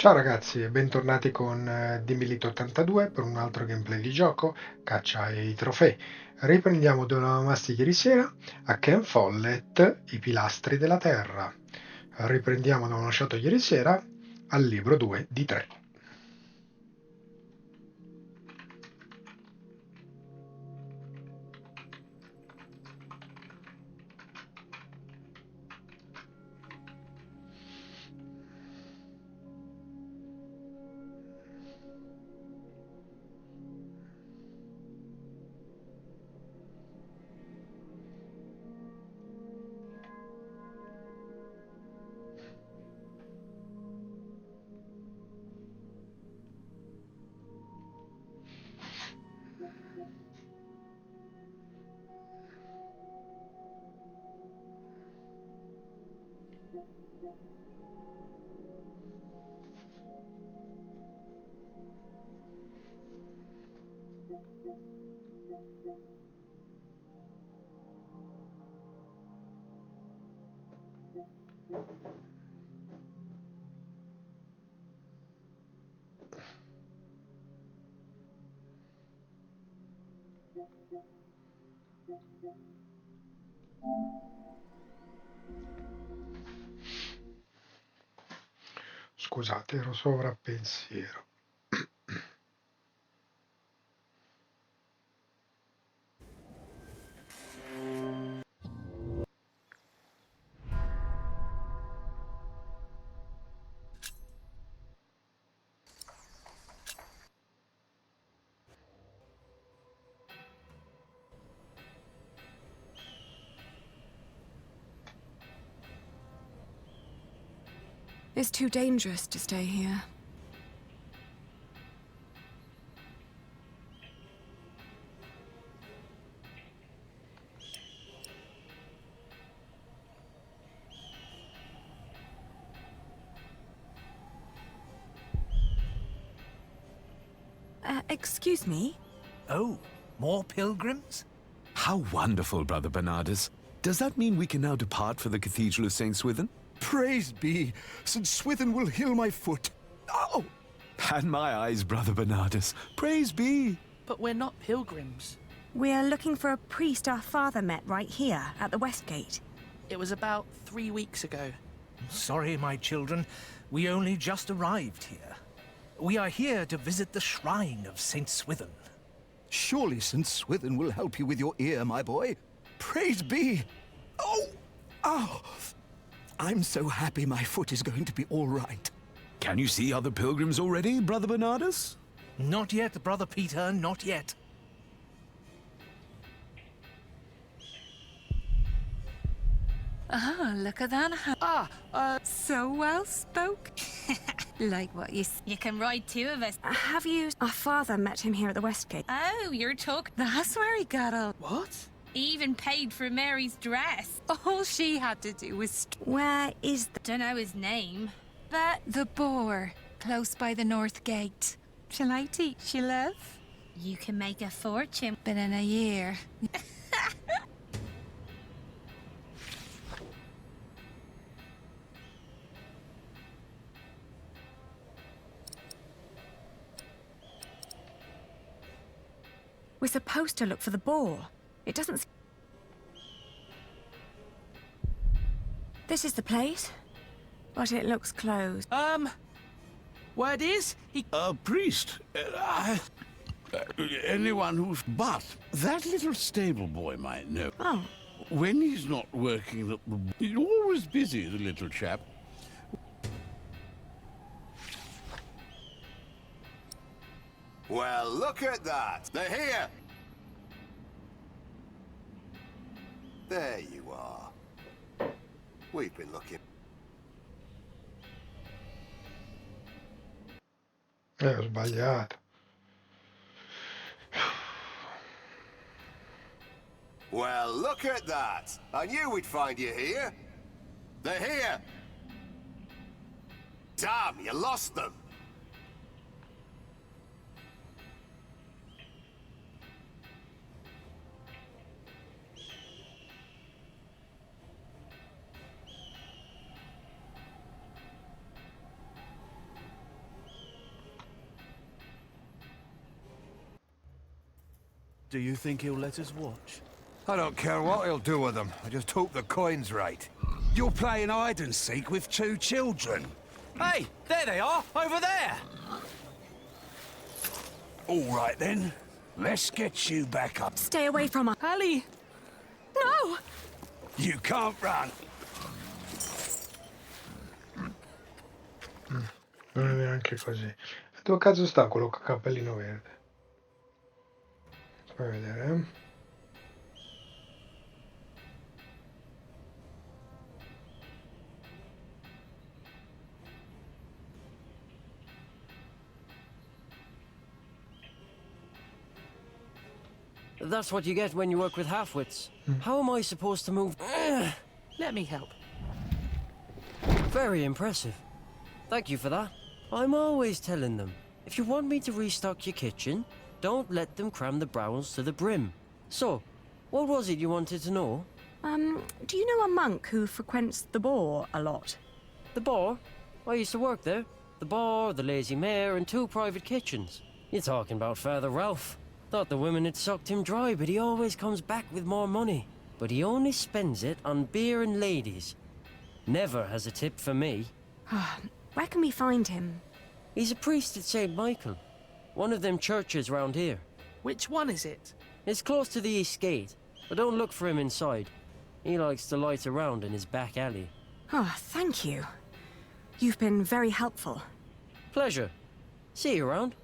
Ciao ragazzi e bentornati con Dimilito82 per un altro gameplay di gioco, caccia ai trofei. Riprendiamo dove avevamo rimasto ieri sera, a Ken Follett, i pilastri della terra. Riprendiamo dove abbiamo lasciato ieri sera, al libro 2 di 3. Scusate, ero sovrappensiero. It's too dangerous to stay here. Excuse me? Oh, more pilgrims? How wonderful, Brother Bernardus. Does that mean we can now depart for the Cathedral of St. Swithin? Praise be, St. Swithin will heal my foot. Oh! And my eyes, Brother Bernardus. Praise be. But we're not pilgrims. We're looking for a priest our father met right here, at the West Gate. It was about 3 weeks ago. Sorry, my children. We only just arrived here. We are here to visit the shrine of St. Swithin. Surely St. Swithin will help you with your ear, my boy. Praise be. Oh! Oh! I'm so happy my foot is going to be all right. Can you see other pilgrims already, Brother Bernardus? Not yet, Brother Peter, not yet. Ah, look at that. So well spoke. Like what you can ride two of us. Have you... Our father met him here at the West Gate. Oh, you're talking. That's where he got all. What? He even paid for Mary's dress. All she had to do was. Where is the... Don't know his name, but the boar close by the North Gate. Shall I teach you, love? You can make a fortune, but in a year. We're supposed to look for the boar. It doesn't... This is the place, but it looks closed. Word is, he... A priest. Anyone who's... But that little stable boy might know. Oh, When he's not working, he's always busy, the little chap. Well, look at that. They're here. There you are. We've been looking. Ho sbagliato. Well, look at that. I knew we'd find you here. They're here. Damn, you lost them. Do you think he'll let us watch? I don't care what he'll do with them. I just hope the coin's right. You're playing hide and seek with 2 children. Hey, there they are, over there! All right then, let's get you back up. Stay away from her. Ali! No! You can't run. Non è neanche così. Dove cazzo sta quello con cappellino verde? Fai vedere, eh? That's what you get when you work with half-wits. How am I supposed to move? Let me help. Very impressive. Thank you for that. I'm always telling them, if you want me to restock your kitchen, don't let them cram the browns to the brim. So, what was it you wanted to know? Do you know a monk who frequents the Boar a lot? The Boar? I used to work there. The Boar, the Lazy Mare, and 2 private kitchens. You're talking about Father Ralph. Thought the women had sucked him dry, but he always comes back with more money. But he only spends it on beer and ladies. Never has a tip for me. Where can we find him? He's a priest at St. Michael. One of them churches round here. Which one is it? It's close to the East Gate, but don't look for him inside. He likes to light around in his back alley. Oh, thank you. You've been very helpful. Pleasure. See you around.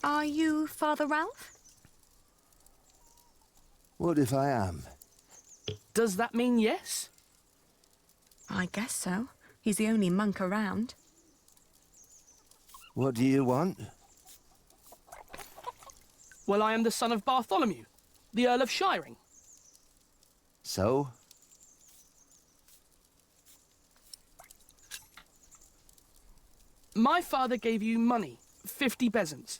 Are you Father Ralph? What if I am? Does that mean yes? I guess so. He's the only monk around. What do you want? Well, I am the son of Bartholomew, the Earl of Shiring. So? My father gave you money, 50 bezants.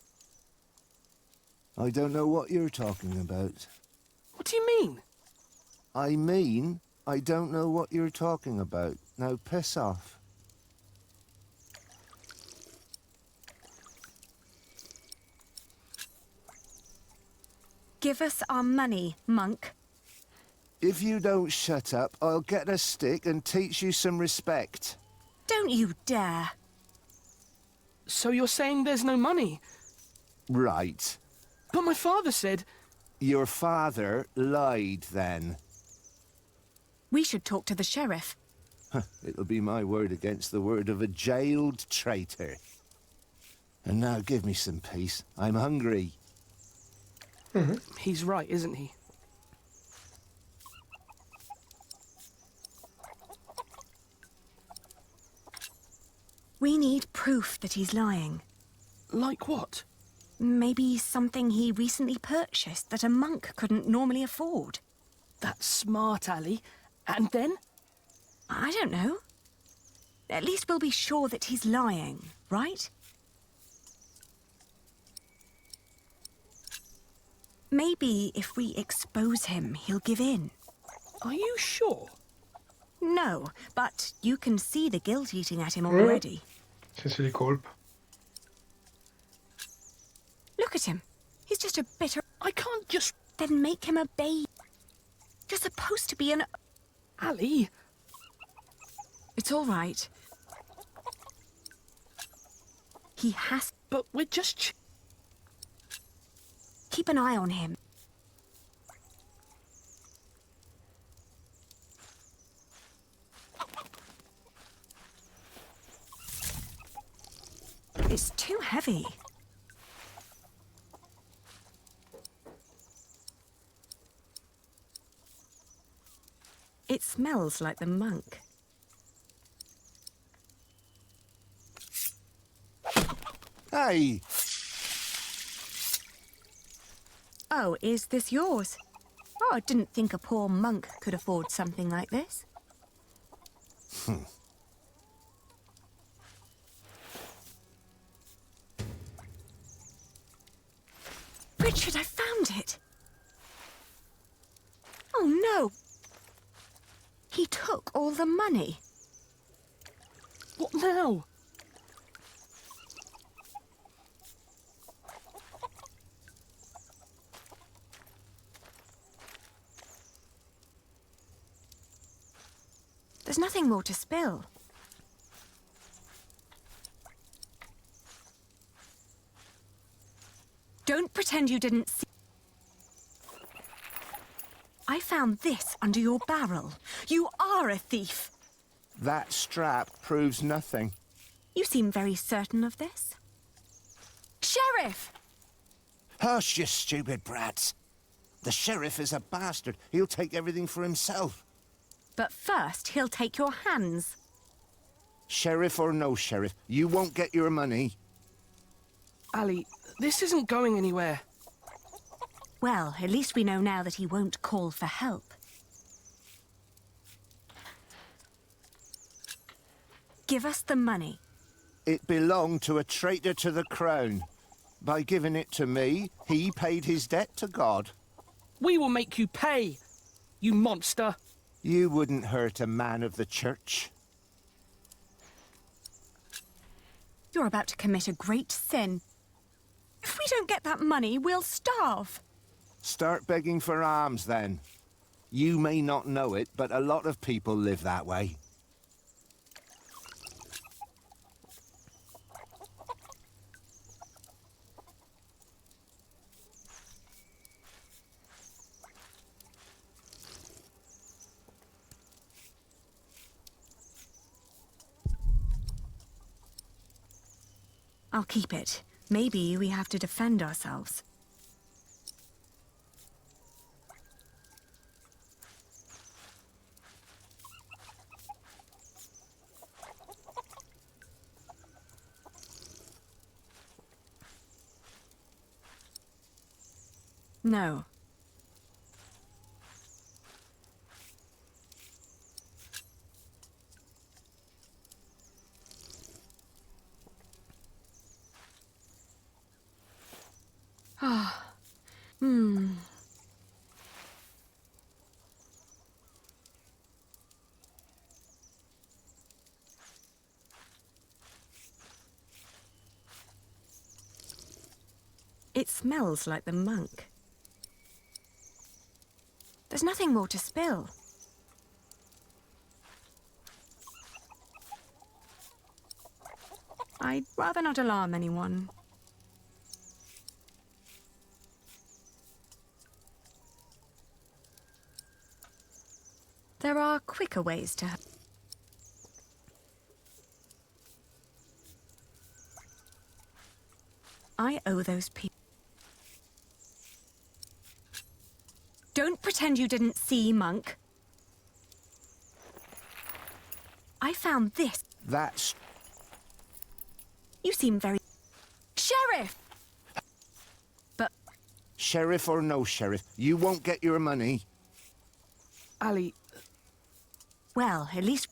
I don't know what you're talking about. What do you mean? I mean, I don't know what you're talking about. Now piss off. Give us our money, monk. If you don't shut up, I'll get a stick and teach you some respect. Don't you dare. So you're saying there's no money? Right. But my father said... Your father lied then. We should talk to the sheriff. It'll be my word against the word of a jailed traitor. And now give me some peace. I'm hungry. He's right, isn't he? We need proof that he's lying. Like what? Maybe something he recently purchased that a monk couldn't normally afford. That's smart, Ali. And then? I don't know. At least we'll be sure that he's lying, right? Maybe if we expose him, he'll give in. Are you sure? No, but you can see the guilt eating at him already. Senso di colpa. Look at him. He's just a bitter... I can't just... Then make him a babe. You're supposed to be an... Ali! It's all right. He has... But we're just... Keep an eye on him. It's too heavy. It smells like the monk. away! Oh, is this yours? Oh, I didn't think a poor monk could afford something like this. Richard, I found it! Oh, no! He took all the money. What now? There's nothing more to spill. Don't pretend you didn't see. I found this under your barrel. You are a thief. That strap proves nothing. You seem very certain of this. Sheriff! Hush, you stupid brats. The sheriff is a bastard. He'll take everything for himself. But first, he'll take your hands. Sheriff or no sheriff, you won't get your money. Ali, this isn't going anywhere. Well, at least we know now that he won't call for help. Give us the money. It belonged to a traitor to the crown. By giving it to me, he paid his debt to God. We will make you pay, you monster. You wouldn't hurt a man of the church. You're about to commit a great sin. If we don't get that money, we'll starve. Start begging for alms, then. You may not know it, but a lot of people live that way. I'll keep it. Maybe we have to defend ourselves. No. Ah. It smells like the monk. There's nothing more to spill. I'd rather not alarm anyone. There are quicker ways to... I owe those people... Don't pretend you didn't see, monk. I found this. That's... You seem very... Sheriff! But... Sheriff or no sheriff, you won't get your money. Ali... Well, at least...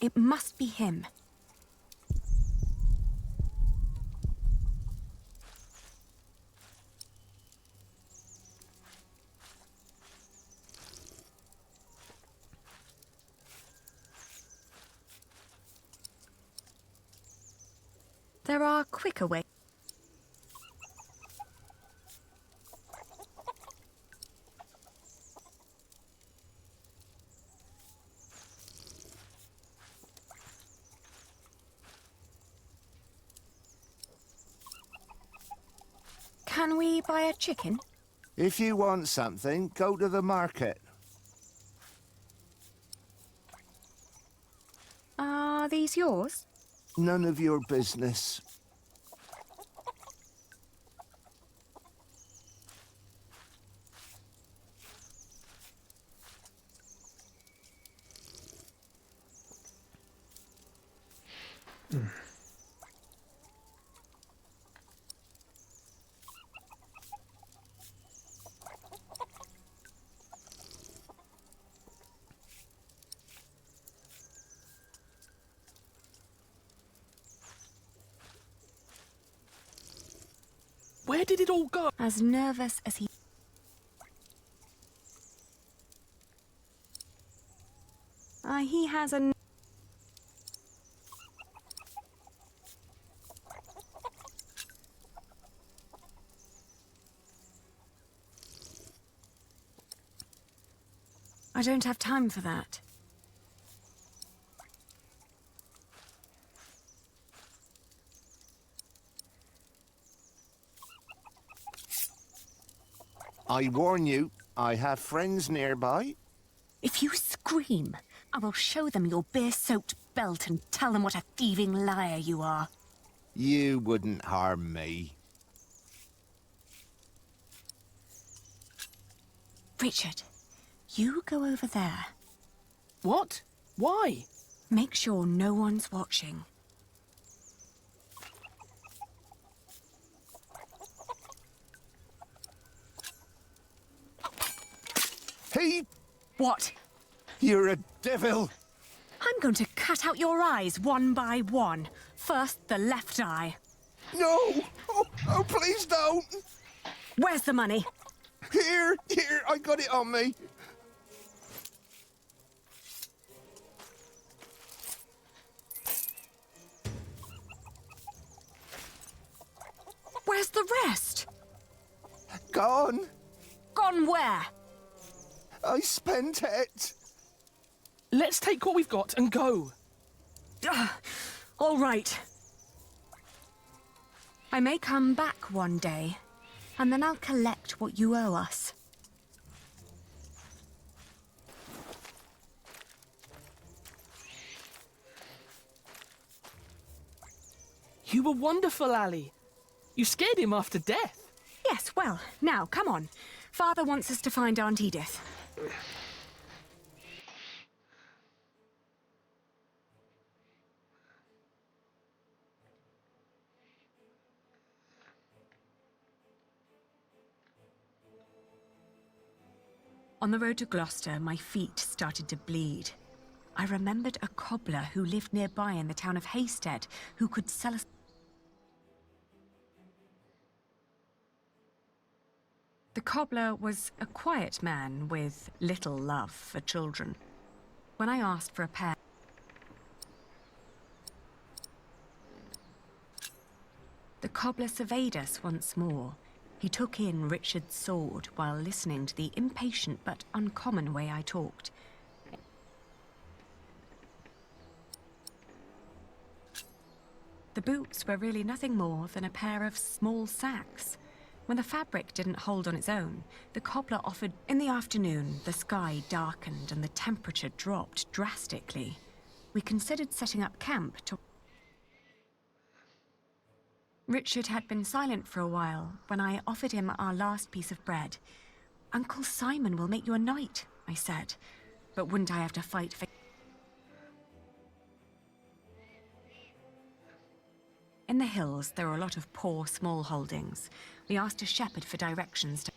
It must be him. There are quicker ways. Can we buy a chicken? If you want something, go to the market. Are these yours? None of your business. Where did it all go? As nervous as he... he has a... I don't have time for that. I warn you, I have friends nearby. If you scream, I will show them your beer-soaked belt and tell them what a thieving liar you are. You wouldn't harm me. Richard, you go over there. What? Why? Make sure no one's watching. Hey! What? You're a devil! I'm going to cut out your eyes one by one. First, the left eye. No! Oh, please don't! Where's the money? Here, I got it on me. Where's the rest? Gone. Gone where? I spent it. Let's take what we've got and go. All right. I may come back one day, and then I'll collect what you owe us. You were wonderful, Ali. You scared him after death. Yes, well, now, come on. Father wants us to find Aunt Edith. On the road to Gloucester, my feet started to bleed. I remembered a cobbler who lived nearby in the town of Hastead who could sell us... The cobbler was a quiet man with little love for children. When I asked for a pair... The cobbler surveyed us once more. He took in Richard's sword while listening to the impatient but uncommon way I talked. The boots were really nothing more than a pair of small sacks. When the fabric didn't hold on its own, the cobbler offered... In the afternoon, the sky darkened and the temperature dropped drastically. We considered setting up camp to... Richard had been silent for a while when I offered him our last piece of bread. "Uncle Simon will make you a knight," I said. "But wouldn't I have to fight for..." In the hills, there were a lot of poor small holdings. We asked a shepherd for directions to...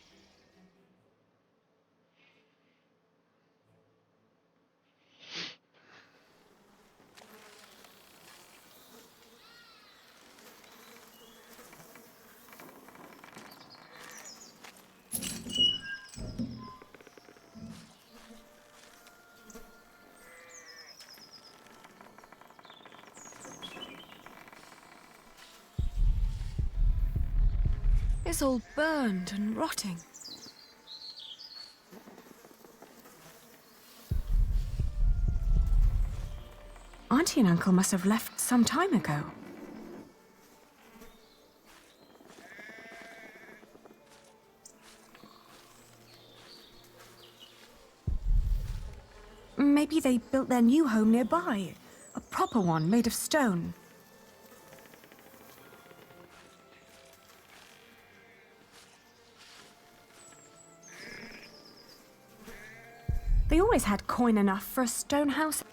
It's all burned and rotting. Auntie and Uncle must have left some time ago. Maybe they built their new home nearby. A proper one made of stone. They always had coin enough for a stone house.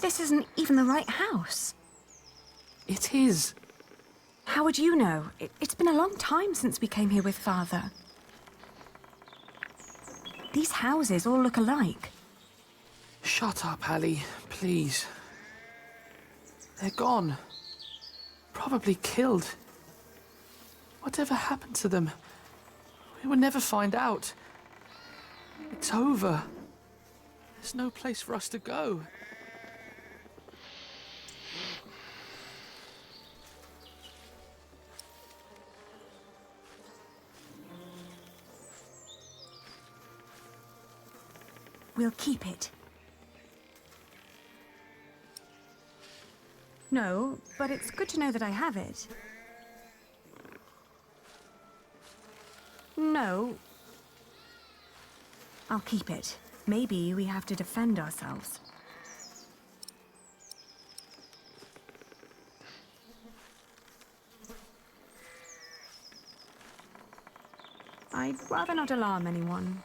This isn't even the right house. It is. How would you know? It's been a long time since we came here with Father. These houses all look alike. Shut up, Ali, please. They're gone. Probably killed. Whatever happened to them? We will never find out. It's over. There's no place for us to go. We'll keep it. No, but it's good to know that I have it. No. I'll keep it. Maybe we have to defend ourselves. I'd rather not alarm anyone.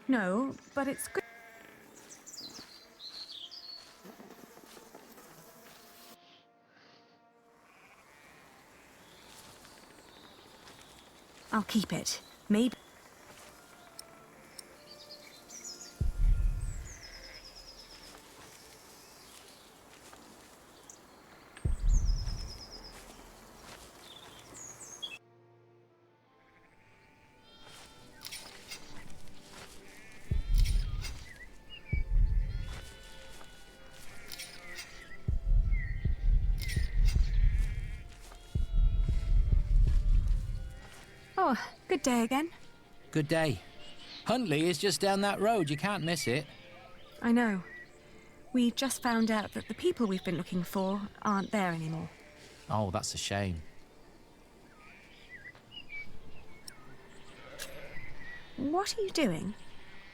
No, but it's good. I'll keep it. Maybe. Oh, good day again. Good day. Huntley is just down that road. You can't miss it. I know. We just found out that the people we've been looking for aren't there anymore. Oh, that's a shame. What are you doing?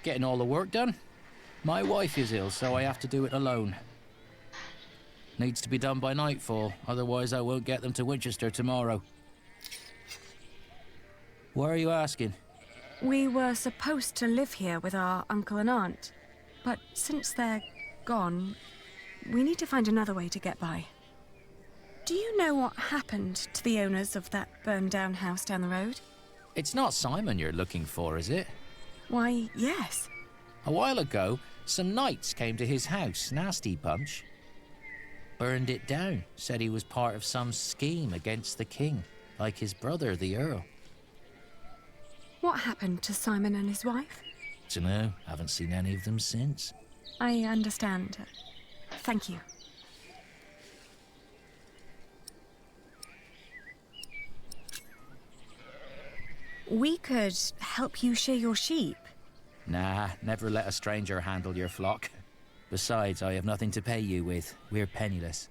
Getting all the work done. My wife is ill, so I have to do it alone. Needs to be done by nightfall, otherwise I won't get them to Winchester tomorrow. Why are you asking? We were supposed to live here with our uncle and aunt, but since they're gone, we need to find another way to get by. Do you know what happened to the owners of that burned-down house down the road? It's not Simon you're looking for, is it? Why, yes. A while ago, some knights came to his house, nasty bunch. Burned it down, said he was part of some scheme against the king, like his brother, the Earl. What happened to Simon and his wife? Dunno, haven't seen any of them since. I understand. Thank you. We could help you shear your sheep. Nah, never let a stranger handle your flock. Besides, I have nothing to pay you with. We're penniless.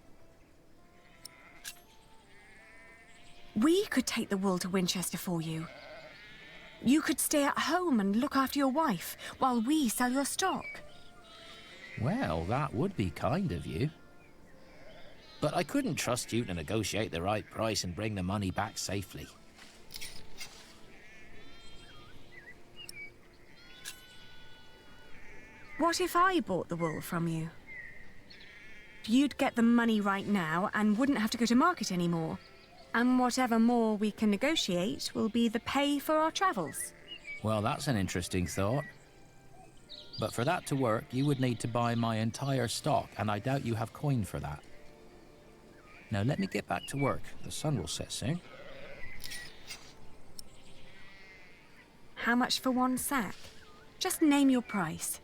We could take the wool to Winchester for you. You could stay at home and look after your wife while we sell your stock. Well, that would be kind of you. But I couldn't trust you to negotiate the right price and bring the money back safely. What if I bought the wool from you? You'd get the money right now and wouldn't have to go to market anymore. And whatever more we can negotiate will be the pay for our travels. Well, that's an interesting thought. But for that to work, you would need to buy my entire stock, and I doubt you have coin for that. Now let me get back to work. The sun will set soon. How much for one sack? Just name your price.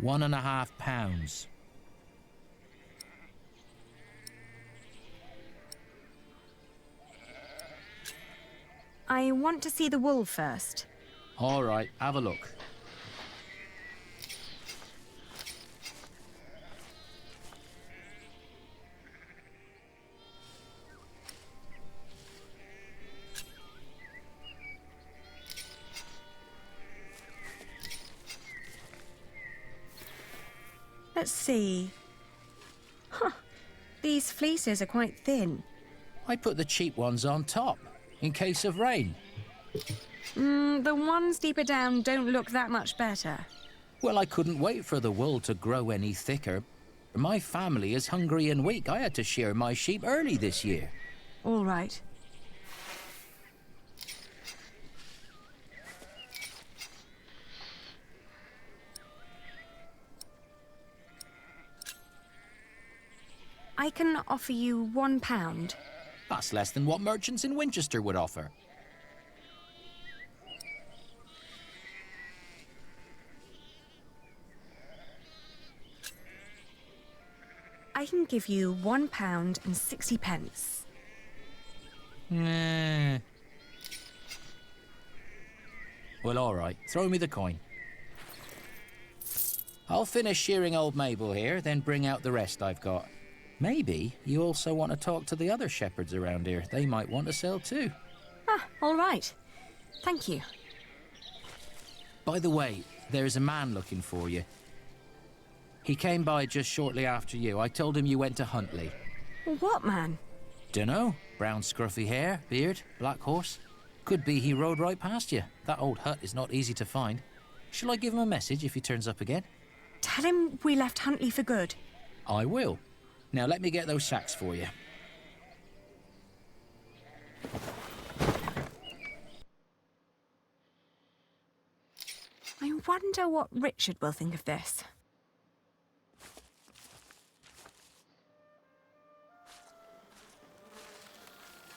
£1.50. I want to see the wool first. All right, have a look. Let's see. Huh. These fleeces are quite thin. I put the cheap ones on top, in case of rain. The ones deeper down don't look that much better. Well, I couldn't wait for the wool to grow any thicker. My family is hungry and weak. I had to shear my sheep early this year. All right. I can offer you £1. That's less than what merchants in Winchester would offer. I can give you £1.60. Well, all right. Throw me the coin. I'll finish shearing old Mabel here, then bring out the rest I've got. Maybe you also want to talk to the other shepherds around here. They might want to sell too. Ah, all right. Thank you. By the way, there's a man looking for you. He came by just shortly after you. I told him you went to Huntley. What man? Dunno. Brown scruffy hair, beard, black horse. Could be he rode right past you. That old hut is not easy to find. Shall I give him a message if he turns up again? Tell him we left Huntley for good. I will. Now let me get those sacks for you. I wonder what Richard will think of this.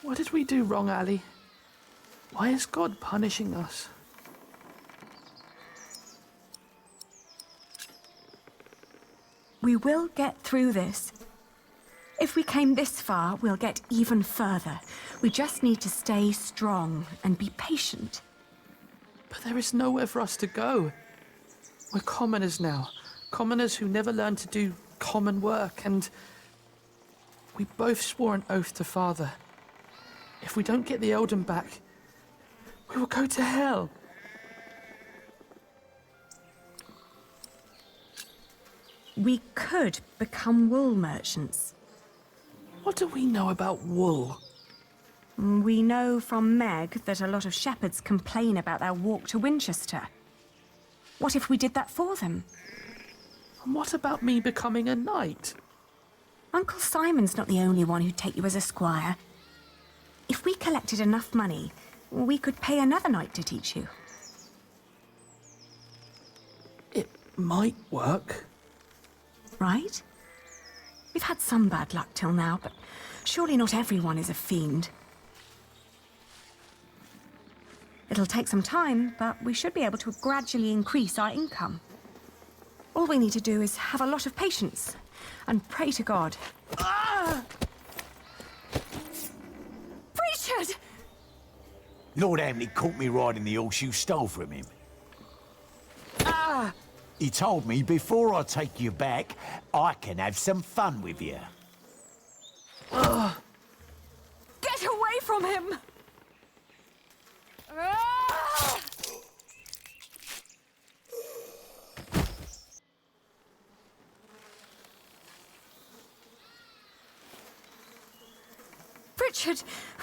What did we do wrong, Ali? Why is God punishing us? We will get through this. If we came this far, we'll get even further. We just need to stay strong and be patient. But there is nowhere for us to go. We're commoners now. Commoners who never learned to do common work, and we both swore an oath to Father. If we don't get the Eldon back, we will go to hell. We could become wool merchants. What do we know about wool? We know from Meg that a lot of shepherds complain about their walk to Winchester. What if we did that for them? And what about me becoming a knight? Uncle Simon's not the only one who'd take you as a squire. If we collected enough money, we could pay another knight to teach you. It might work. Right? We've had some bad luck till now, but surely not everyone is a fiend. It'll take some time, but we should be able to gradually increase our income. All we need to do is have a lot of patience and pray to God. Ah! Richard! Lord Hamley caught me riding the horse you stole from him. Ah! He told me before I take you back, I can have some fun with you. Get away from him! Ah!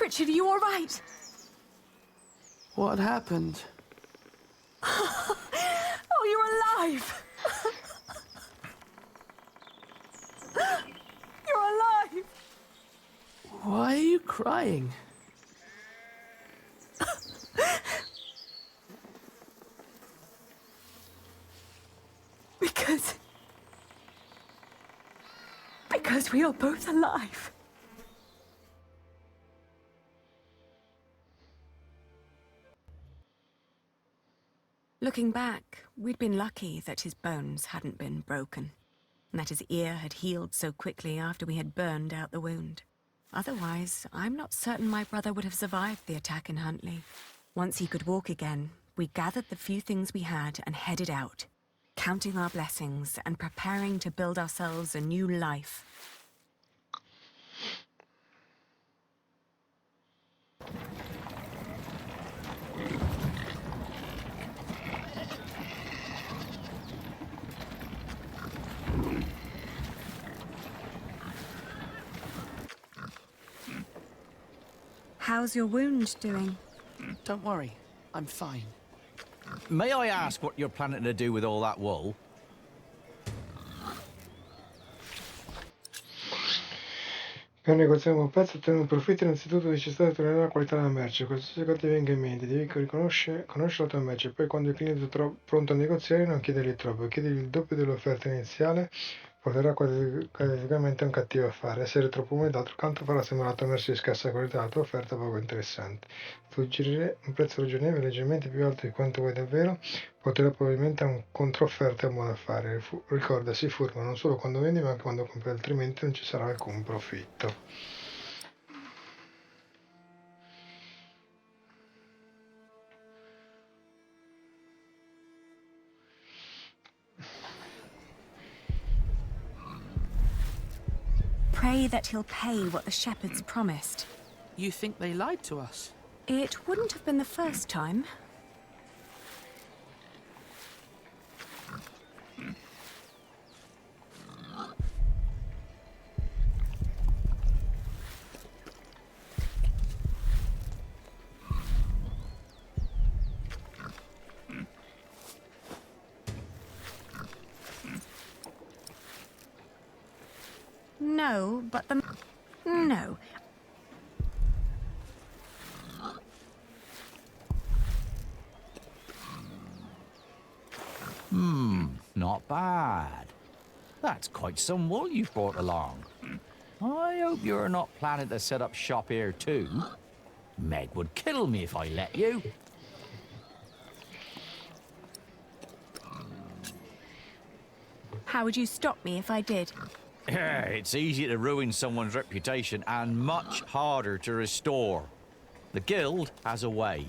Richard, are you all right? What happened? Oh, you're alive! You're alive! Why are you crying? Because we are both alive. Looking back, we'd been lucky that his bones hadn't been broken, and that his ear had healed so quickly after we had burned out the wound. Otherwise, I'm not certain my brother would have survived the attack in Huntley. Once he could walk again, we gathered the few things we had and headed out, counting our blessings and preparing to build ourselves a new life. How's your wound doing? Don't worry, I'm fine. May I ask what you're planning to do with all that wool? Per negoziare un pezzo e ottenere un profitto innanzitutto è necessario ottenere la qualità della merce. Qualsiasi cosa ti venga in mente, devi conoscere la tua merce. Poi quando il cliente è pronto a negoziare non chiedergli troppo, chiedergli il doppio dell'offerta iniziale porterà qualificamente a un cattivo affare. Essere troppo umile d'altro canto farà sembrare la tua merce di scarsa qualità, la tua offerta poco interessante. Suggerire un prezzo ragionevole leggermente più alto di quanto vuoi davvero porterà probabilmente a un controfferta e a un buon affare. Ricorda, sii furbo non solo quando vendi ma anche quando compri, altrimenti non ci sarà alcun profitto. Pray that he'll pay what the shepherds promised. You think they lied to us? It wouldn't have been the first time. No, but the... No. Not bad. That's quite some wool you've brought along. I hope you're not planning to set up shop here too. Meg would kill me if I let you. How would you stop me if I did? It's easy to ruin someone's reputation and much harder to restore. The guild has a way.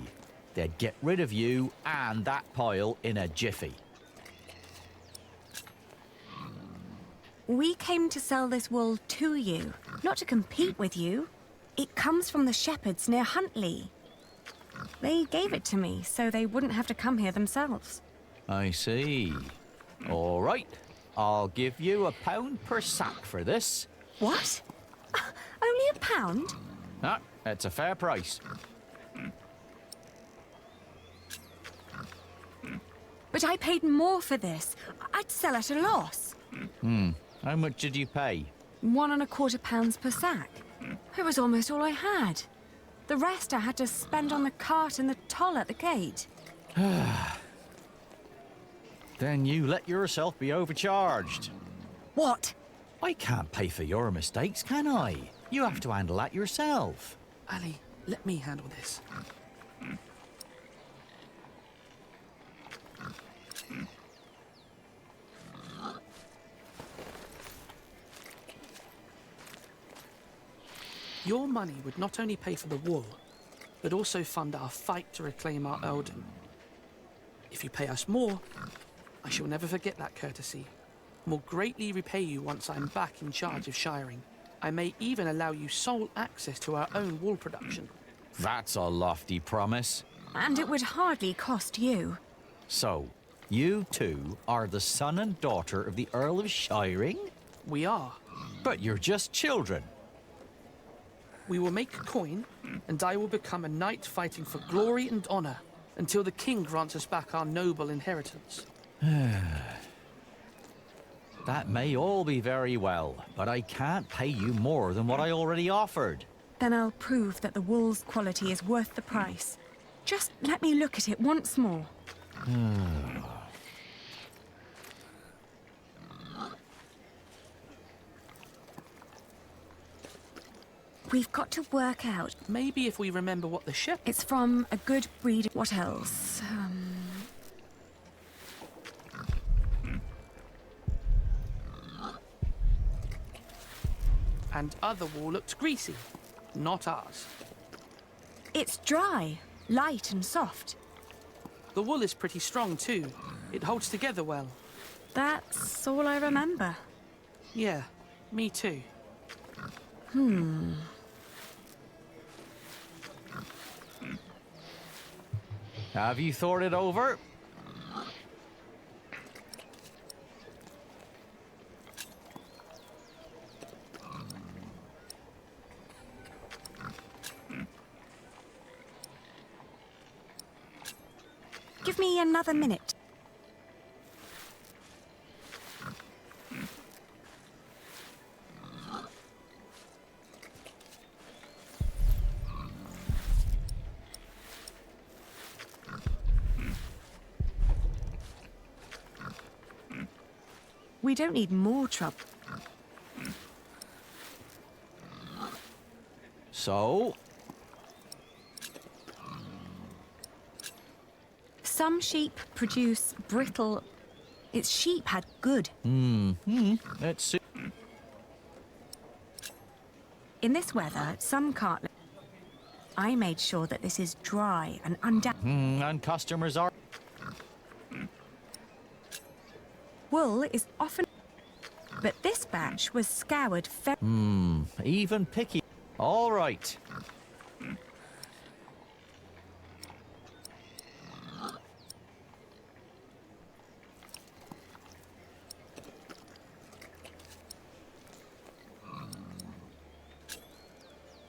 They'd get rid of you and that pile in a jiffy. We came to sell this wool to you, not to compete with you. It comes from the shepherds near Huntley. They gave it to me so they wouldn't have to come here themselves. I see. All right. I'll give you £1 per sack for this. What? Only £1? Ah, that's a fair price. But I paid more for this. I'd sell at a loss. How much did you pay? £1.25 per sack. It was almost all I had. The rest I had to spend on the cart and the toll at the gate. Then you let yourself be overcharged. What? I can't pay for your mistakes, can I? You have to handle that yourself. Ali, let me handle this. Your money would not only pay for the wool, but also fund our fight to reclaim our earldom. If you pay us more, I shall never forget that courtesy, and will greatly repay you once I'm back in charge of shiring. I may even allow you sole access to our own wool production. That's a lofty promise. And it would hardly cost you. So, you two are the son and daughter of the Earl of Shiring? We are. But you're just children. We will make coin, and I will become a knight fighting for glory and honor until the king grants us back our noble inheritance. That may all be very well, but I can't pay you more than what I already offered. Then I'll prove that the wool's quality is worth the price. Just let me look at it once more. We've got to work out. Maybe if we remember what the ship... It's from a good breed. What else? And other wool looks greasy. Not ours. It's dry, light and soft. The wool is pretty strong too. It holds together well. That's all I remember. Yeah, me too. Have you thought it over? Give me another minute. We don't need more trouble. So? Some sheep produce brittle... Its sheep had good. Let's... In this weather, some cartlets... I made sure that this is dry and and customers are... Wool is often... But this batch was scoured very... even picky. All right.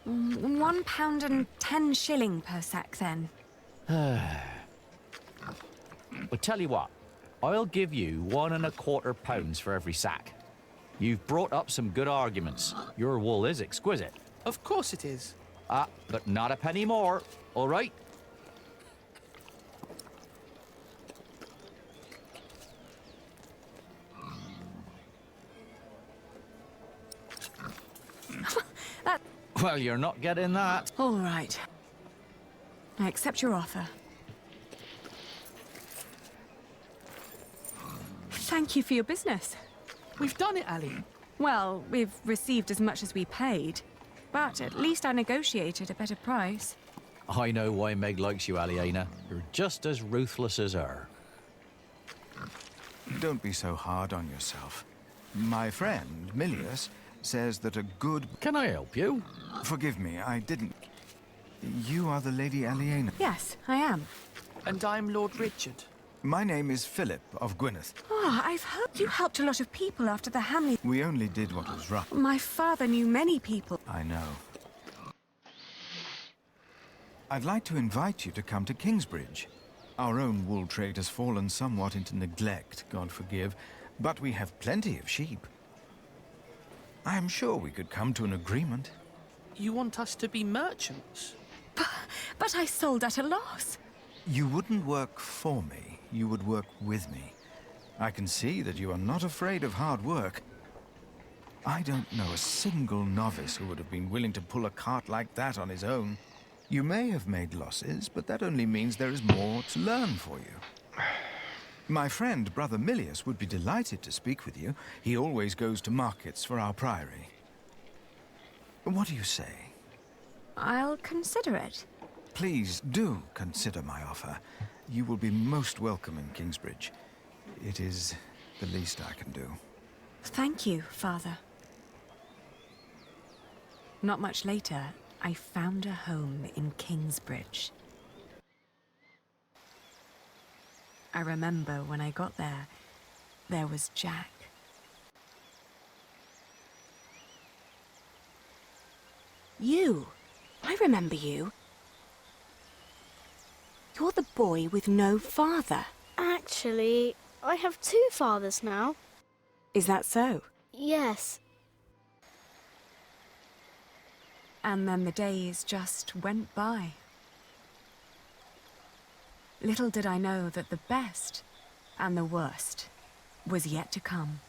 £1.10 per sack, then. Well, tell you what. I'll give you £1.25 for every sack. You've brought up some good arguments. Your wool is exquisite. Of course it is. But not a penny more. All right? That... Well, you're not getting that. All right. I accept your offer. Thank you for your business. We've done it, Ali. Well, we've received as much as we paid. But at least I negotiated a better price. I know why Meg likes you, Aliena. You're just as ruthless as her. Don't be so hard on yourself. My friend, Milius, says that a good... Can I help you? Forgive me, I didn't... You are the Lady Aliena? Yes, I am. And I'm Lord Richard. My name is Philip of Gwynedd. Oh, I've heard you helped a lot of people after the Hamley... We only did what was right. My father knew many people. I know. I'd like to invite you to come to Kingsbridge. Our own wool trade has fallen somewhat into neglect, God forgive, but we have plenty of sheep. I am sure we could come to an agreement. You want us to be merchants? But I sold at a loss. You wouldn't work for me, you would work with me. I can see that you are not afraid of hard work. I don't know a single novice who would have been willing to pull a cart like that on his own. You may have made losses, but that only means there is more to learn for you. My friend, Brother Milius, would be delighted to speak with you. He always goes to markets for our priory. What do you say? I'll consider it. Please do consider my offer. You will be most welcome in Kingsbridge. It is the least I can do. Thank you, Father. Not much later, I found a home in Kingsbridge. I remember when I got there, there was Jack. You! I remember you. You're the boy with no father. Actually, I have 2 fathers now. Is that so? Yes. And then the days just went by. Little did I know that the best and the worst was yet to come.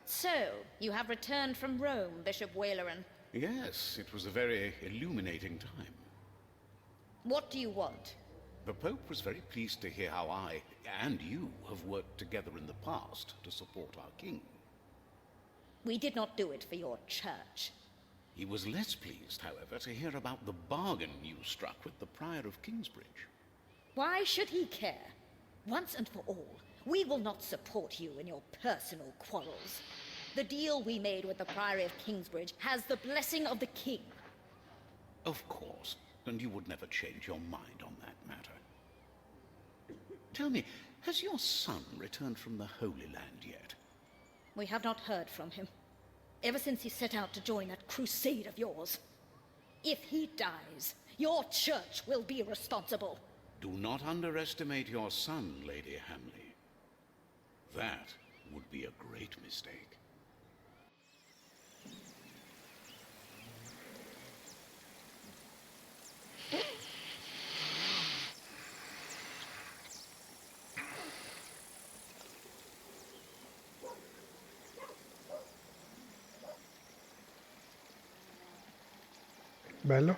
So, you have returned from Rome, Bishop Waleran. Yes, it was a very illuminating time. What do you want? The Pope was very pleased to hear how I, and you, have worked together in the past to support our king. We did not do it for your church. He was less pleased, however, to hear about the bargain you struck with the Prior of Kingsbridge. Why should he care? Once and for all, we will not support you in your personal quarrels. The deal we made with the Priory of Kingsbridge has the blessing of the king. Of course, and you would never change your mind on that matter. Tell me, has your son returned from the Holy Land yet? We have not heard from him, ever since he set out to join that crusade of yours. If he dies, your church will be responsible. Do not underestimate your son, Lady Hamley. That would be a great mistake. Bello.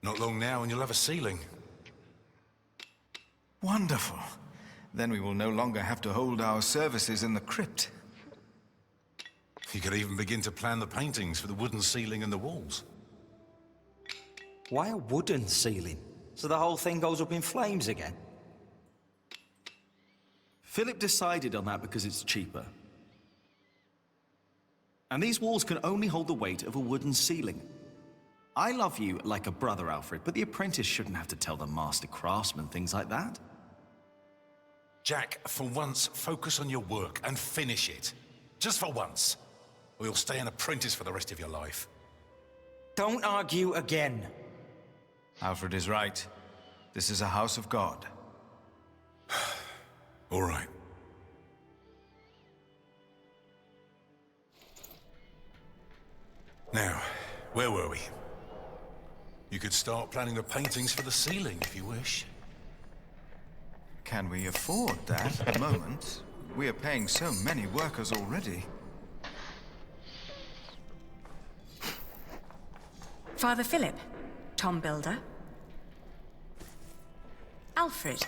Not long now and you'll have a ceiling. Wonderful. Then we will no longer have to hold our services in the crypt. You could even begin to plan the paintings for the wooden ceiling and the walls. Why a wooden ceiling? So the whole thing goes up in flames again? Philip decided on that because it's cheaper. And these walls can only hold the weight of a wooden ceiling. I love you like a brother, Alfred, but the apprentice shouldn't have to tell the master craftsman things like that. Jack, for once, focus on your work and finish it. Just for once. Or you'll stay an apprentice for the rest of your life. Don't argue again. Alfred is right. This is a house of God. All right. Now, where were we? You could start planning the paintings for the ceiling if you wish. Can we afford that at the moment? We are paying so many workers already. Father Philip, Tom Builder. Alfred.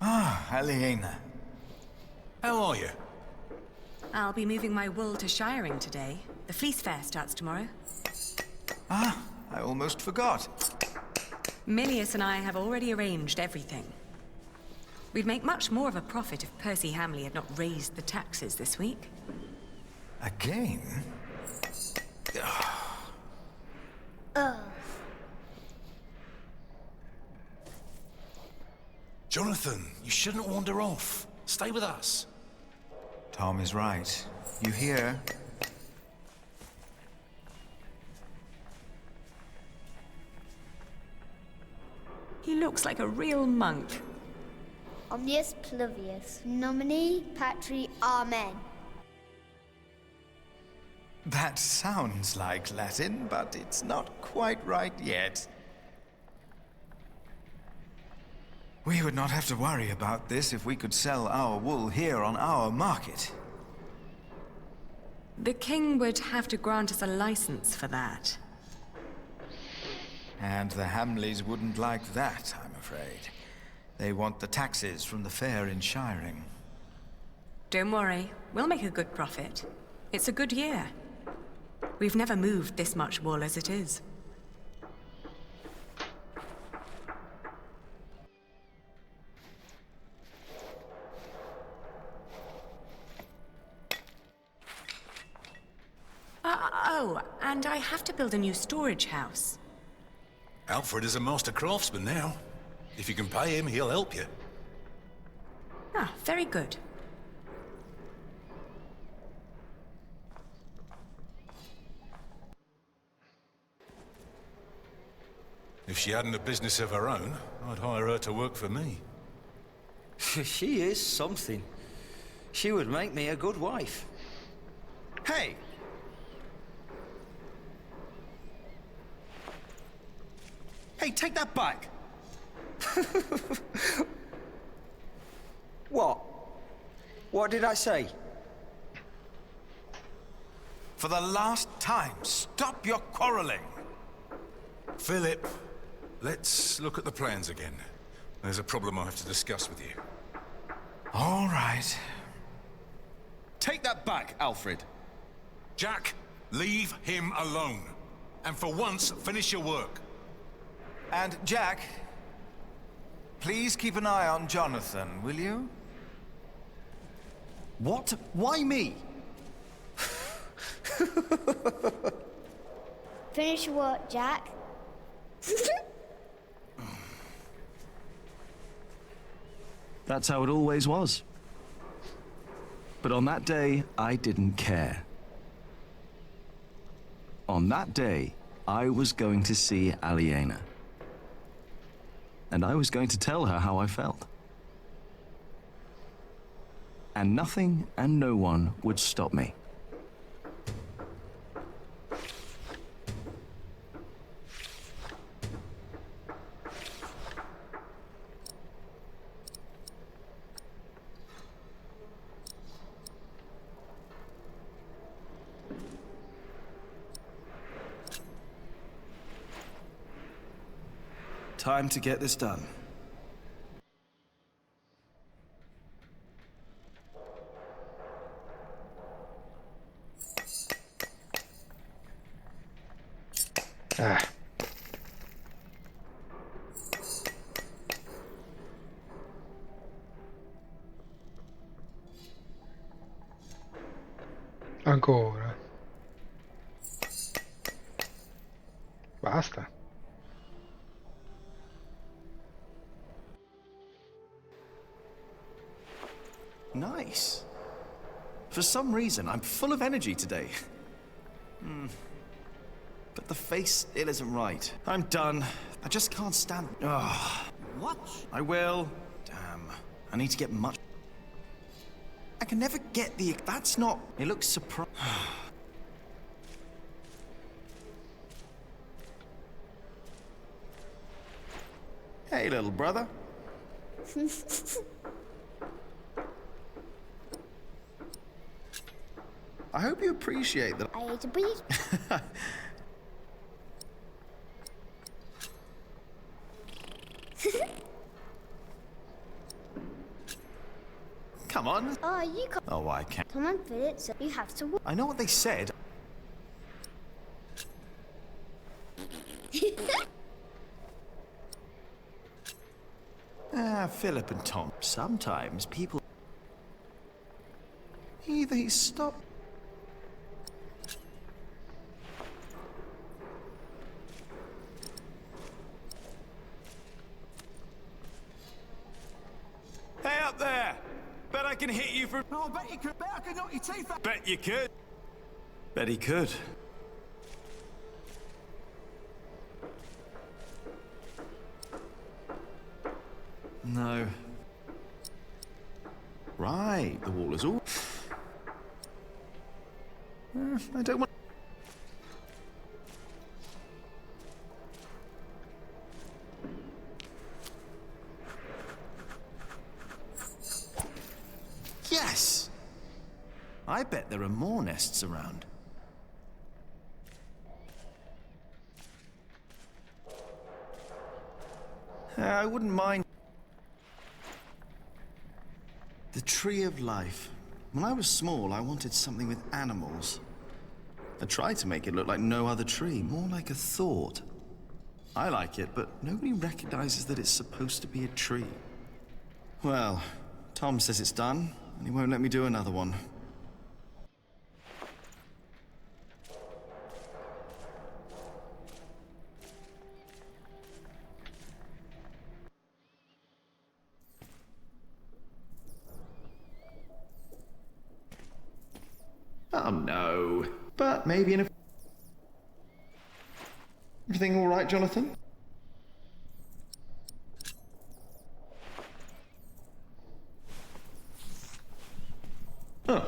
Ah, Aliena. How are you? I'll be moving my wool to Shiring today. The fleece fair starts tomorrow. Ah, I almost forgot. Milius and I have already arranged everything. We'd make much more of a profit if Percy Hamley had not raised the taxes this week. Again? Jonathan, you shouldn't wander off. Stay with us. Tom is right. You hear? He looks like a real monk. Omnius Pluvius, nomine patri amen. That sounds like Latin, but it's not quite right yet. We would not have to worry about this if we could sell our wool here on our market. The king would have to grant us a license for that. And the Hamleys wouldn't like that, I'm afraid. They want the taxes from the fair in Shiring. Don't worry, we'll make a good profit. It's a good year. We've never moved this much wool as it is. Oh, and I have to build a new storage house. Alfred is a master craftsman now. If you can pay him, he'll help you. Ah, very good. If she hadn't a business of her own, I'd hire her to work for me. She is something. She would make me a good wife. Hey! Hey, take that back! What? What did I say? For the last time, stop your quarreling! Philip, let's look at the plans again. There's a problem I have to discuss with you. All right. Take that back, Alfred. Jack, leave him alone. And for once, finish your work. And Jack, please keep an eye on Jonathan, will you? What? Why me? Finish your work, Jack. That's how it always was. But on that day, I didn't care. On that day, I was going to see Aliena. And I was going to tell her how I felt. And nothing and no one would stop me. Time to get this done. Ah. Ancora. Basta. Nice. For some reason, I'm full of energy today. But the face, it isn't right. I'm done. I just can't stand... Ugh. What? I will. Damn. I need to get much... I can never get the... That's not... It looks surprised. Hey, little brother. I hope you appreciate that. I ate a beet. Come on. Oh, you can't. Oh, I can't. Come on, Philip, so you have to walk. I know what they said. Philip and Tom. Sometimes people... Either he stopped... Hey up there! Bet I can hit you from... No, I bet you could. Bet I could knock your teeth out. Bet you could. Bet he could. No. Right, the wall is all... I don't want... Yes! I bet there are more nests around. I wouldn't mind... The Tree of Life. When I was small, I wanted something with animals. I tried to make it look like no other tree, more like a thought. I like it, but nobody recognizes that it's supposed to be a tree. Well, Tom says it's done, and he won't let me do another one. Oh no. But maybe in a... Everything all right, Jonathan? Oh.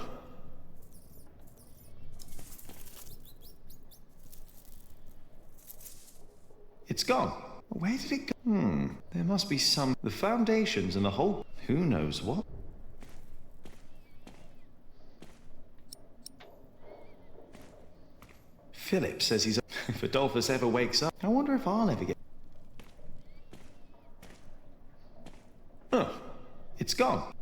It's gone. Where did it go? There must be some... The foundations and the whole... Who knows what? Philip says he's... If Adolphus ever wakes up, I wonder if I'll ever get... Oh, it's gone.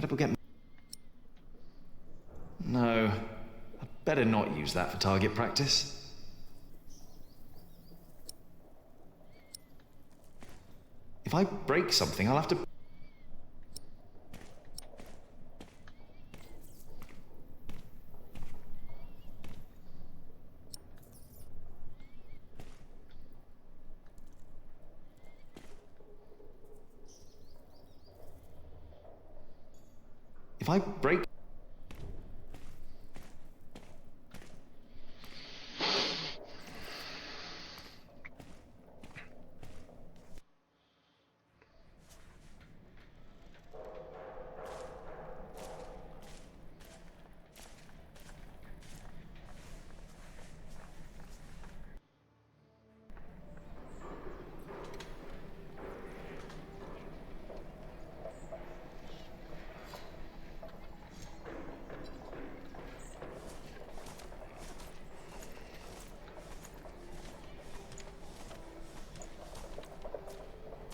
Better get... No. I'd better not use that for target practice. If I break something, I'll have to... If I break...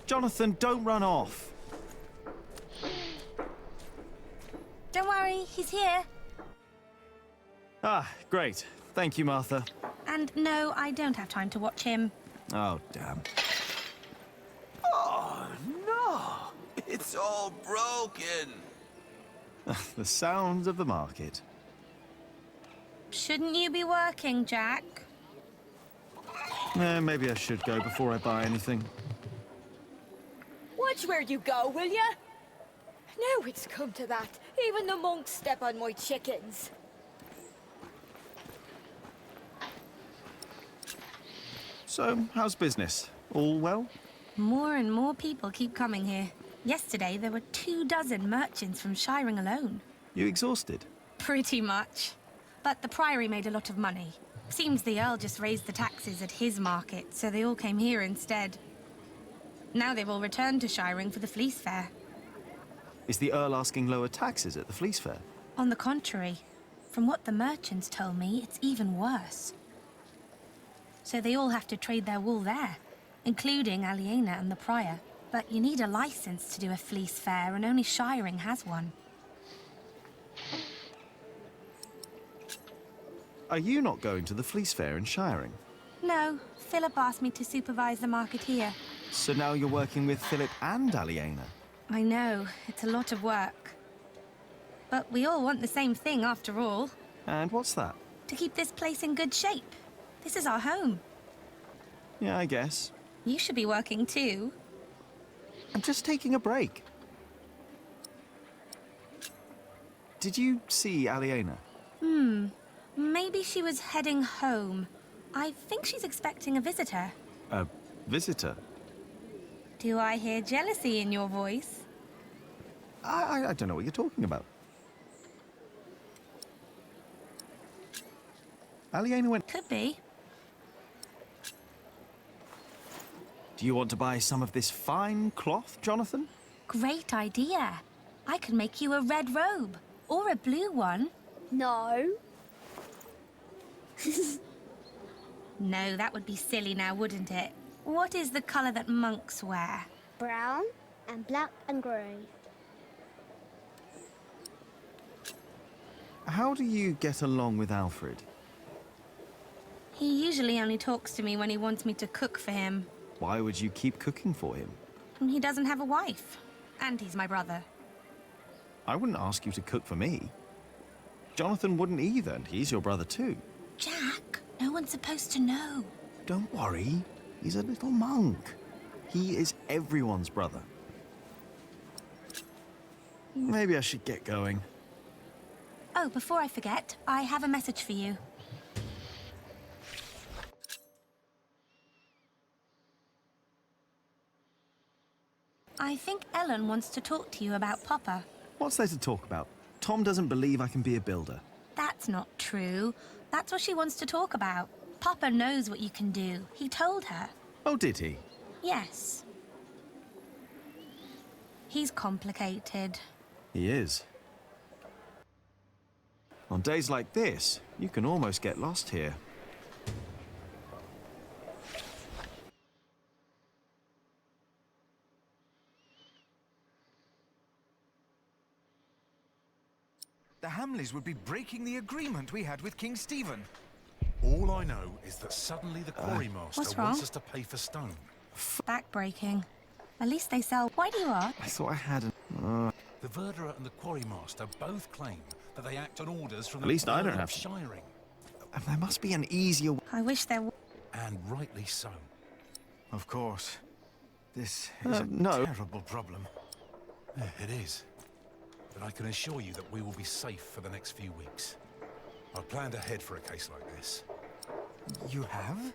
Jonathan, don't run off. Don't worry, he's here. Ah, great. Thank you, Martha. And no, I don't have time to watch him. Oh, damn. Oh, no! It's all broken! The sounds of the market. Shouldn't you be working, Jack? Maybe I should go before I buy anything. Watch where you go, will ya? Now it's come to that. Even the monks step on my chickens. So, how's business? All well? More and more people keep coming here. Yesterday, there were 24 merchants from Shiring alone. You exhausted? Pretty much. But the Priory made a lot of money. Seems the Earl just raised the taxes at his market, so they all came here instead. Now they've all returned to Shiring for the Fleece Fair. Is the Earl asking lower taxes at the Fleece Fair? On the contrary, from what the merchants told me, it's even worse. So they all have to trade their wool there, including Aliena and the Prior. But you need a license to do a Fleece Fair, and only Shiring has one. Are you not going to the Fleece Fair in Shiring? No, Philip asked me to supervise the market here. So now you're working with Philip and Aliena? I know, it's a lot of work. But we all want the same thing after all. And what's that? To keep this place in good shape. This is our home. Yeah, I guess. You should be working too. I'm just taking a break. Did you see Aliena? Maybe she was heading home. I think she's expecting a visitor. A visitor? Do I hear jealousy in your voice? I don't know what you're talking about. Aliena went... Could be. Do you want to buy some of this fine cloth, Jonathan? Great idea. I could make you a red robe. Or a blue one. No. No, that would be silly now, wouldn't it? What is the colour that monks wear? Brown and black and grey. How do you get along with Alfred? He usually only talks to me when he wants me to cook for him. Why would you keep cooking for him? He doesn't have a wife. And he's my brother. I wouldn't ask you to cook for me. Jonathan wouldn't either, and he's your brother too. Jack, no one's supposed to know. Don't worry. He's a little monk. He is everyone's brother. Maybe I should get going. Oh, before I forget, I have a message for you. I think Ellen wants to talk to you about Papa. What's there to talk about? Tom doesn't believe I can be a builder. That's not true. That's what she wants to talk about. Papa knows what you can do. He told her. Oh, did he? Yes. He's complicated. He is. On days like this, you can almost get lost here. The Hamleys would be breaking the agreement we had with King Stephen. All I know is that suddenly the quarrymaster what's wrong? wants us to pay for stone. Backbreaking. At least they sell. Why do you ask? I thought I had The Verderer and the quarrymaster both claim that they act on orders from At least I don't Earl have of to. Shiring. There must be an easier way. I wish there were. And rightly so. Of course. This is a no. terrible problem. Yeah, it is. But I can assure you that we will be safe for the next few weeks. I've planned ahead for a case like this. You have?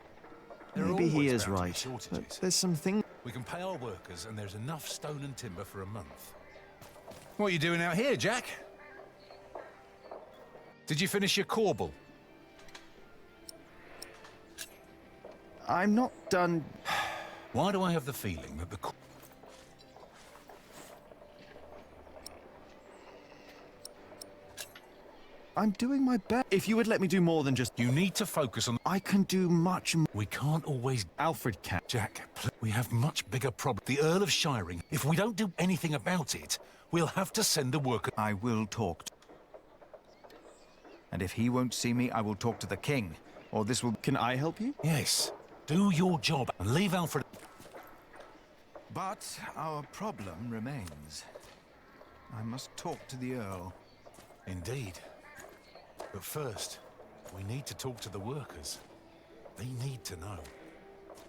There are Maybe he always is bound to be right. shortages. But there's something. We can pay our workers, and there's enough stone and timber for a month. What are you doing out here, Jack? Did you finish your corbel? I'm not done. Why do I have the feeling that the... I'm doing my best. If you would let me do more than just... You need to focus on... I can do much more. We can't always... Alfred can. Jack, we have much bigger problem. The Earl of Shiring, if we don't do anything about it, we'll have to send a worker... I will talk. And if he won't see me, I will talk to the king. Or this will... Can I help you? Yes. Do your job and leave Alfred... But our problem remains. I must talk to the Earl. Indeed. But first, we need to talk to the workers. They need to know.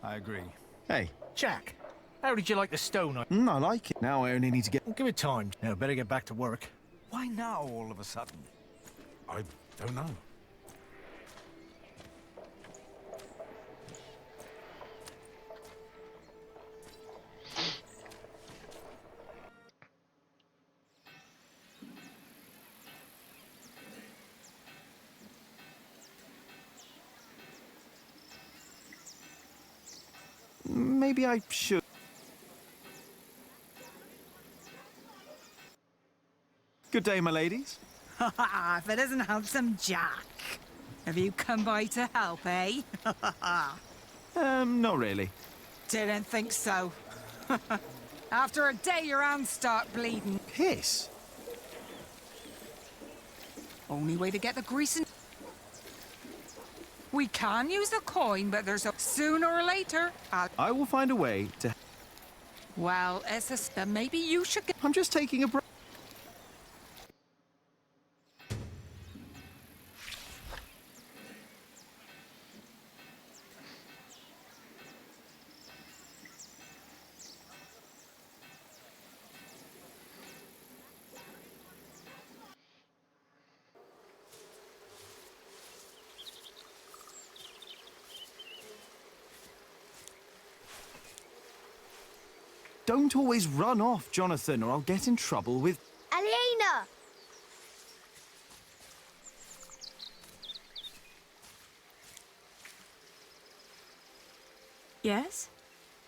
I agree. Hey. Jack, how did you like the stone? I like it. Now I only need to get... Well, give it time. Now, better get back to work. Why now, all of a sudden? I don't know. Maybe I should. Good day, my ladies. If it isn't handsome Jack. Have you come by to help, eh? Not really. Didn't think so. After a day, your hands start bleeding. Piss. Only way to get the grease in... We can use a coin, but there's a... Sooner or later, I will find a way to... Well, it's a... Maybe you should get... I'm just taking a break. Don't always run off, Jonathan, or I'll get in trouble with... Aliena! Yes?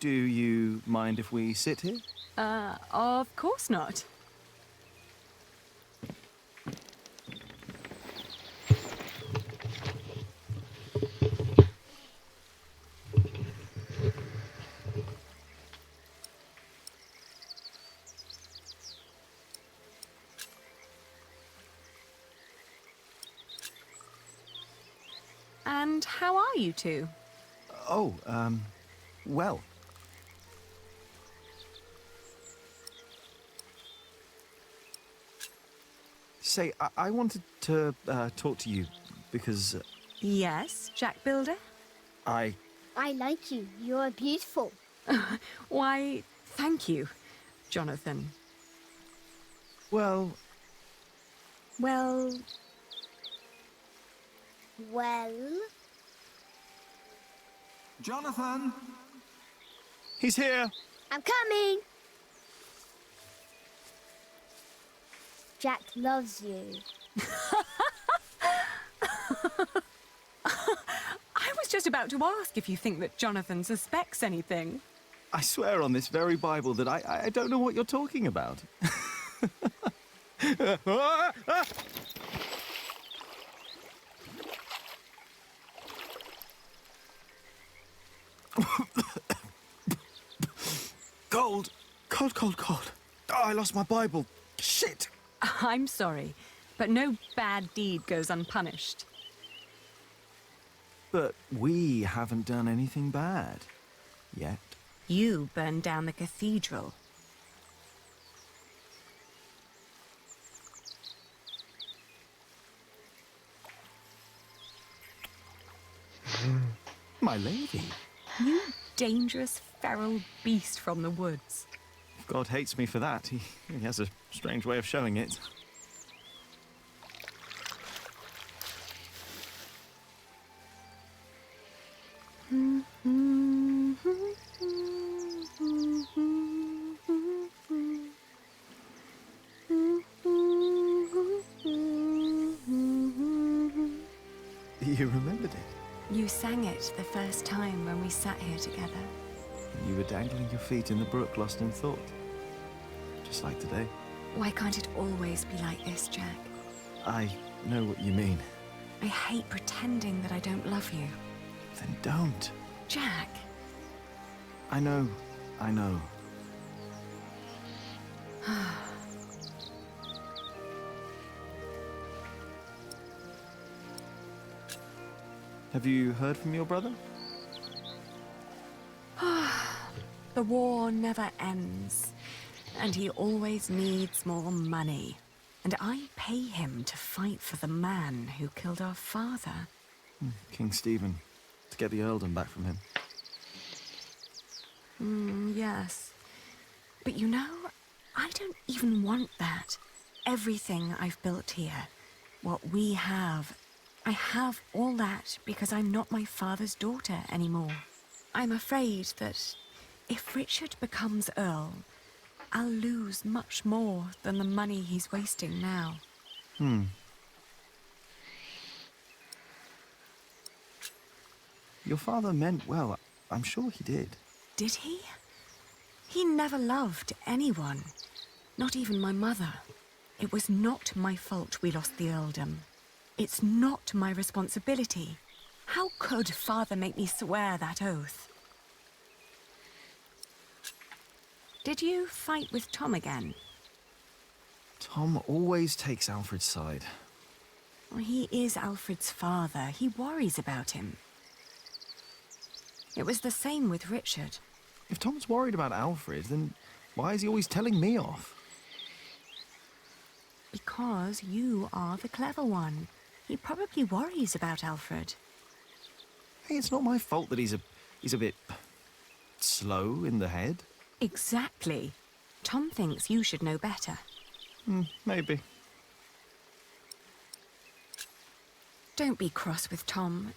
Do you mind if we sit here? Of course not. And how are you two? Oh, well. Say, I wanted to talk to you because... Yes, Jack Builder? I like you. You're beautiful. Why, thank you, Jonathan. Well... Well... Well... Jonathan! He's here! I'm coming! Jack loves you. I was just about to ask if you think that Jonathan suspects anything. I swear on this very Bible that I don't know what you're talking about. Cold. Oh, I lost my Bible. Shit. I'm sorry, but no bad deed goes unpunished. But we haven't done anything bad. Yet. You burned down the cathedral. My lady. You dangerous, feral beast from the woods. If God hates me for that, he has a strange way of showing it. You remembered it? You sang it the first time when we sat here together. You were dangling your feet in the brook, lost in thought. Just like today. Why can't it always be like this, Jack? I know what you mean. I hate pretending that I don't love you. Then don't. Jack. I know. I know. Have you heard from your brother? The war never ends, and he always needs more money. And I pay him to fight for the man who killed our father. King Stephen, to get the earldom back from him. Yes. But you know, I don't even want that. Everything I've built here, what we have, I have all that because I'm not my father's daughter anymore. I'm afraid that if Richard becomes Earl, I'll lose much more than the money he's wasting now. Your father meant well. I'm sure he did. Did he? He never loved anyone, not even my mother. It was not my fault we lost the earldom. It's not my responsibility. How could Father make me swear that oath? Did you fight with Tom again? Tom always takes Alfred's side. Well, he is Alfred's father. He worries about him. It was the same with Richard. If Tom's worried about Alfred, then why is he always telling me off? Because you are the clever one. He probably worries about Alfred. Hey, it's not my fault that he's a bit slow in the head. Exactly. Tom thinks you should know better. Maybe. Don't be cross with Tom.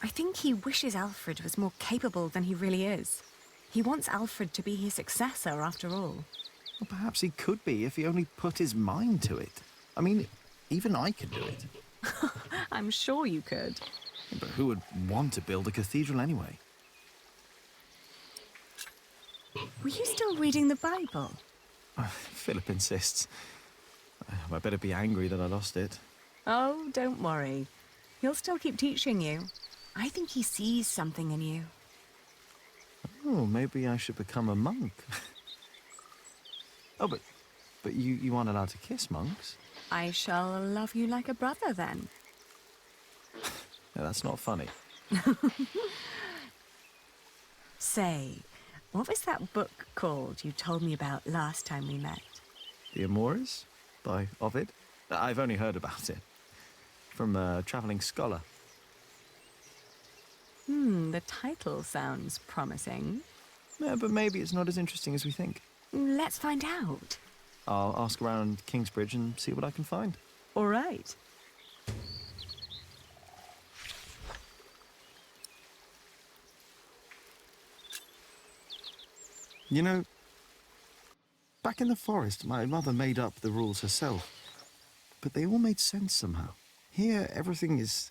I think he wishes Alfred was more capable than he really is. He wants Alfred to be his successor, after all. Well, perhaps he could be if he only put his mind to it. I mean, even I could do it. I'm sure you could. But who would want to build a cathedral anyway? Were you still reading the Bible? Philip insists. I better be angry that I lost it. Oh, don't worry. He'll still keep teaching you. I think he sees something in you. Oh, maybe I should become a monk. Oh, but you aren't allowed to kiss monks. I shall love you like a brother, then. Yeah, that's not funny. Say, what was that book called you told me about last time we met? The Amours by Ovid. I've only heard about it from a travelling scholar. The title sounds promising. Yeah, but maybe it's not as interesting as we think. Let's find out. I'll ask around Kingsbridge and see what I can find. All right. You know, back in the forest, my mother made up the rules herself. But they all made sense somehow. Here, everything is...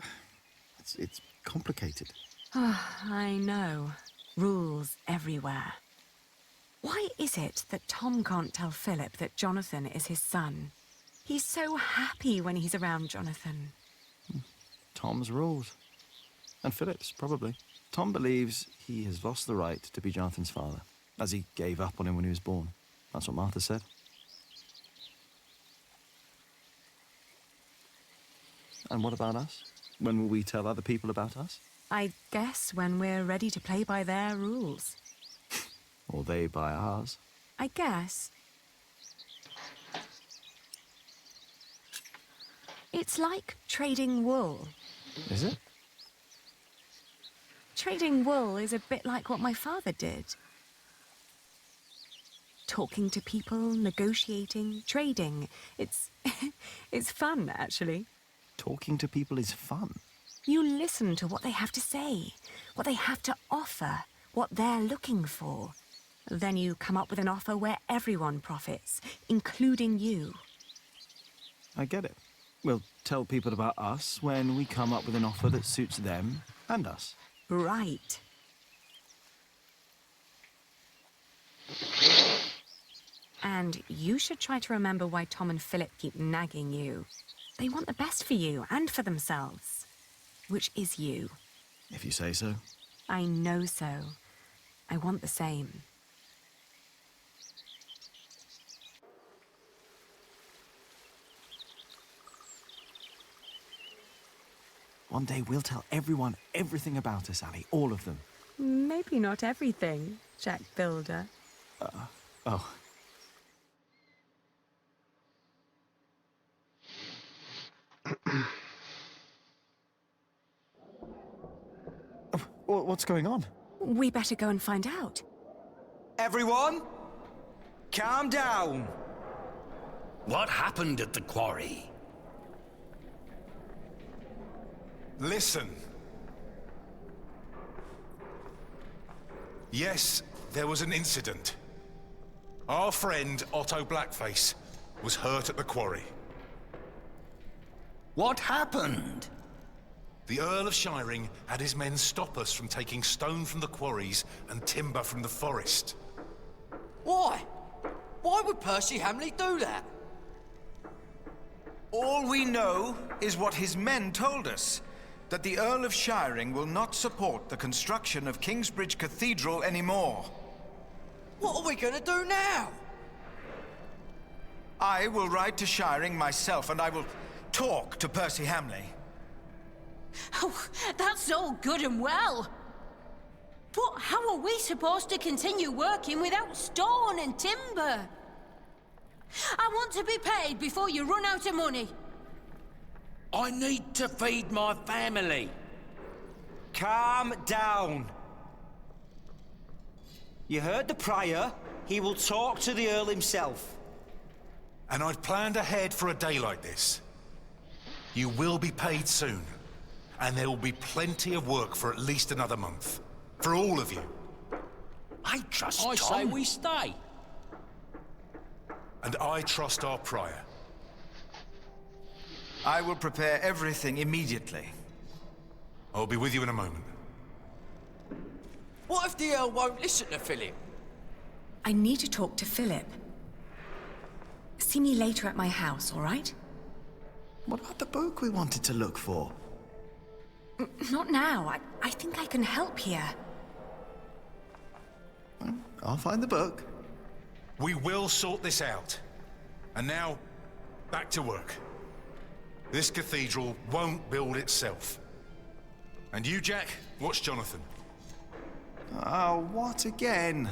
It's complicated. I know. Rules everywhere. Why is it that Tom can't tell Philip that Jonathan is his son? He's so happy when he's around Jonathan. Tom's rules. And Philip's, probably. Tom believes he has lost the right to be Jonathan's father, as he gave up on him when he was born. That's what Martha said. And what about us? When will we tell other people about us? I guess when we're ready to play by their rules. Or they by ours? I guess. It's like trading wool. Is it? Trading wool is a bit like what my father did. Talking to people, negotiating, trading. It's fun, actually. Talking to people is fun. You listen to what they have to say, what they have to offer, what they're looking for. Then you come up with an offer where everyone profits, including you. I get it. We'll tell people about us when we come up with an offer that suits them and us. Right. And you should try to remember why Tom and Philip keep nagging you. They want the best for you and for themselves. Which is you. If you say so. I know so. I want the same. One day we'll tell everyone everything about us, Ali. All of them. Maybe not everything, Jack Builder. Oh. What's going on? We better go and find out. Everyone, calm down. What happened at the quarry? Listen. Yes, there was an incident. Our friend, Otto Blackface, was hurt at the quarry. What happened? The Earl of Shiring had his men stop us from taking stone from the quarries and timber from the forest. Why? Why would Percy Hamley do that? All we know is what his men told us. That the Earl of Shiring will not support the construction of Kingsbridge Cathedral anymore. What are we gonna do now? I will ride to Shiring myself and I will talk to Percy Hamley. Oh, that's all good and well. But how are we supposed to continue working without stone and timber? I want to be paid before you run out of money. I need to feed my family. Calm down. You heard the Prior. He will talk to the Earl himself. And I've planned ahead for a day like this. You will be paid soon. And there will be plenty of work for at least another month. For all of you. I trust Tom. I say we stay. And I trust our Prior. I will prepare everything immediately. I'll be with you in a moment. What if the Earl won't listen to Philip? I need to talk to Philip. See me later at my house, all right? What about the book we wanted to look for? Not now. I think I can help here. I'll find the book. We will sort this out. And now, back to work. This cathedral won't build itself. And you, Jack, watch Jonathan. Oh, what again?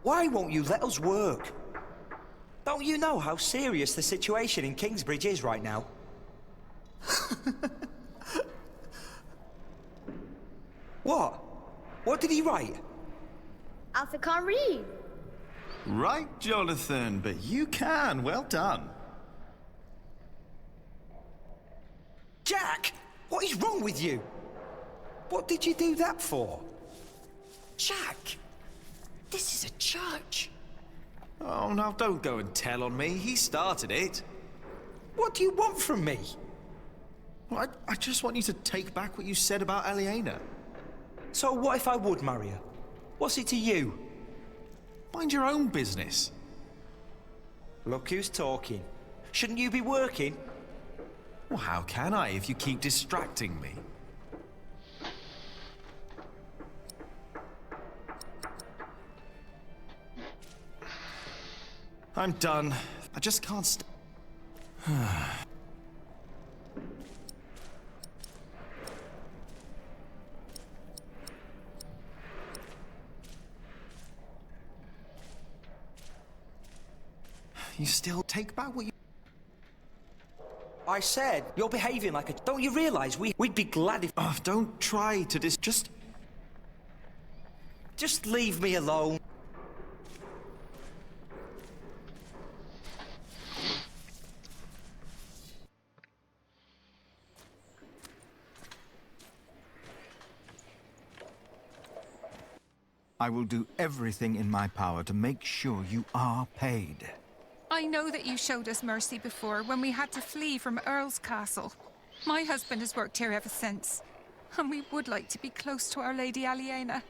Why won't you let us work? Don't you know how serious the situation in Kingsbridge is right now? What? What did he write? Arthur can't read. Right, Jonathan, but you can. Well done. Jack, what is wrong with you? What did you do that for? Jack, this is a church. Oh, now don't go and tell on me. He started it. What do you want from me? Well, I just want you to take back what you said about Aliena. So what if I would marry her? What's it to you? Mind your own business. Look who's talking. Shouldn't you be working? Well, how can I if you keep distracting me? I'm done. I just can't You still take back what you... I said, you're behaving like a... Don't you realise we'd be glad if... Oh, don't try to Just leave me alone. I will do everything in my power to make sure you are paid. I know that you showed us mercy before when we had to flee from Earl's castle. My husband has worked here ever since, and we would like to be close to Our Lady Aliena,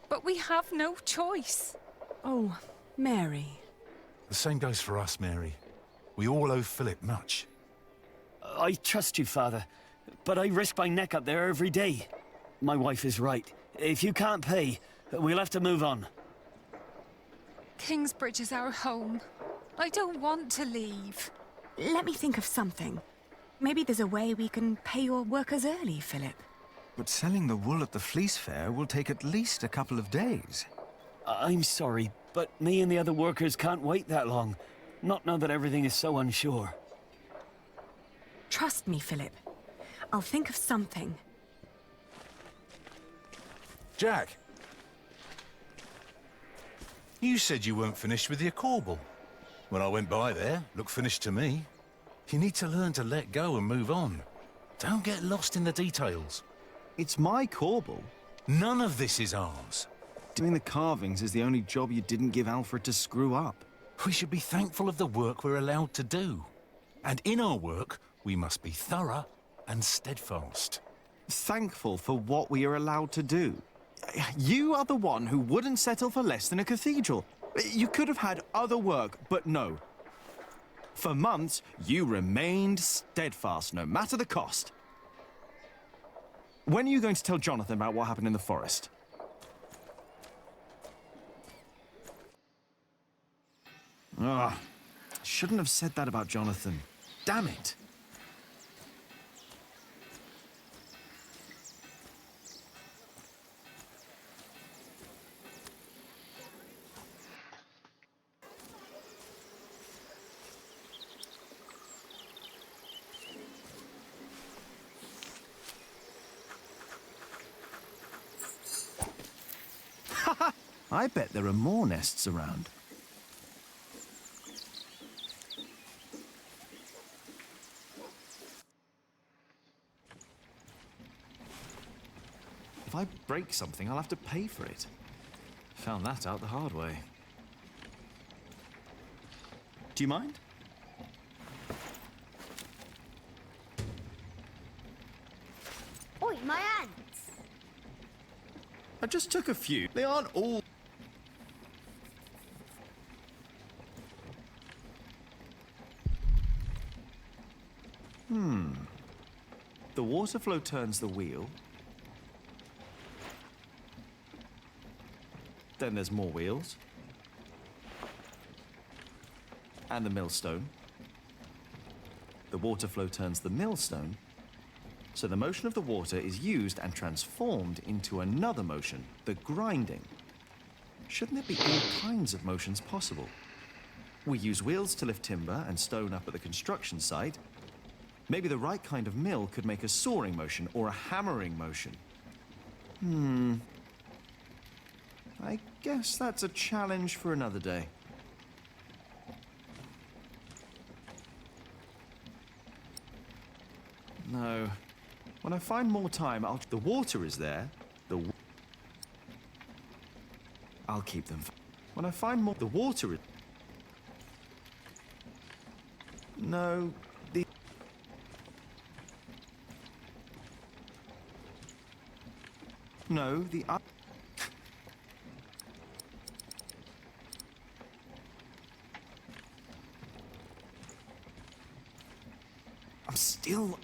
but we have no choice. Oh, Mary. The same goes for us, Mary. We all owe Philip much. I trust you, Father, but I risk my neck up there every day. My wife is right. If you can't pay, we'll have to move on. Kingsbridge is our home. I don't want to leave. Let me think of something. Maybe there's a way we can pay your workers early, Philip. But selling the wool at the fleece fair will take at least a couple of days. I'm sorry, but me and the other workers can't wait that long. Not now that everything is so unsure. Trust me, Philip. I'll think of something. Jack! You said you weren't finished with your corbel. When I went by there, looked finished to me. You need to learn to let go and move on. Don't get lost in the details. It's my corbel. None of this is ours. Doing the carvings is the only job you didn't give Alfred to screw up. We should be thankful of the work we're allowed to do. And in our work, we must be thorough and steadfast. Thankful for what we are allowed to do. You are the one who wouldn't settle for less than a cathedral. You could have had other work, but no. For months, you remained steadfast, no matter the cost. When are you going to tell Jonathan about what happened in the forest? Ah, shouldn't have said that about Jonathan. Damn it. I bet there are more nests around. If I break something, I'll have to pay for it. Found that out the hard way. Do you mind? Oi, my ants! I just took a few. They aren't all... The water flow turns the wheel. Then there's more wheels. And the millstone. The water flow turns the millstone. So the motion of the water is used and transformed into another motion, the grinding. Shouldn't there be all kinds of motions possible? We use wheels to lift timber and stone up at the construction site. Maybe the right kind of mill could make a sawing motion or a hammering motion. I guess that's a challenge for another day. No. When I find more time, the water is there. I'll keep them. When I find more... The water is... No. No, the... I'm still...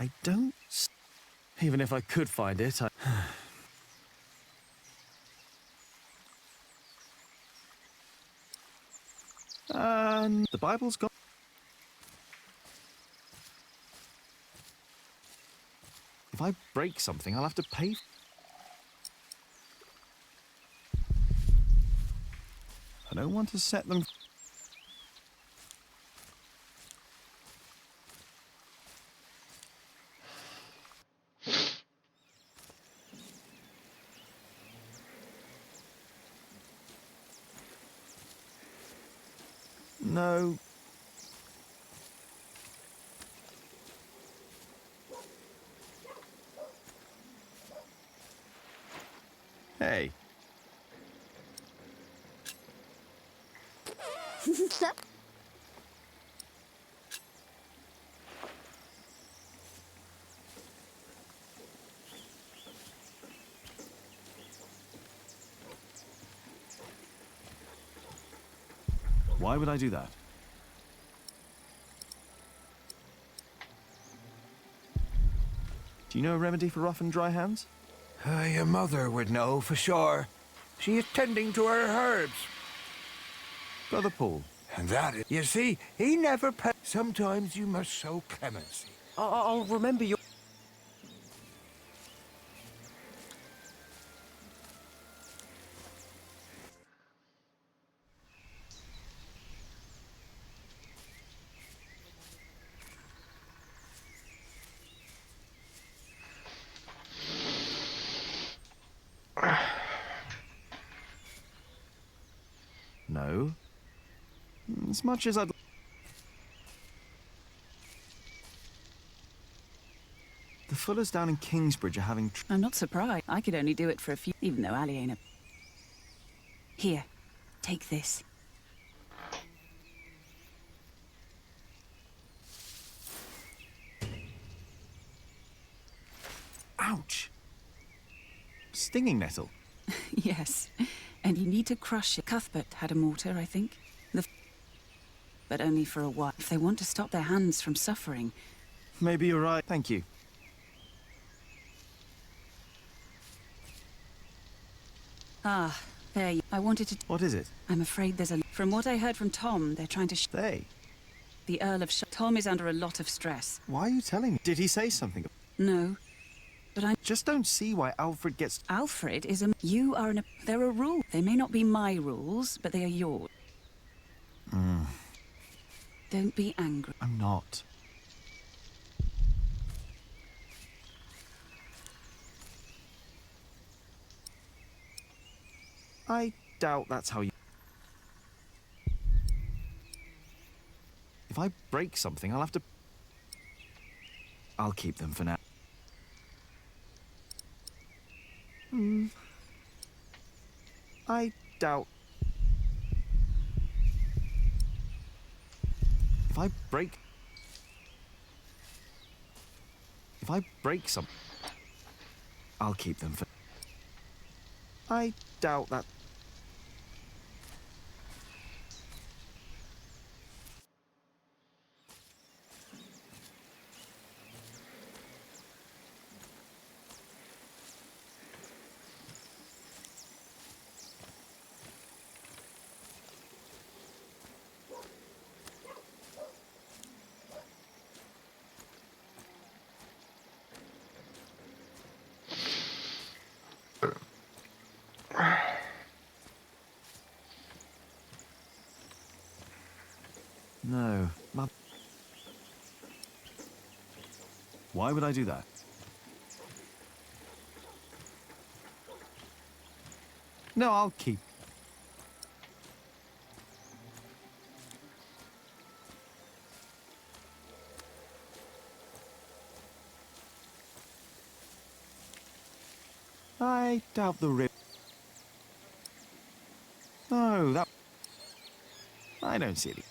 I don't... Even if I could find it, I... And the Bible's gone. If I break something, I'll have to pay. I don't want to set them. No. Hey. Why would I do that? Do you know a remedy for rough and dry hands? Your mother would know for sure. She is tending to her herbs. Brother Paul. And that is... You see, he never Sometimes you must show clemency. I'll remember your... No. As much as I'd... The Fullers down in Kingsbridge are having... I'm not surprised. I could only do it for a few, even though Aliena... Here, take this. Ouch! Stinging nettle. Yes, and you need to crush it. Cuthbert had a mortar, I think. But only for a while. If they want to stop their hands from suffering... Maybe you're right. Thank you. Ah, there you... I wanted to... What is it? I'm afraid there's a... From what I heard from Tom, they're trying to... They? The Earl of Tom is under a lot of stress. Why are you telling me? Did he say something? No. But I just don't see why Alfred gets... Alfred is a... You are an... They're a rule. They may not be my rules, but they are yours. Don't be angry. I'm not. I doubt that's how you... If I break something, I'll have to... I'll keep them for now. I doubt... If I break some... I'll keep them for... I doubt that... No, not... Why would I do that? No, I'll keep... I doubt the rib... No, that... I don't see it.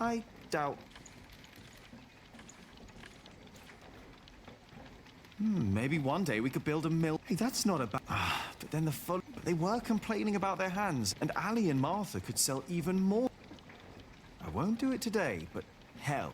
I doubt... maybe one day we could build a mill. Hey, that's not a bad... but then the Follett... They were complaining about their hands, and Ali and Martha could sell even more. I won't do it today, but hell.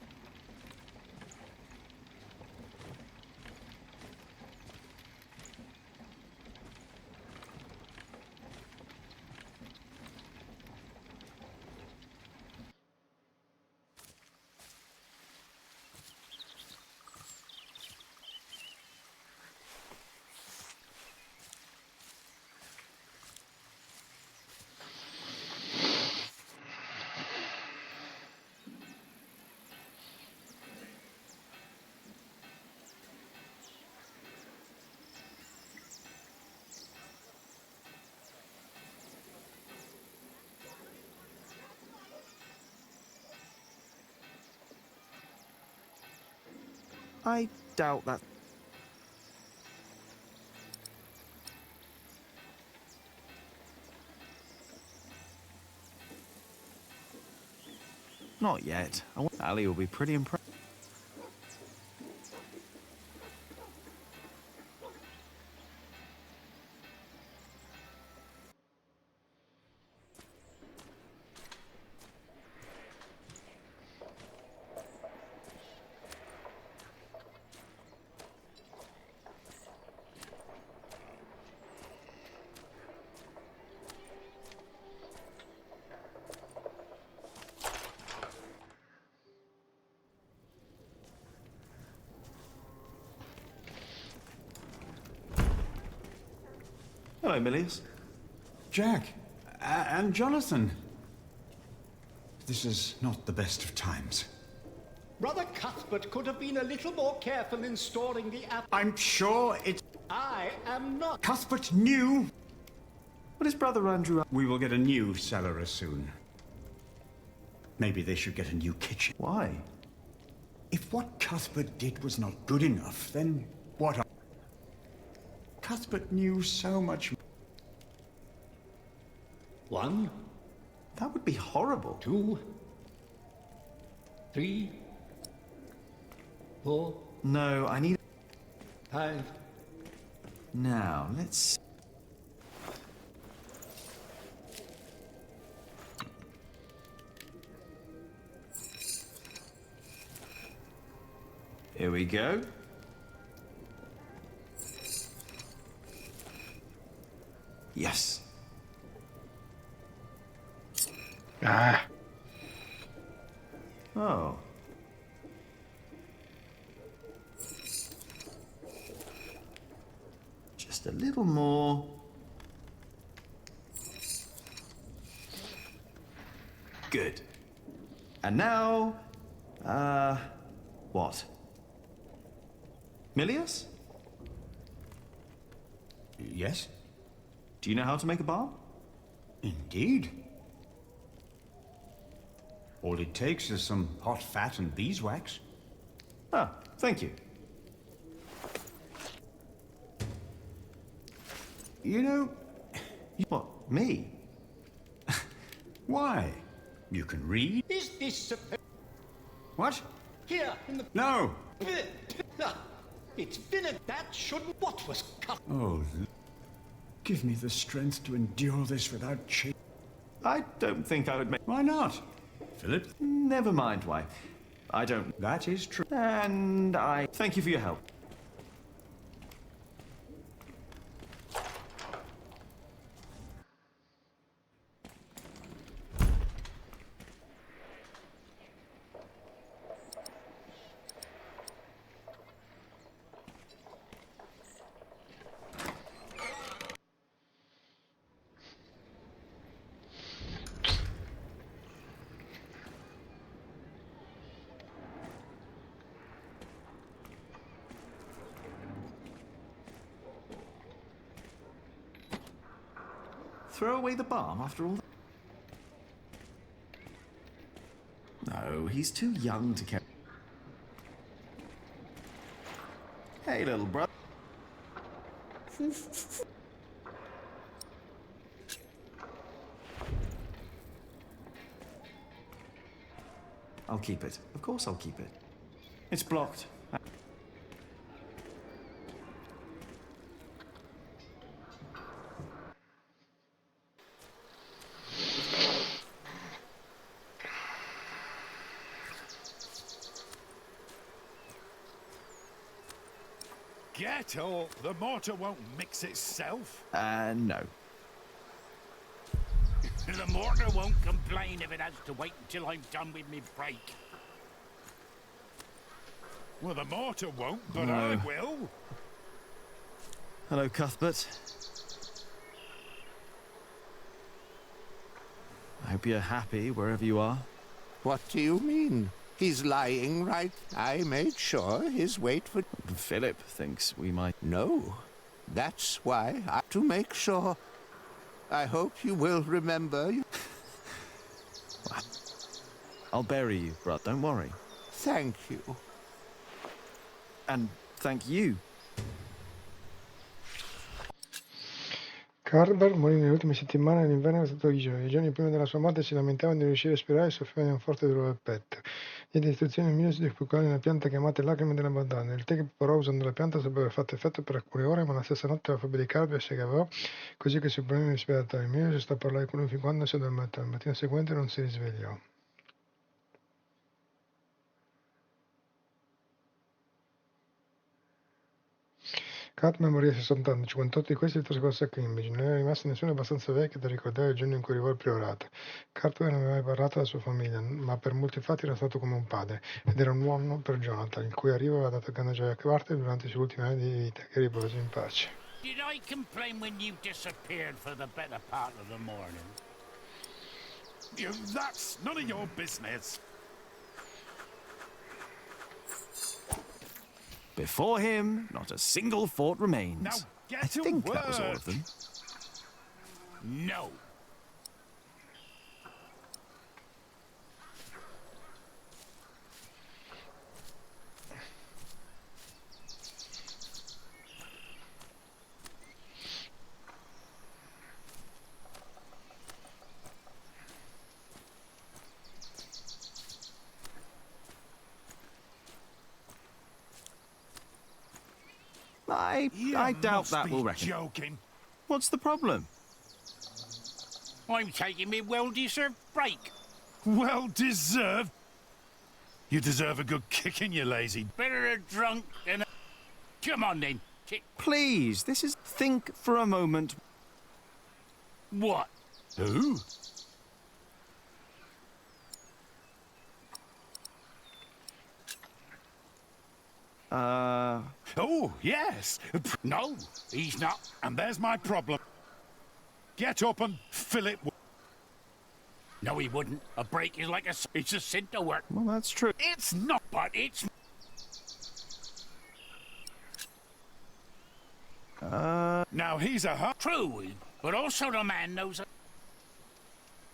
I doubt that. Not yet. Ali will be pretty impressed. Hello, Milius. Jack, and Jonathan. This is not the best of times. Brother Cuthbert could have been a little more careful in storing the apple. I'm sure it's... I am not. Cuthbert knew. What is Brother Andrew? We will get a new cellar soon. Maybe they should get a new kitchen. Why? If what Cuthbert did was not good enough, then what? Cuthbert knew so much. 1. That would be horrible. 2. 3. 4. No, I need... 5. Now, let's... Here we go. Yes. Ah. Oh. Just a little more. Good. And now, what? Milius? Yes? Do you know how to make a bar? Indeed. All it takes is some hot fat and beeswax. Ah, thank you. You know... What, me? Why? You can read. Is this What? here in the... No! It's vinegar. That shouldn't... What was cut? Oh, give me the strength to endure this without change. I don't think I would make... Why not? Philip? Never mind why. I don't... That is true. And I... Thank you for your help. Throw away the balm after all that? No, he's too young to carry. Hey, little brother. I'll keep it. Of course I'll keep it. It's blocked. Get up! The mortar won't mix itself. No. The mortar won't complain if it has to wait until I'm done with me break. Well, the mortar won't, but No. I will. Hello, Cuthbert. I hope you're happy wherever you are. What do you mean? He's lying right. I made sure his weight would... Philip thinks we might... No. That's why I... To make sure. I hope you will remember. I'll bury you, Brut. Don't worry. Thank you. And thank you. Carver morì nelle ultime settimane dell'inverno del stato grigio. I giorni prima della sua morte si lamentava di non riuscire a respirare e soffriva di un forte dolore al petto. Diede istruzioni al Muse di curare una pianta chiamata lacrime della Madonna. Il tè che preparò usando la pianta sarebbe aver fatto effetto per alcune ore, ma la stessa notte la febbre di Carver si aggravò, così che i suoi problemi respiratori. Il Muse sta a parlare con lui fin quando si addormentò. Il mattino seguente non si risvegliò. Cartman morì a 60 anni, 58 di questi trascorsi a Cambridge. Non era rimasto nessuno abbastanza vecchio da ricordare il giorno in cui arrivò al priorato. Cartman non aveva mai parlato della sua famiglia, ma per molti fatti era stato come un padre, ed era un uomo per Jonathan, il cui arrivo aveva dato grande gioia a Carter durante i suoi ultimi anni di vita, che riposi in pace. Did I complain when you disappeared for the better part of the morning? That's none of your business. Before him, not a single fort remains. Now get I to think work. that was all of them. No. I doubt that will reckon. Joking. What's the problem? I'm taking me well-deserved break. Well deserved. You deserve a good kicking, you lazy. Better a drunk than a... Come on then. Please, this is... Think for a moment. What? Who? Oh, yes. No, he's not. And there's my problem. Get up and fill it. No, he wouldn't. A break is like a... It's a sin to work. Well, that's true. It's not, but it's... Now he's a... True, but also the man knows...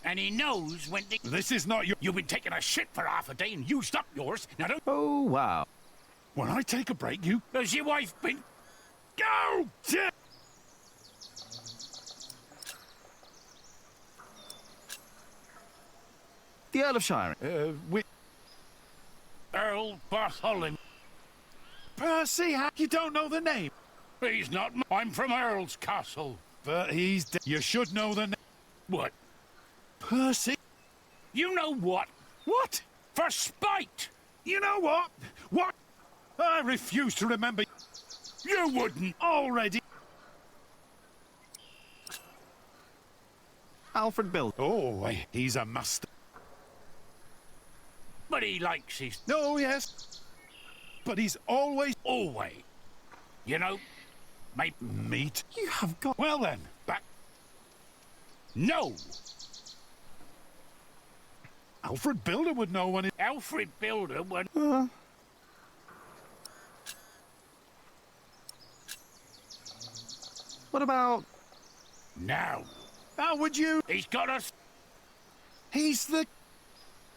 And he knows when to... This is not your... You've been taking a shit for half a day and used up yours. Now don't... Oh, wow. When I take a break, you... Has your wife been... Go! The Earl of Shire. Earl Bartholomew. Percy, you don't know the name? He's not... I'm from Earl's Castle. But he's... You should know the name. What? Percy? You know what? What? For spite! You know what? What? I refuse to remember. You wouldn't already. Alfred Bill. Oh, he's a master. But he likes his... Oh, yes. But he's always... Always. You know, mate... Meat? You have got... Well then, back... No! Alfred Builder would know when it... Alfred Builder would... What about... Now. How would you... He's got us... He's the...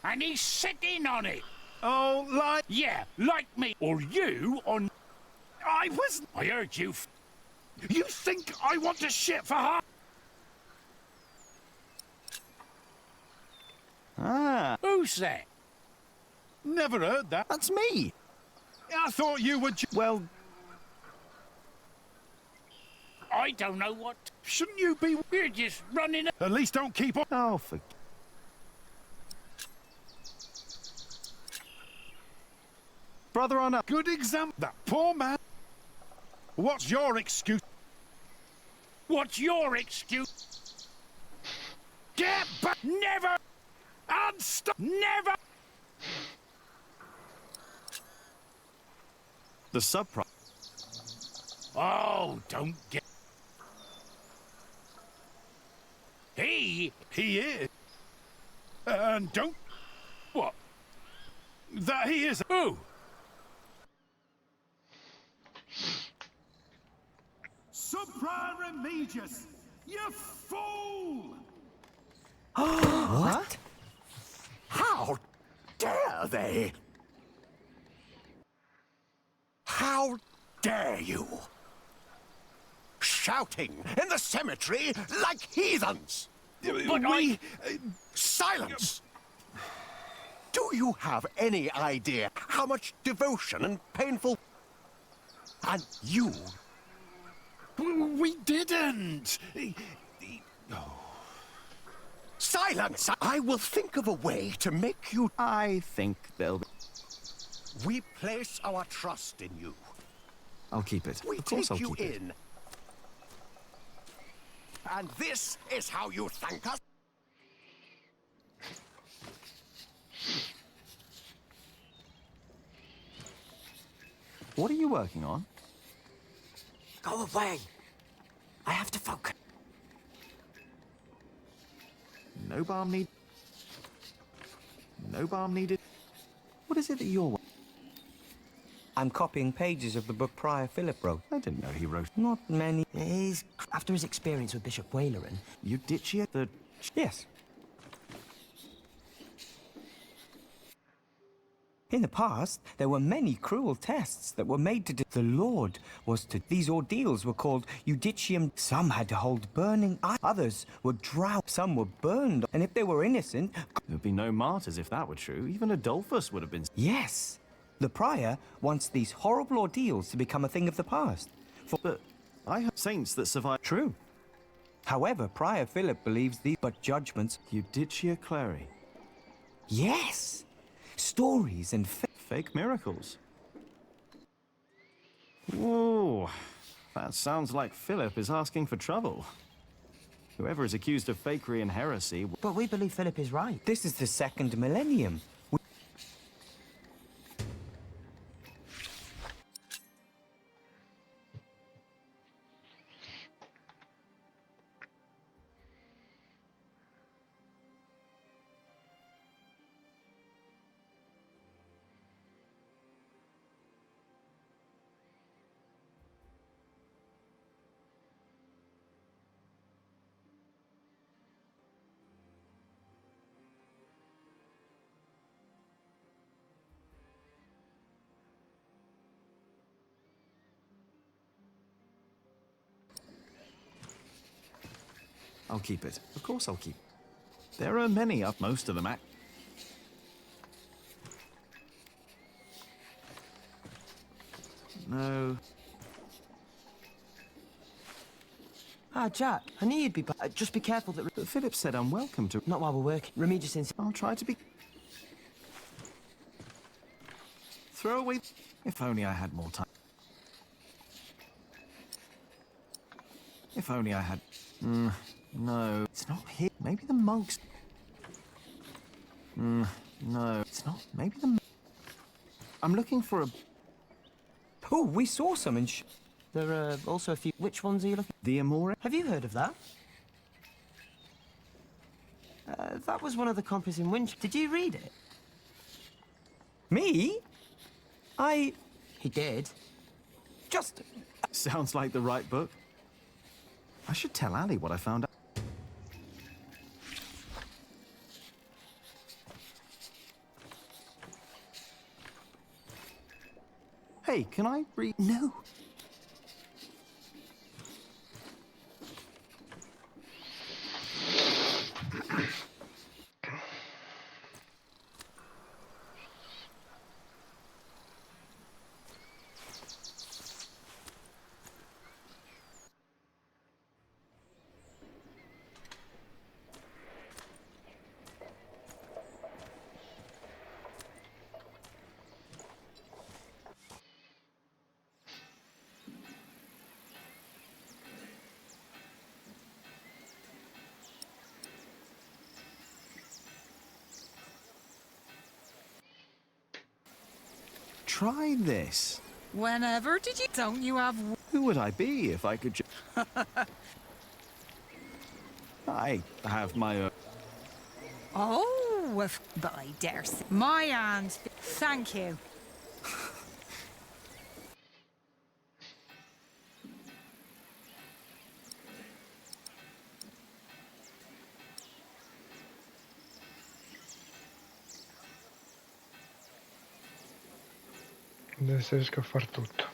And he's sitting on it. Oh, like... Yeah, like me. Or you on... I was... I heard you... You think I want to shit for her? Ah. Who's that? Never heard that. That's me. I thought you were... Well... I don't know what... Shouldn't you be... You're just running... At least don't keep on... Oh, for... Brother on up. Good example. That poor man. What's your excuse? What's your excuse? Get back! Never! And stop! Never! The subprime. Oh, don't get... He is. And don't... What? That he is... Who? Subprior Remigius! You fool! What? How dare they? How dare you? Shouting in the cemetery like heathens! Silence! Do you have any idea how much devotion and painful... And you... We didn't! Silence! I will think of a way to make you... I think they'll... We place our trust in you. I'll keep it. We Of course take I'll you keep it. in. And this is how you thank us? What are you working on? Go away. I have to focus. No balm need. No balm needed. What is it that you're... I'm copying pages of the book Prior Philip wrote. I didn't know he wrote... Not many. After his experience with Bishop Waleran. Eudicia the... Yes. In the past, there were many cruel tests that were made to... The Lord was to... These ordeals were called Eudicium. Some had to hold burning eyes. Others were drowned. Some were burned. And if they were innocent... There'd be no martyrs if that were true. Even Adolphus would have been... Yes. The Prior wants these horrible ordeals to become a thing of the past. But I have saints that survive... True. However, Prior Philip believes these but judgments... Eudicia Clary. Yes! Stories and fake miracles. Whoa, that sounds like Philip is asking for trouble. Whoever is accused of fakery and heresy... But we believe Philip is right. This is the second millennium. I'll keep it. Of course I'll keep it. There are many up, most of them act. No. Ah, Jack, I knew you'd be back. Just be careful that... Philip said I'm welcome to... Not while we're working. Remigius insists... I'll try to be... Throw away... If only I had more time. If only I had... no. It's not here. Maybe the monks... no. It's not... Maybe the... I'm looking for a... Oh, we saw some in... There are also a few... Which ones are you looking... The Amore? Have you heard of that? That was one of the copies in Winch. Did you read it? Me? He did. Just... Sounds like the right book. I should tell Ali what I found out. Hey, can I read? No. try this. Whenever did you? Don't you have... Who would I be if I could I have my own... Oh, but I dare say. My hands. Thank you. Adesso riesco a far tutto.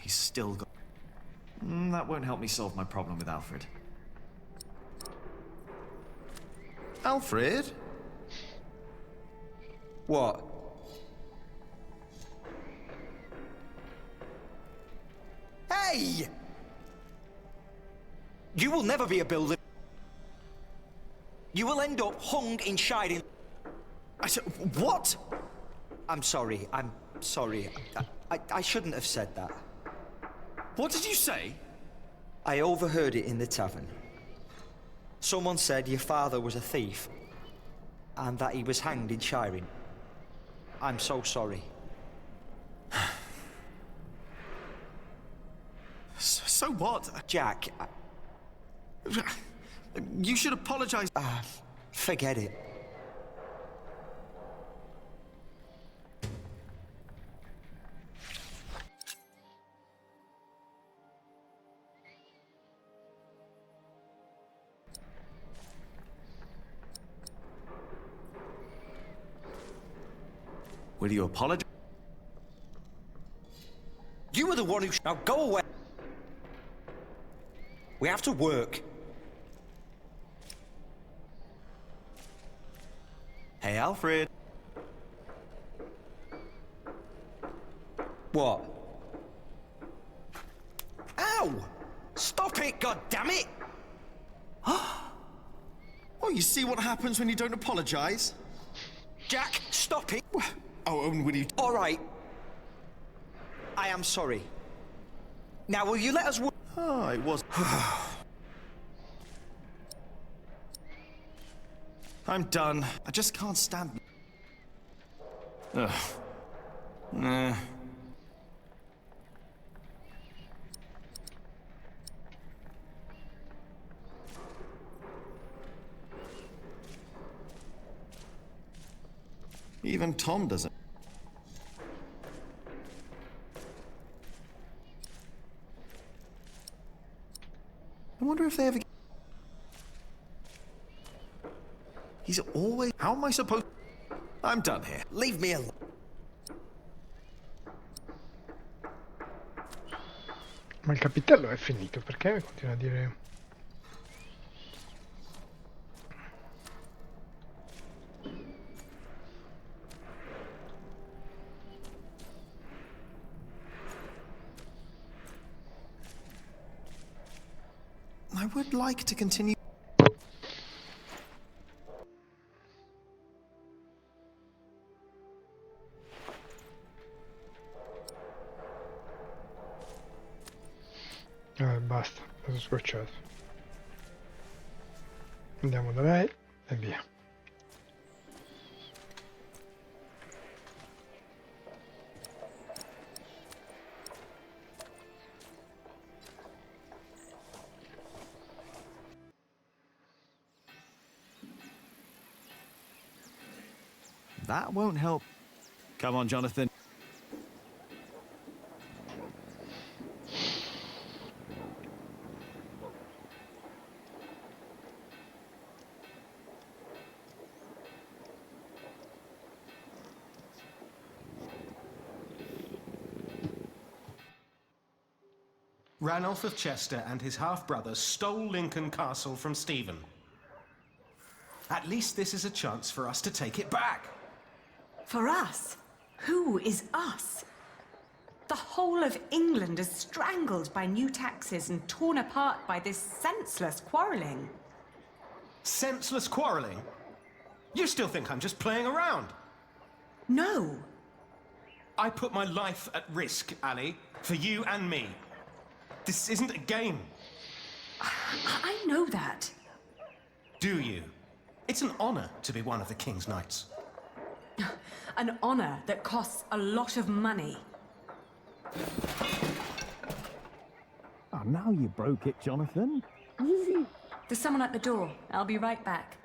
He's still got... that won't help me solve my problem with Alfred. Alfred? What? Hey! You will never be a builder. You will end up hung in shining. I said, what? I'm sorry. I'm sorry. I shouldn't have said that. What did you say? I overheard it in the tavern. Someone said your father was a thief, and that he was hanged in Shiring. I'm so sorry. So what? Jack, you should apologize. Forget it. Will you apologize? You were the one who... Now go away. We have to work. Hey, Alfred. What? Ow! Stop it, goddammit! Oh, you see what happens when you don't apologize? Jack, stop it! Oh, and will you... All right. I am sorry. Now, will you let us... Oh, it was... I'm done. I just can't stand... Ugh. Nah. Even Tom doesn't. I wonder if they ever... He's always... How am I supposed... I'm done here. Leave me alone. Ma il capitello è finito, perché continua a dire... I would like to continue... Basta, sono scocciato. Andiamo da lei e via. That won't help. Come on, Jonathan. Ranulph of Chester and his half-brother stole Lincoln Castle from Stephen. At least this is a chance for us to take it back. For us? Who is us? The whole of England is strangled by new taxes and torn apart by this senseless quarrelling. Senseless quarrelling? You still think I'm just playing around? No. I put my life at risk, Ali, for you and me. This isn't a game. I know that. Do you? It's an honor to be one of the King's Knights. An honor that costs a lot of money. Oh, now you broke it, Jonathan. There's someone at the door. I'll be right back.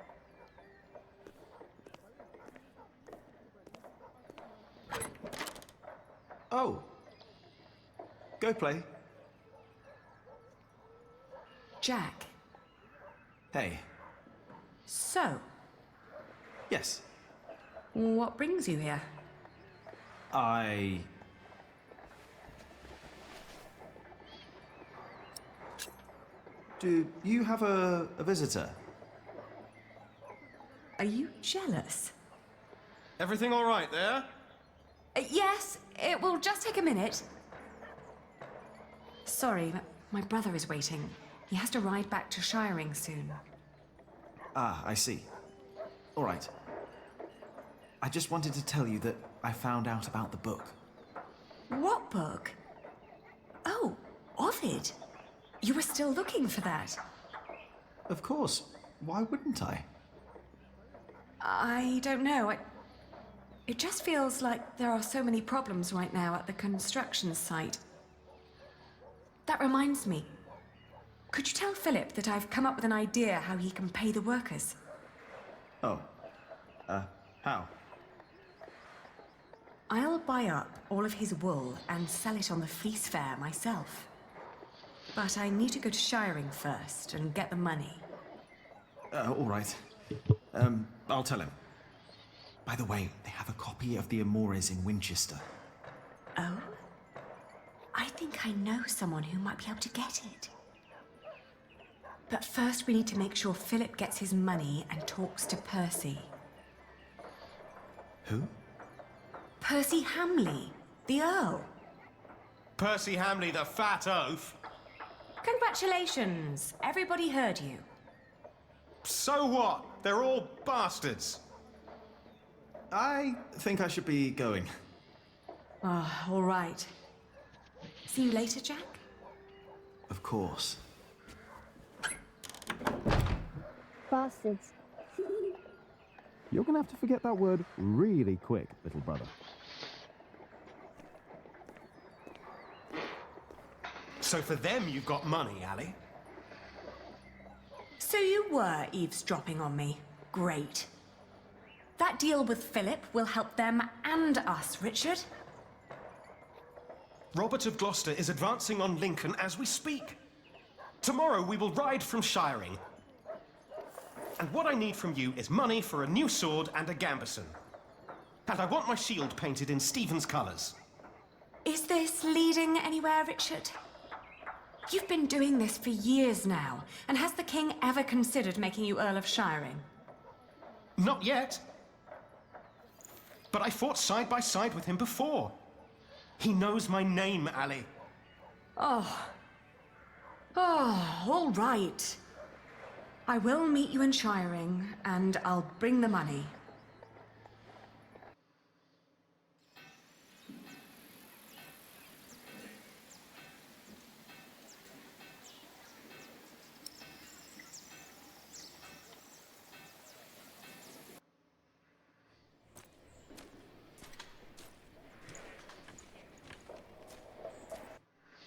Oh. Go play. Jack. Hey. So, Yes. what brings you here? Do you have a visitor? Are you jealous? Everything all right there? Yes, it will just take a minute. Sorry, but my brother is waiting. He has to ride back to Shiring soon. Ah, I see. All right. I just wanted to tell you that I found out about the book. What book? Oh, Ovid. You were still looking for that. Of course. Why wouldn't I? I don't know. It just feels like there are so many problems right now at the construction site. That reminds me. Could you tell Philip that I've come up with an idea how he can pay the workers? Oh. How? I'll buy up all of his wool and sell it on the fleece fair myself. But I need to go to Shiring first and get the money. All right. I'll tell him. By the way, they have a copy of the Amores in Winchester. Oh? I think I know someone who might be able to get it. But first we need to make sure Philip gets his money and talks to Percy. Who? Percy Hamley, the Earl. Percy Hamley, the fat oaf. Congratulations! Everybody heard you. So what? They're all bastards. I think I should be going. Ah, all right. See you later, Jack? Of course. Bastards. You're gonna have to forget that word really quick, little brother. So for them, you've got money, Ali? So you were eavesdropping on me. Great. That deal with Philip will help them and us, Richard. Robert of Gloucester is advancing on Lincoln as we speak. Tomorrow we will ride from Shiring. And what I need from you is money for a new sword and a gambeson. And I want my shield painted in Stephen's colours. Is this leading anywhere, Richard? You've been doing this for years now, and has the king ever considered making you Earl of Shiring? Not yet. But I fought side by side with him before. He knows my name, Ali. Oh, all right. I will meet you in Shiring, and I'll bring the money.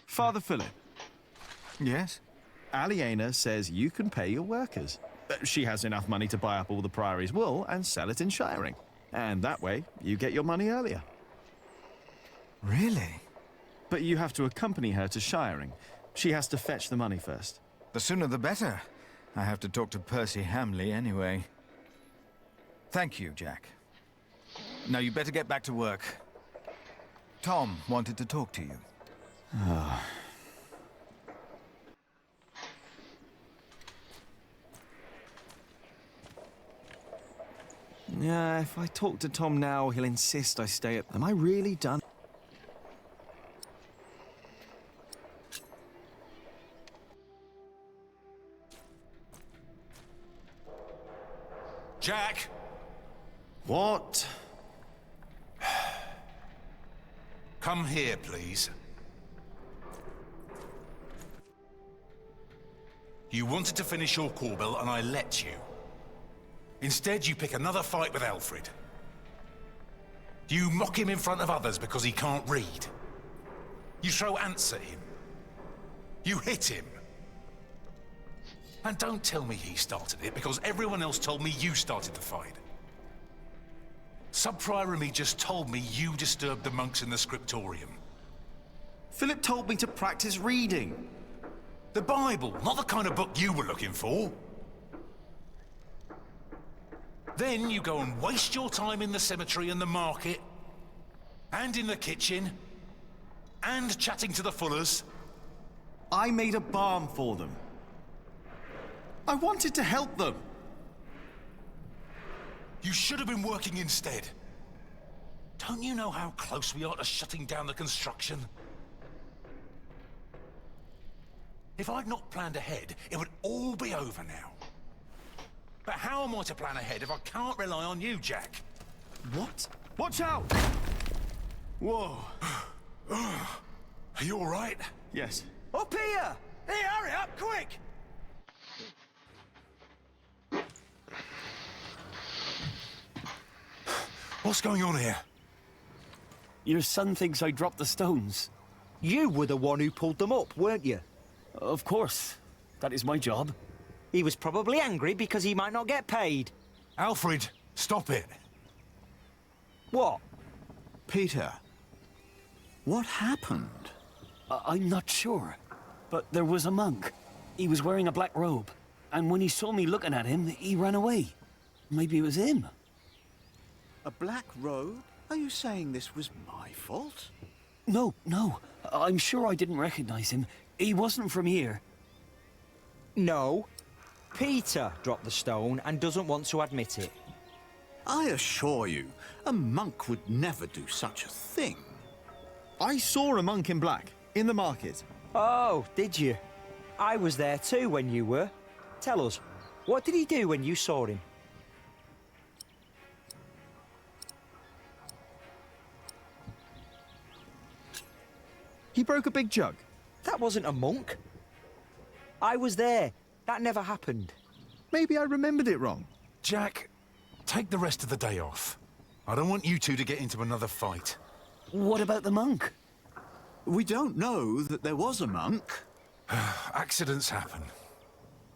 Father Philip. Yes? Aliena says you can pay your workers. She has enough money to buy up all the Priory's wool and sell it in Shiring. And that way, you get your money earlier. Really? But you have to accompany her to Shiring. She has to fetch the money first. The sooner the better. I have to talk to Percy Hamley anyway. Thank you, Jack. Now you better get back to work. Tom wanted to talk to you. Yeah, if I talk to Tom now, he'll insist I stay at... Am I really done? Jack! What? Come here, please. You wanted to finish your Corbel, and I let you. Instead, you pick another fight with Alfred. You mock him in front of others because he can't read. You throw ants at him. You hit him. And don't tell me he started it, because everyone else told me you started the fight. Sub-Prior Remy just told me you disturbed the monks in the scriptorium. Philip told me to practice reading. The Bible, not the kind of book you were looking for. Then you go and waste your time in the cemetery and the market, and in the kitchen, and chatting to the Fullers. I made a balm for them. I wanted to help them. You should have been working instead. Don't you know how close we are to shutting down the construction? If I'd not planned ahead, it would all be over now. But how am I to plan ahead if I can't rely on you, Jack? What? Watch out! Whoa. Are you all right? Yes. Up here! Hey, hurry up, quick! What's going on here? Your son thinks I dropped the stones. You were the one who pulled them up, weren't you? Of course. That is my job. He was probably angry because he might not get paid. Alfred, stop it. What? Peter, what happened? I'm not sure. But there was a monk. He was wearing a black robe. And when he saw me looking at him, he ran away. Maybe it was him. A black robe? Are you saying this was my fault? No. I'm sure I didn't recognize him. He wasn't from here. No. Peter dropped the stone and doesn't want to admit it. I assure you, a monk would never do such a thing. I saw a monk in black, in the market. Oh, did you? I was there too when you were. Tell us, what did he do when you saw him? He broke a big jug. That wasn't a monk. I was there. That never happened. Maybe I remembered it wrong. Jack, take the rest of the day off. I don't want you two to get into another fight. What about the monk? We don't know that there was a monk. Accidents happen.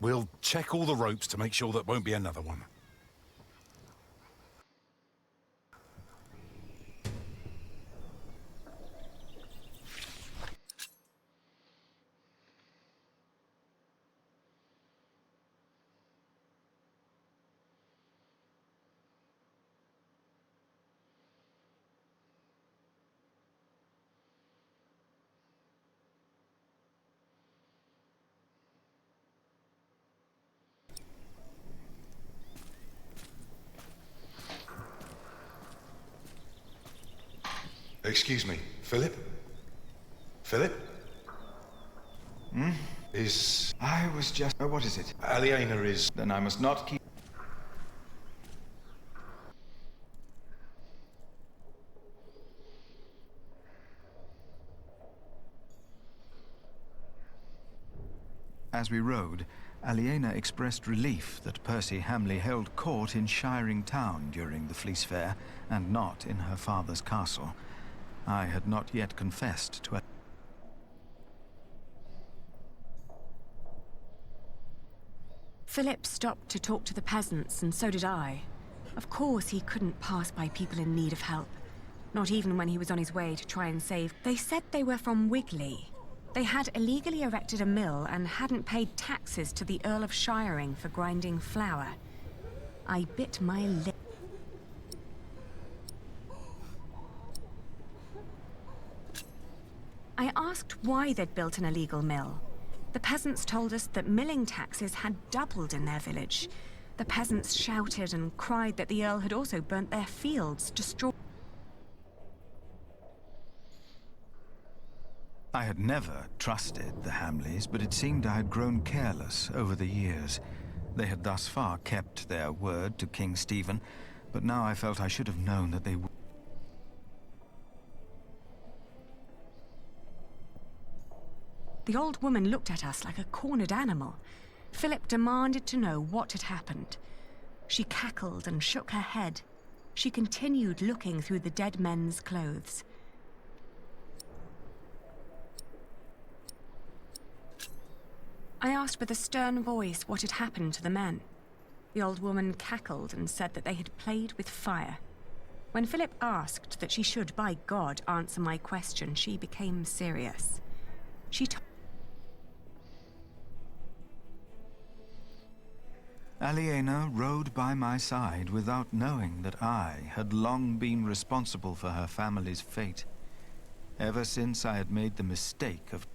We'll check all the ropes to make sure there won't be another one. Excuse me, Philip? Philip? Hmm? Is... I was just... what is it? Aliena is... Then I must not keep... As we rode, Aliena expressed relief that Percy Hamley held court in Shiring Town during the Fleece Fair, and not in her father's castle. I had not yet confessed to... Philip stopped to talk to the peasants, and so did I. Of course he couldn't pass by people in need of help. Not even when he was on his way to try and save... They said they were from Wigley. They had illegally erected a mill and hadn't paid taxes to the Earl of Shiring for grinding flour. I bit my lip. I asked why they'd built an illegal mill. The peasants told us that milling taxes had doubled in their village. The peasants shouted and cried that the Earl had also burnt their fields, destroyed... I had never trusted the Hamleys, but it seemed I had grown careless over the years. They had thus far kept their word to King Stephen, but now I felt I should have known that they would. The old woman looked at us like a cornered animal. Philip demanded to know what had happened. She cackled and shook her head. She continued looking through the dead men's clothes. I asked with a stern voice what had happened to the men. The old woman cackled and said that they had played with fire. When Philip asked that she should, by God, answer my question, she became serious. She told Aliena rode by my side without knowing that I had long been responsible for her family's fate, ever since I had made the mistake of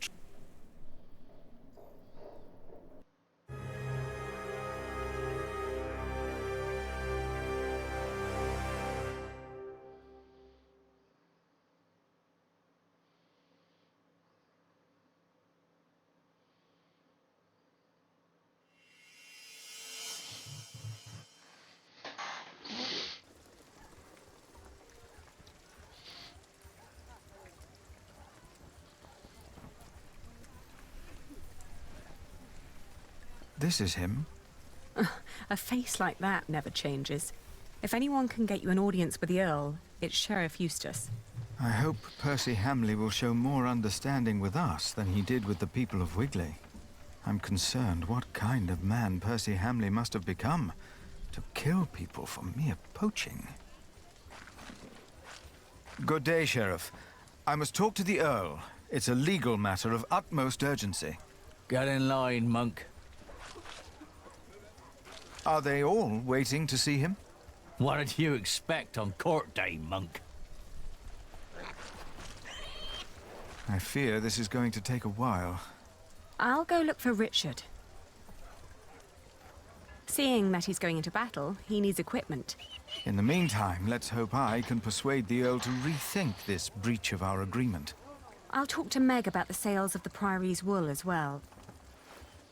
This is him. a face like that never changes. If anyone can get you an audience with the Earl, it's Sheriff Eustace. I hope Percy Hamley will show more understanding with us than he did with the people of Wigley. I'm concerned what kind of man Percy Hamley must have become to kill people for mere poaching. Good day, Sheriff. I must talk to the Earl. It's a legal matter of utmost urgency. Get in line, monk. Are they all waiting to see him? What did you expect on court day, monk? I fear this is going to take a while. I'll go look for Richard. Seeing that he's going into battle, he needs equipment. In the meantime, let's hope I can persuade the Earl to rethink this breach of our agreement. I'll talk to Meg about the sales of the Priory's wool as well.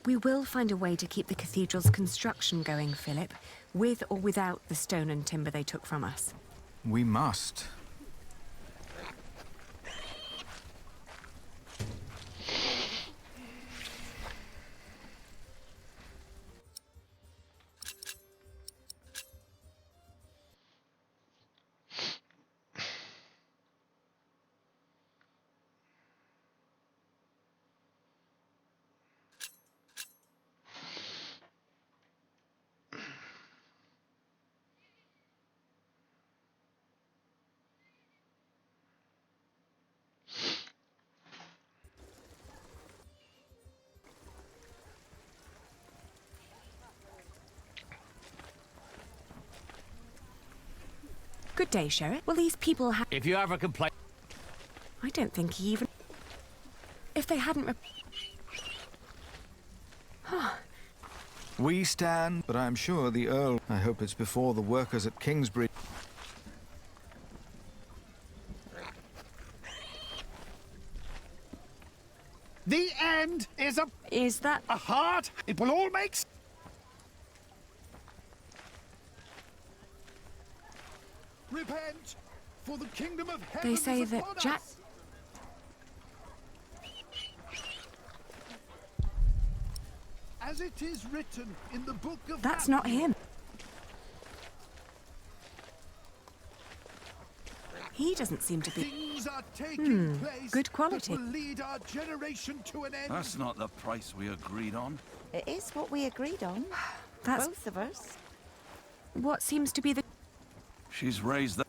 We will find a way to keep the cathedral's construction going, Philip, with or without the stone and timber they took from us. We must. Good day, Sheriff. Will these people have... If you ever complain... I don't think he even... If they hadn't... We stand, but I'm sure the Earl... I hope it's before the workers at Kingsbury... The end is a... Is that... a heart? It will all make... Repent, for the kingdom of heaven They say is that upon Jack... us. As it is written in the book of That's Matthew, not him. He doesn't seem to be... Things are taking place good quality. that will lead our generation to an end. That's not the price we agreed on. It is what we agreed on. That's... Both of us. What seems to be the... She's raised the...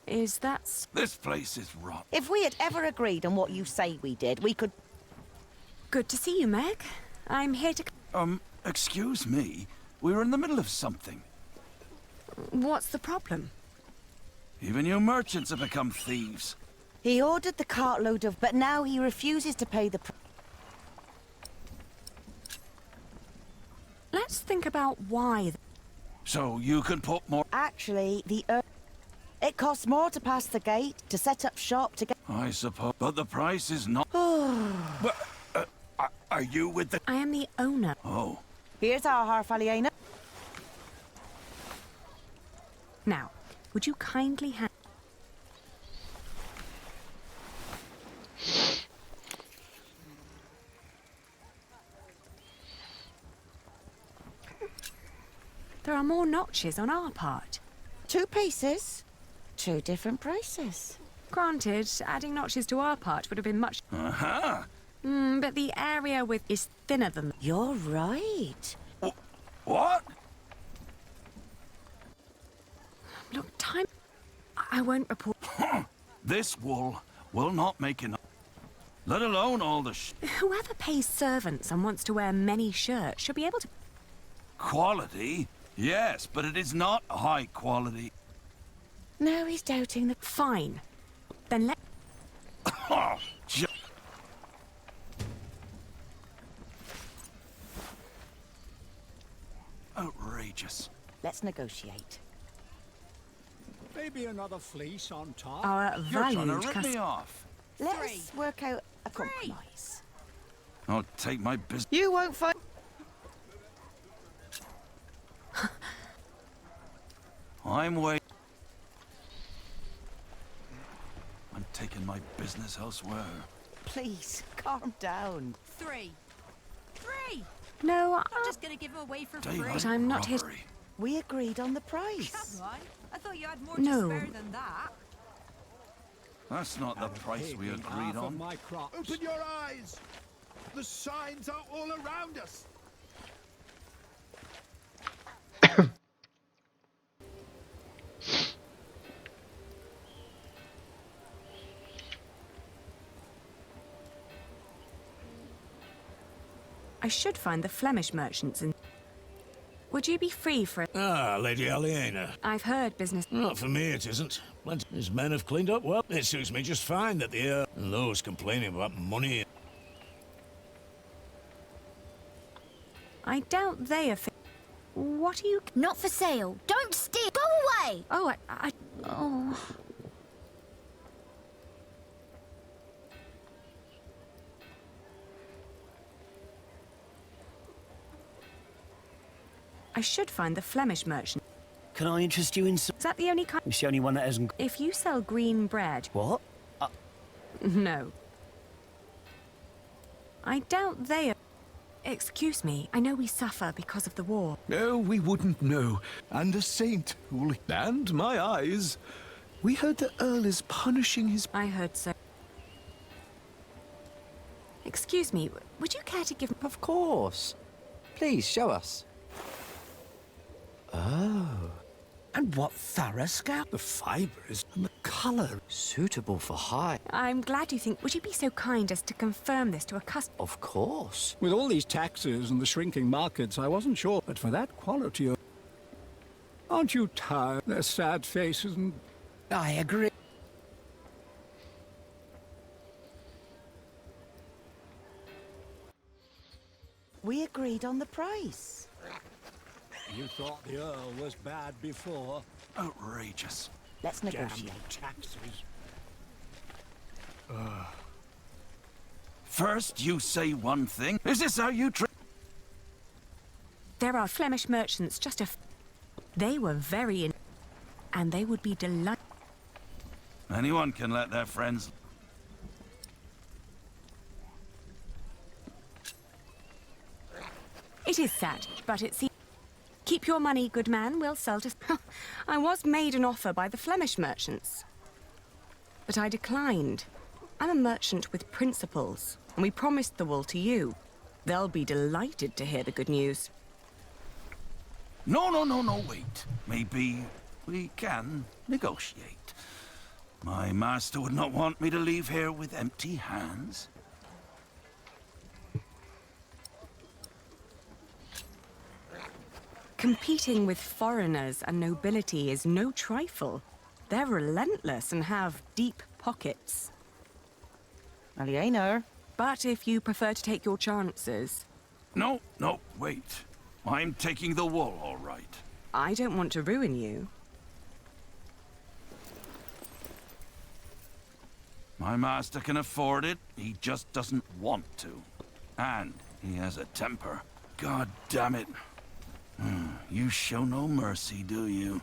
Is that... This place is rot. If we had ever agreed on what you say we did, we could... Good to see you, Meg. I'm here to... Excuse me? We were in the middle of something. What's the problem? Even you merchants have become thieves. He ordered the cartload of... But now he refuses to pay the... Let's think about why... So you can put more... Actually, it costs more to pass the gate, to set up shop, to get... I suppose. But the price is not... Are you with the... I am the owner. Oh. Here's our half, Aliena. Now, would you kindly hand... There are more notches on our part. 2 pieces, 2 different prices. Granted, adding notches to our part would have been much... Uh-huh. But the area with is thinner than... You're right. What? Look, time... I won't report... This wool will not make enough. Let alone all the Whoever pays servants and wants to wear many shirts should be able to... quality? Yes, but it is not high quality. Now he's doubting the... Fine. Then let... Outrageous. Let's negotiate. Maybe another fleece on top. Our You're trying to valued rip me customer... off. Let's work out a compromise. I'll take my business. You won't find... I'm waiting. I'm taking my business elsewhere. Please, calm down. 3. 3! No, I'm just gonna give him away for free. But I'm not here... We agreed on the price. Come on. I thought you had more No. to spare than that. That's not the price we agreed on. Open your eyes! The signs are all around us! I should find the Flemish merchants in... Would you be free for... Ah, Lady Aliena. I've heard business... Not for me, it isn't. His men have cleaned up well. It suits me just fine that the and those complaining about money. I doubt they are... What are you... Not for sale. Don't steal. Go away! Oh, Oh... I should find the Flemish merchant. Can I interest you in some... Is that the only kind... It's the only one that hasn't... If you sell green bread... What? No. I doubt they are... Excuse me, I know we suffer because of the war. No, we wouldn't know. And a saint, and my eyes. We heard the Earl is punishing his... I heard so. Excuse me, would you care to give... Of course. Please, show us. Oh. And what thorough scalp. The fibres and the colour. Suitable for high. I'm glad you think... Would you be so kind as to confirm this to a customer? Of course. With all these taxes and the shrinking markets, I wasn't sure. But for that quality of... Aren't you tired? Their sad faces and... I agree. We agreed on the price. You thought the Earl was bad before. Outrageous. Let's negotiate. Damn taxes. First, you say one thing. Is this how you treat... There are Flemish merchants just a... They were very in... And they would be delighted... Anyone can let their friends... It is sad, but it seems... Keep your money, good man. We'll sell to... I was made an offer by the Flemish merchants. But I declined. I'm a merchant with principles, and we promised the wool to you. They'll be delighted to hear the good news. No, wait. Maybe we can negotiate. My master would not want me to leave here with empty hands. Competing with foreigners and nobility is no trifle. They're relentless and have deep pockets. Aliena. But if you prefer to take your chances... No, wait. I'm taking the wool, all right. I don't want to ruin you. My master can afford it. He just doesn't want to. And he has a temper. God damn it. You show no mercy, do you?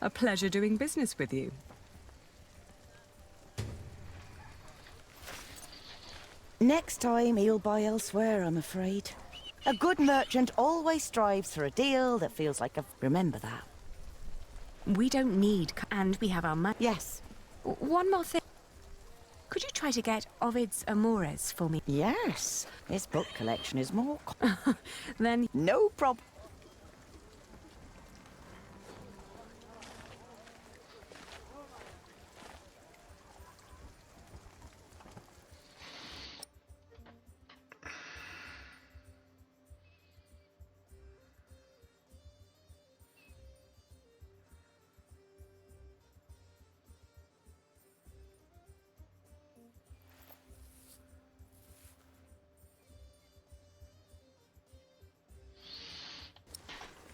A pleasure doing business with you. Next time he'll buy elsewhere, I'm afraid. A good merchant always strives for a deal that feels like a... Remember that. We don't need... And we have our money. Yes. One more thing. Could you try to get Ovid's Amores for me? Yes. His book collection is more... Then... No problem.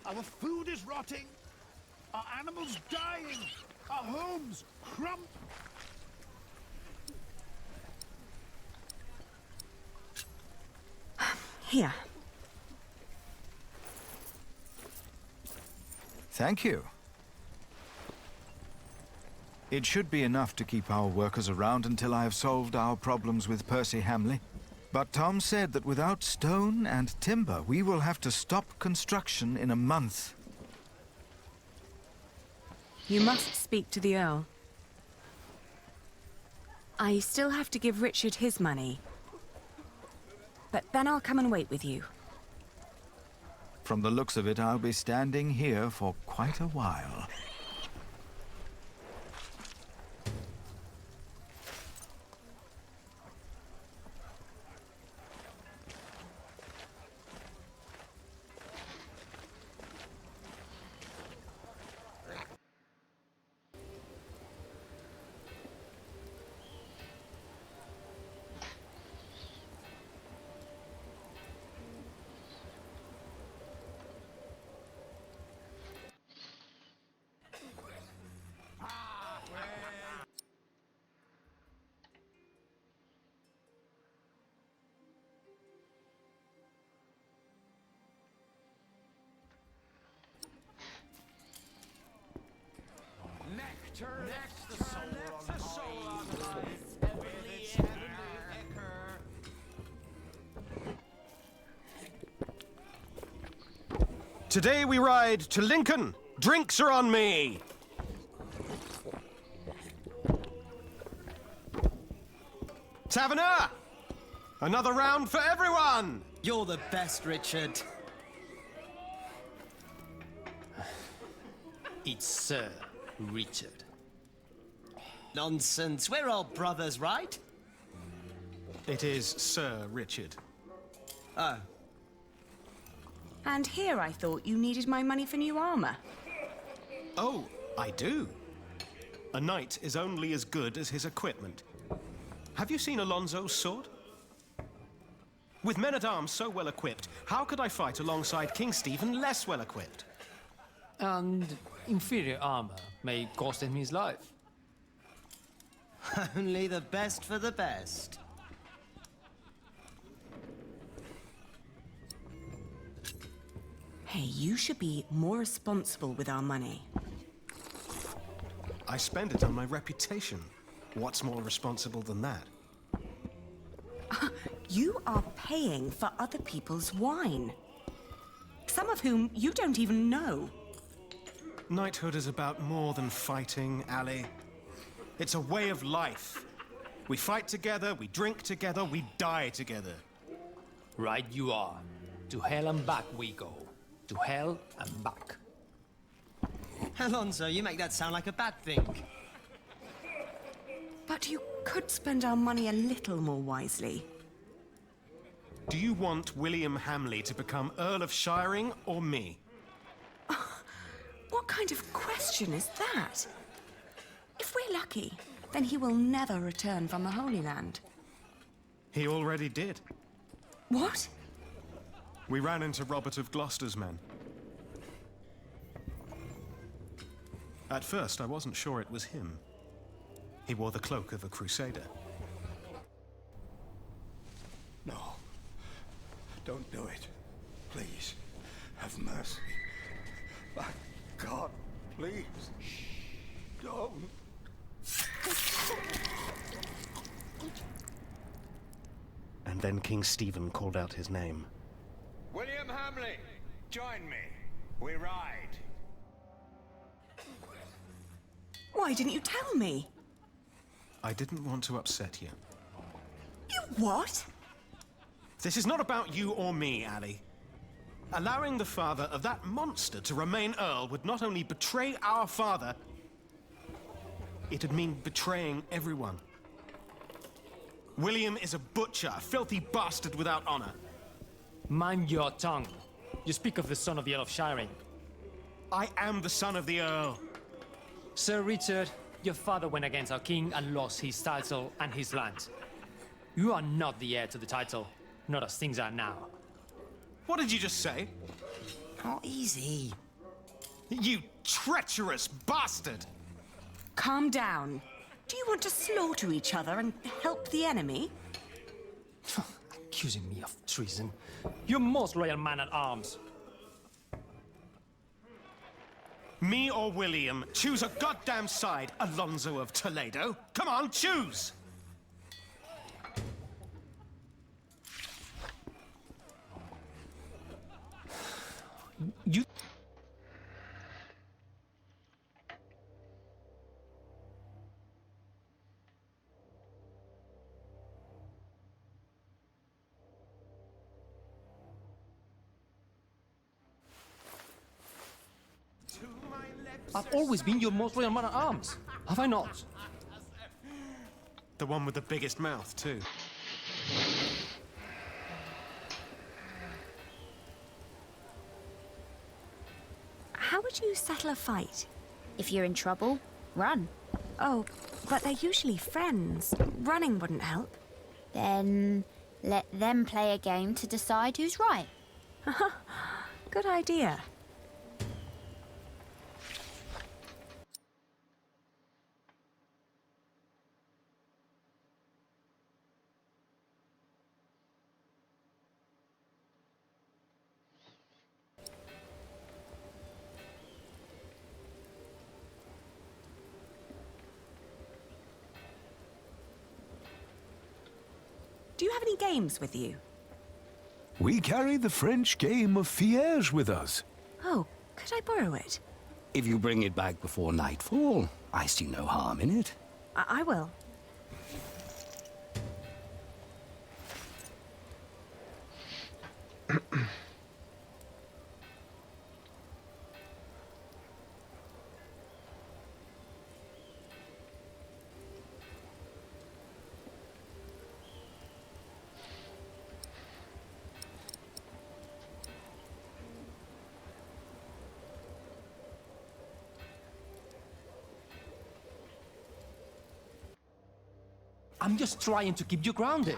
Our food is rotting. Our animals dying. Our homes crumb. Here. Thank you. It should be enough to keep our workers around until I have solved our problems with Percy Hamley. But Tom said that without stone and timber, we will have to stop construction in a month. You must speak to the Earl. I still have to give Richard his money. But then I'll come and wait with you. From the looks of it, I'll be standing here for quite a while. Today we ride to Lincoln. Drinks are on me. Taverner! Another round for everyone! You're the best, Richard. It's Sir Richard. Nonsense, we're all brothers, right? It is Sir Richard. Oh. And here I thought you needed my money for new armor. Oh, I do. A knight is only as good as his equipment. Have you seen Alonso's sword? With men-at-arms so well equipped, how could I fight alongside King Stephen less well equipped? And inferior armor may cost him his life. Only the best for the best. Hey, you should be more responsible with our money. I spend it on my reputation. What's more responsible than that? You are paying for other people's wine. Some of whom you don't even know. Knighthood is about more than fighting, Ali. It's a way of life. We fight together, we drink together, we die together. Right you are. To hell and back we go. To hell and back. Alonso, you make that sound like a bad thing. But you could spend our money a little more wisely. Do you want William Hamley to become Earl of Shiring or me? What kind of question is that? If we're lucky, then he will never return from the Holy Land. He already did. What? We ran into Robert of Gloucester's men. At first, I wasn't sure it was him. He wore the cloak of a crusader. No. Don't do it. Please. Have mercy. My God, please. Don't. And then King Stephen called out his name. William Hamley, join me. We ride. Why didn't you tell me? I didn't want to upset you. You what? This is not about you or me, Ali. Allowing the father of that monster to remain Earl would not only betray our father, it'd mean betraying everyone. William is a butcher, a filthy bastard without honor. Mind your tongue. You speak of the son of the Earl of Shiring. I am the son of the Earl. Sir Richard, your father went against our king and lost his title and his land. You are not the heir to the title, not as things are now. What did you just say? Oh, easy. You treacherous bastard! Calm down. Do you want to slaughter each other and help the enemy? Accusing me of treason. You're most loyal man at arms. Me or William? Choose a goddamn side, Alonso of Toledo. Come on, choose! You... I've always been your most loyal man at arms, have I not? The one with the biggest mouth, too. How would you settle a fight? If you're in trouble, run. Oh, but they're usually friends. Running wouldn't help. Then let them play a game to decide who's right. Good idea. Do you have any games with you? We carry the French game of Fiège with us. Oh, could I borrow it? If you bring it back before nightfall, I see no harm in it. I will. I'm just trying to keep you grounded.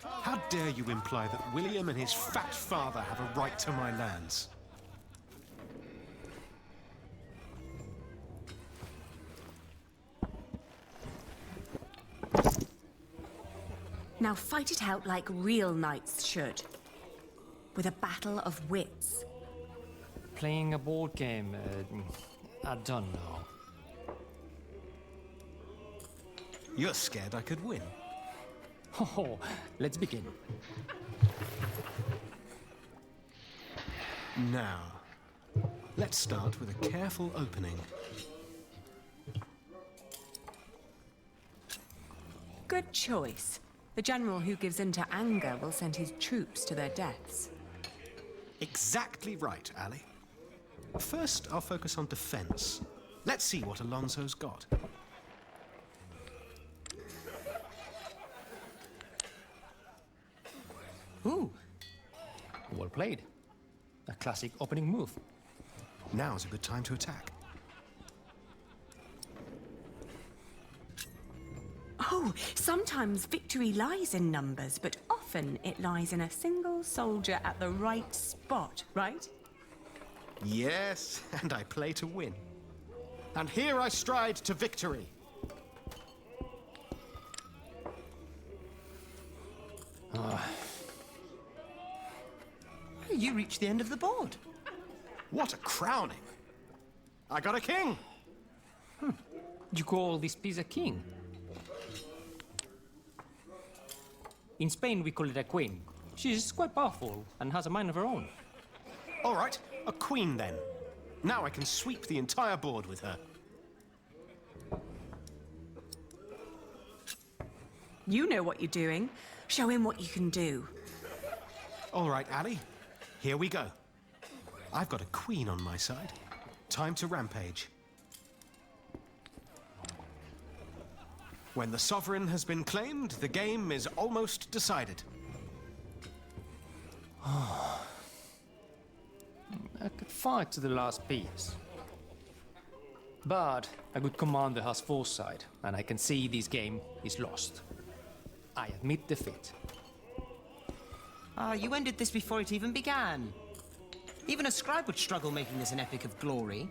How dare you imply that William and his fat father have a right to my lands? Now fight it out like real knights should. With a battle of wits. Playing a board game, I don't know. You're scared I could win. Oh, let's begin. Now, let's start with a careful opening. Good choice. The general who gives in to anger will send his troops to their deaths. Exactly right, Ali. First, I'll focus on defense. Let's see what Alonso's got. Ooh, well played. A classic opening move. Now's a good time to attack. Oh, sometimes victory lies in numbers, but often it lies in a single soldier at the right spot, right? Yes, and I play to win. And here I stride to victory. reached the end of the board. What a crowning! I got a king! You call this piece a king? In Spain, we call it a queen. She's quite powerful and has a mind of her own. All right, a queen then. Now I can sweep the entire board with her. You know what you're doing. Show him what you can do. All right, Ali. Here we go. I've got a queen on my side. Time to rampage. When the sovereign has been claimed, the game is almost decided. I could fight to the last piece. But a good commander has foresight, and I can see this game is lost. I admit defeat. Ah, you ended this before it even began. Even a scribe would struggle making this an epic of glory.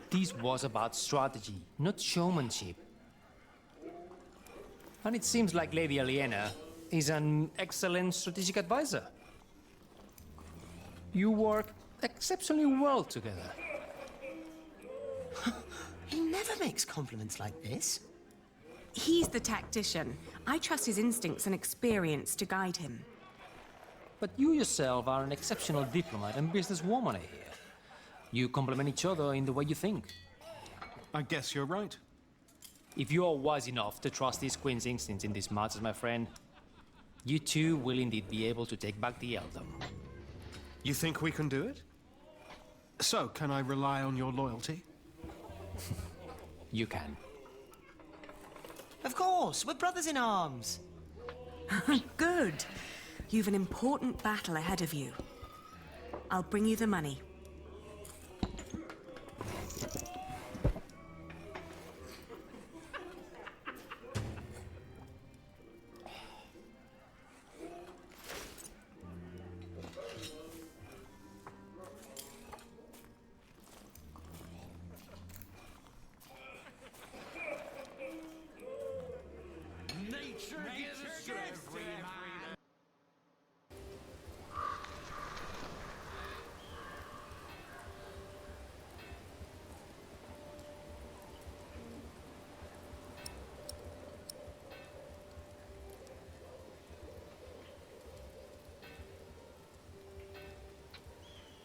This was about strategy, not showmanship. And it seems like Lady Aliena is an excellent strategic advisor. You work exceptionally well together. He never makes compliments like this. He's the tactician. I trust his instincts and experience to guide him. But you yourself are an exceptional diplomat and businesswoman, I hear. You complement each other in the way you think. I guess you're right. If you are wise enough to trust these queen's instincts in these matters, my friend, you too will indeed be able to take back the earldom. You think we can do it? So, can I rely on your loyalty? You can. Of course, we're brothers in arms. Good. You've an important battle ahead of you. I'll bring you the money.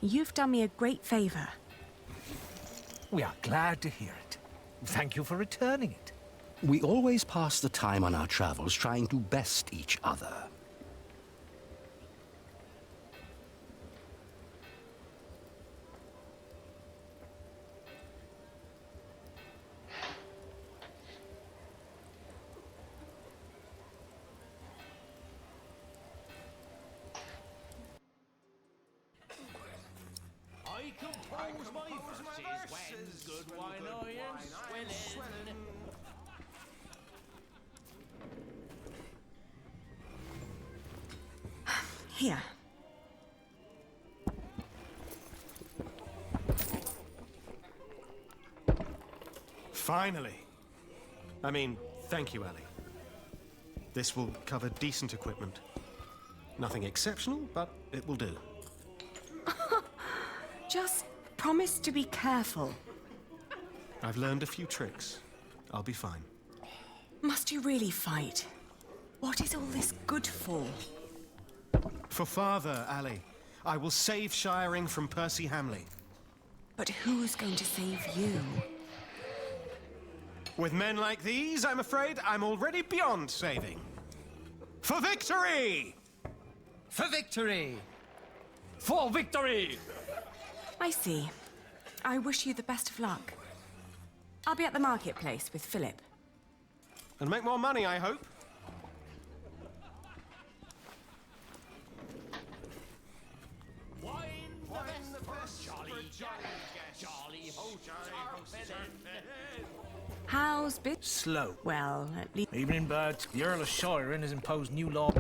You've done me a great favor. We are glad to hear it. Thank you for returning it. We always pass the time on our travels trying to best each other. I compose my verses when good wine I am swelling. Here. Finally. I mean, thank you, Ali. This will cover decent equipment. Nothing exceptional, but it will do. Just promise to be careful. I've learned a few tricks. I'll be fine. Must you really fight? What is all this good for? For father, Ali. I will save Shiring from Percy Hamley. But who's going to save you? With men like these, I'm afraid I'm already beyond saving. For victory! For victory! For victory! I see. I wish you the best of luck. I'll be at the marketplace with Philip. And make more money, I hope. How's bit? Slow. Well, at least... Evening, birds. The Earl of Shiren has imposed new law.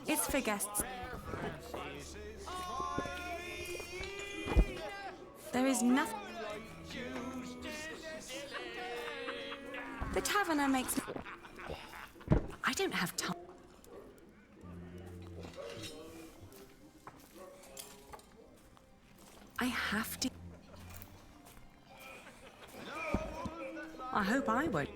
It's for guests. There is nothing... The taverner makes... I don't have time. I have to. I hope I would.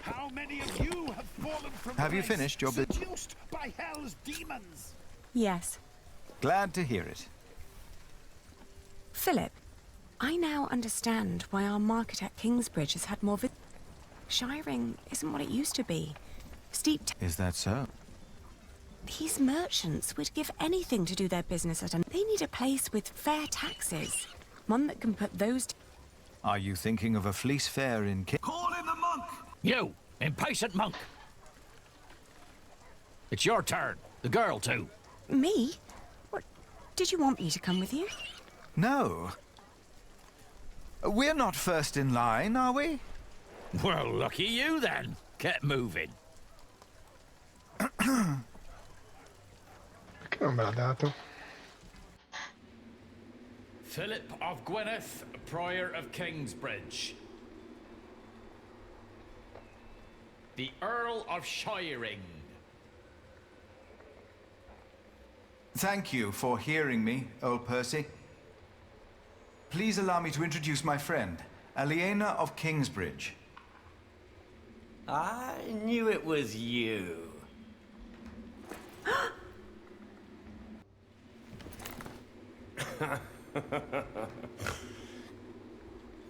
How many of you have fallen from Have you grace, finished your bit? seduced by hell's demons? Yes. Glad to hear it. Philip, I now understand why our market at Kingsbridge has had more Shiring isn't what it used to be. Steep. Is that so? These merchants would give anything to do their business at They need a place with fair taxes. One that can put those. Are you thinking of a fleece fair in Call in the monk! You, impatient monk! It's your turn. The girl, too. Me? What? Did you want me to come with you? No. We're not first in line, are we? Well, lucky you, then. Get moving. Perché non me l'ha dato? Philip of Gwynedd, Prior of Kingsbridge. The Earl of Shiring. Thank you for hearing me, old Percy. Please allow me to introduce my friend, Aliena of Kingsbridge. I knew it was you.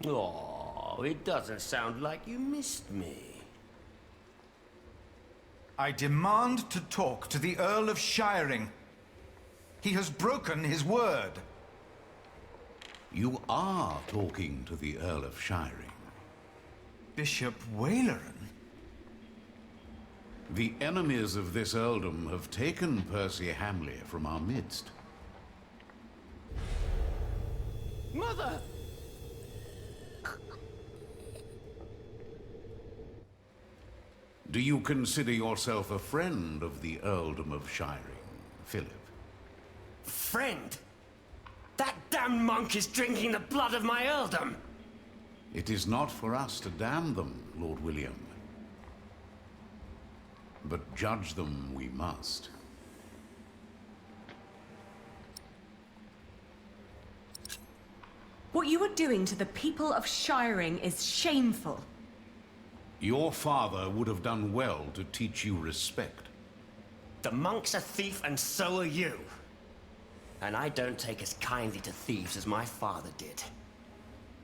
Oh, it doesn't sound like you missed me. I demand to talk to the Earl of Shiring. He has broken his word. You are talking to the Earl of Shiring. Bishop Waleran? The enemies of this earldom have taken Percy Hamley from our midst. Mother! Do you consider yourself a friend of the earldom of Shiring, Philip? Friend? That damned monk is drinking the blood of my earldom! It is not for us to damn them, Lord William. But judge them we must. What you are doing to the people of Shiring is shameful. Your father would have done well to teach you respect. The monk's a thief and so are you. And I don't take as kindly to thieves as my father did.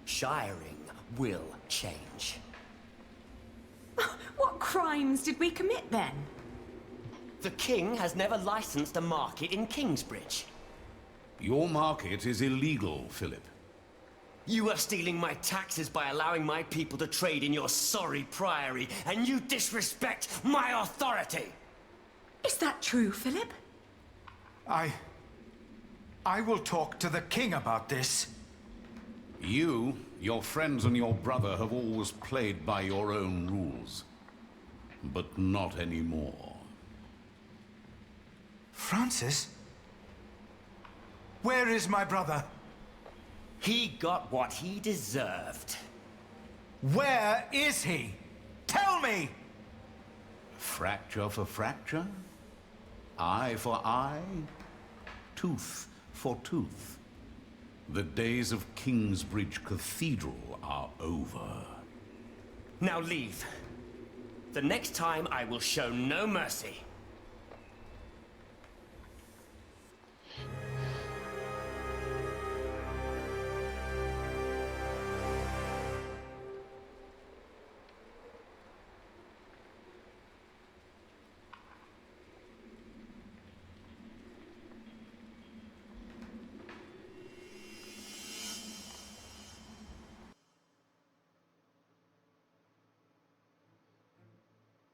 Shiring will change. What crimes did we commit then? The king has never licensed a market in Kingsbridge. Your market is illegal, Philip. You are stealing my taxes by allowing my people to trade in your sorry priory, and you disrespect my authority! Is that true, Philip? I will talk to the king about this. You, your friends and your brother have always played by your own rules. But not anymore. Francis? Where is my brother? He got what he deserved. Where is he? Tell me! Fracture for fracture? Eye for eye? Tooth for tooth? The days of Kingsbridge Cathedral are over. Now leave. The next time I will show no mercy.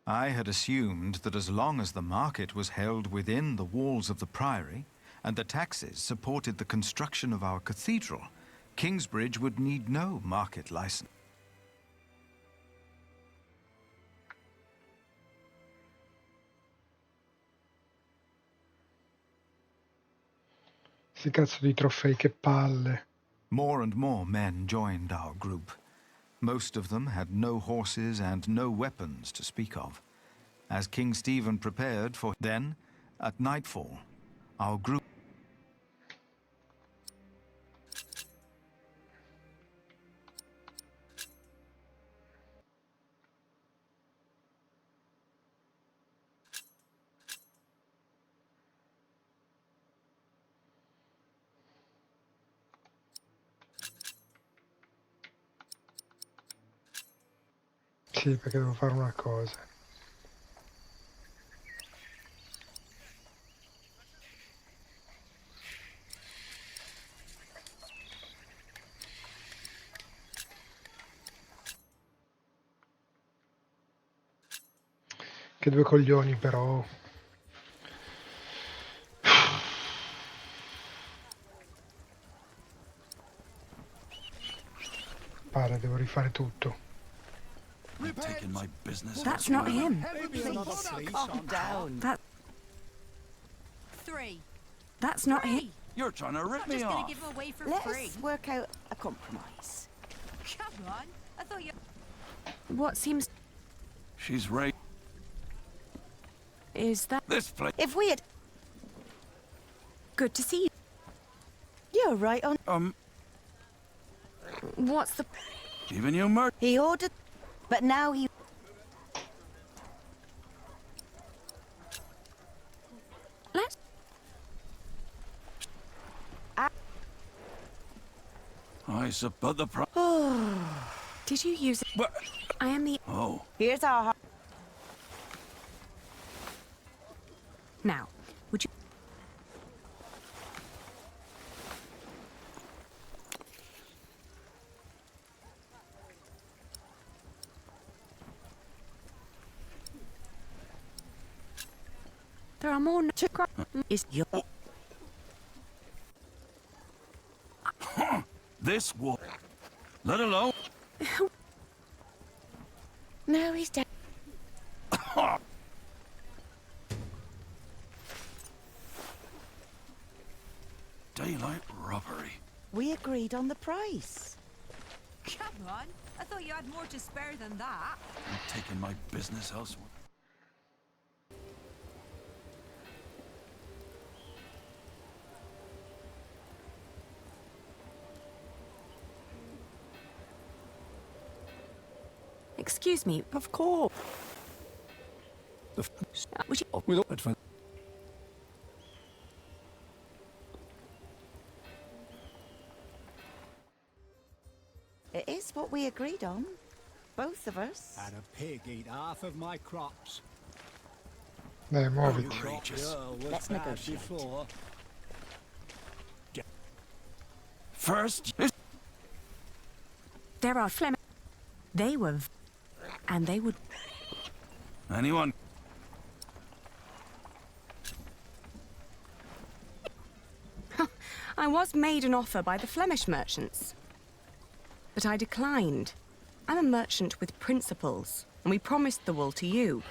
I had assumed that as long as the market was held within the walls of the priory, and the taxes supported the construction of our cathedral, Kingsbridge would need no market license. Sti cazzo di trofei, che palle. More and more men joined our group. Most of them had no horses and no weapons to speak of. As King Stephen prepared for... Then, at nightfall, our group... Sì, perché devo fare una cosa. Che due coglioni però. Pare, devo rifare tutto. That's not him. Calm down. Three. That's not him. You're trying to rip me Just off. gonna give him away for Let's free. work out a compromise. Come on. I thought you. What seems... She's right. Is that... This place. If we had... Good to see you. You're right on... What's the... Even you murdered... He ordered... But now he... Let's... I suppose the pro... Did you use it? What? I am the... Oh. Here's our... Now, would you... There are more... Is your... This war. Let alone... No, he's dead. Daylight robbery. We agreed on the price. Come on. I thought you had more to spare than that. I'm taking my business elsewhere. Excuse me. Of course. Would you... With all advan- It is what we agreed on. Both of us. Had a pig eat half of my crops. Muoviti. Let's negotiate. First... There are Flem... They were... And they would... Anyone? I was made an offer by the Flemish merchants. But I declined. I'm a merchant with principles, and we promised the wool to you.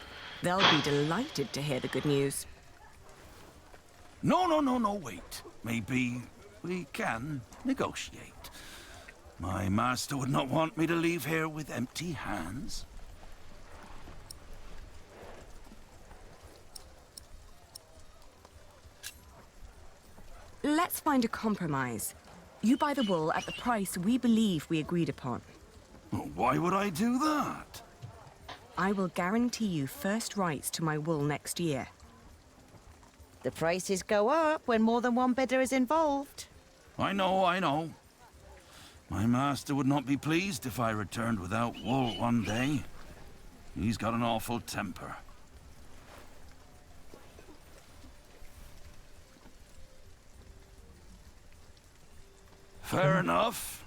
They'll be delighted to hear the good news. No, wait. Maybe we can negotiate. My master would not want me to leave here with empty hands. Let's find a compromise. You buy the wool at the price we believe we agreed upon. Why would I do that? I will guarantee you first rights to my wool next year. The prices go up when more than one bidder is involved. I know. My master would not be pleased if I returned without wool one day. He's got an awful temper. Fair enough.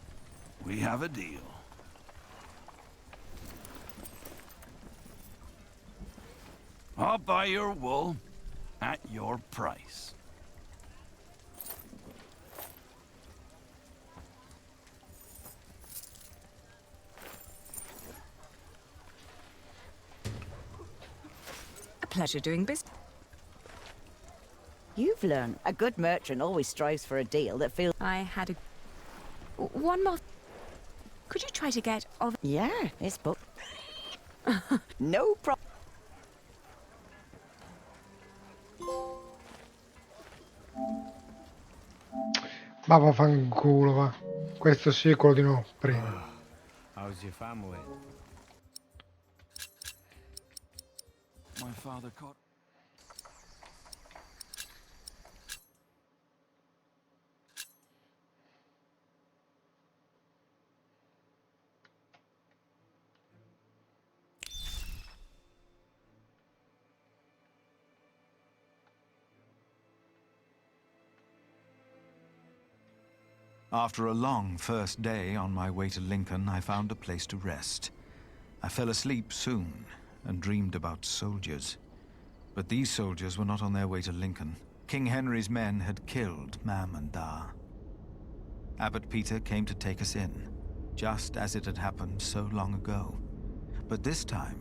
We have a deal. I'll buy your wool at your price. A pleasure doing business. You've learned. A good merchant always strives for a deal that feels... I had a... One more... Could you try to get... Yeah, it's book. No problem. Ma vaffanculo, va. Questo sì, quello di no, prima. How's your family? My father caught... After a long first day on my way to Lincoln, I found a place to rest. I fell asleep soon and dreamed about soldiers. But these soldiers were not on their way to Lincoln. King Henry's men had killed Mam and Da. Abbot Peter came to take us in, just as it had happened so long ago. But this time...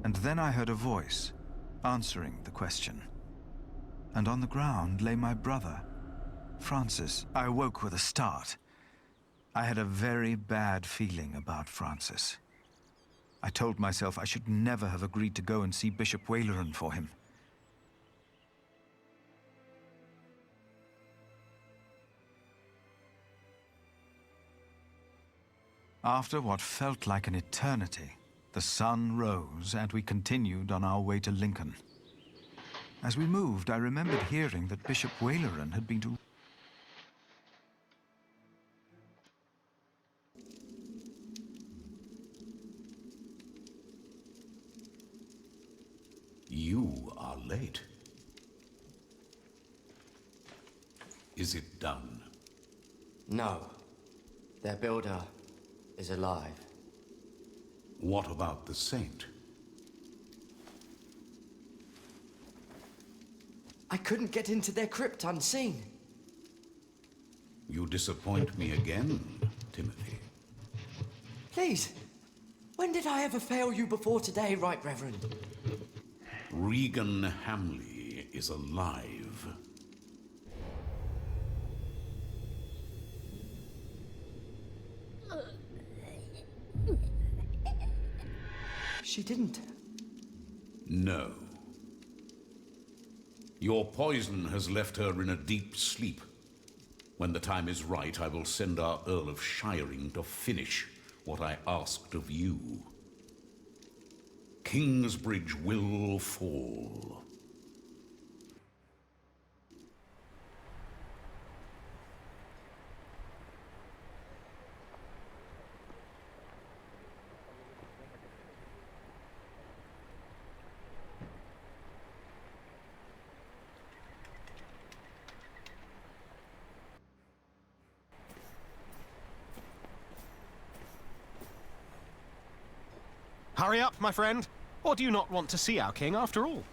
And then I heard a voice, answering the question. And on the ground lay my brother, Francis. I awoke with a start. I had a very bad feeling about Francis. I told myself I should never have agreed to go and see Bishop Waleran for him. After what felt like an eternity, the sun rose and we continued on our way to Lincoln. As we moved, I remembered hearing that Bishop Waleran had been to... You are late. Is it done? No. Their builder is alive. What about the saint? I couldn't get into their crypt unseen. You disappoint me again, Timothy. Please, when did I ever fail you before today, Right Reverend? Regan Hamley is alive. She didn't. No. Your poison has left her in a deep sleep. When the time is right, I will send our Earl of Shiring to finish what I asked of you. Kingsbridge will fall. Hurry up, my friend. Or do you not want to see our king after all?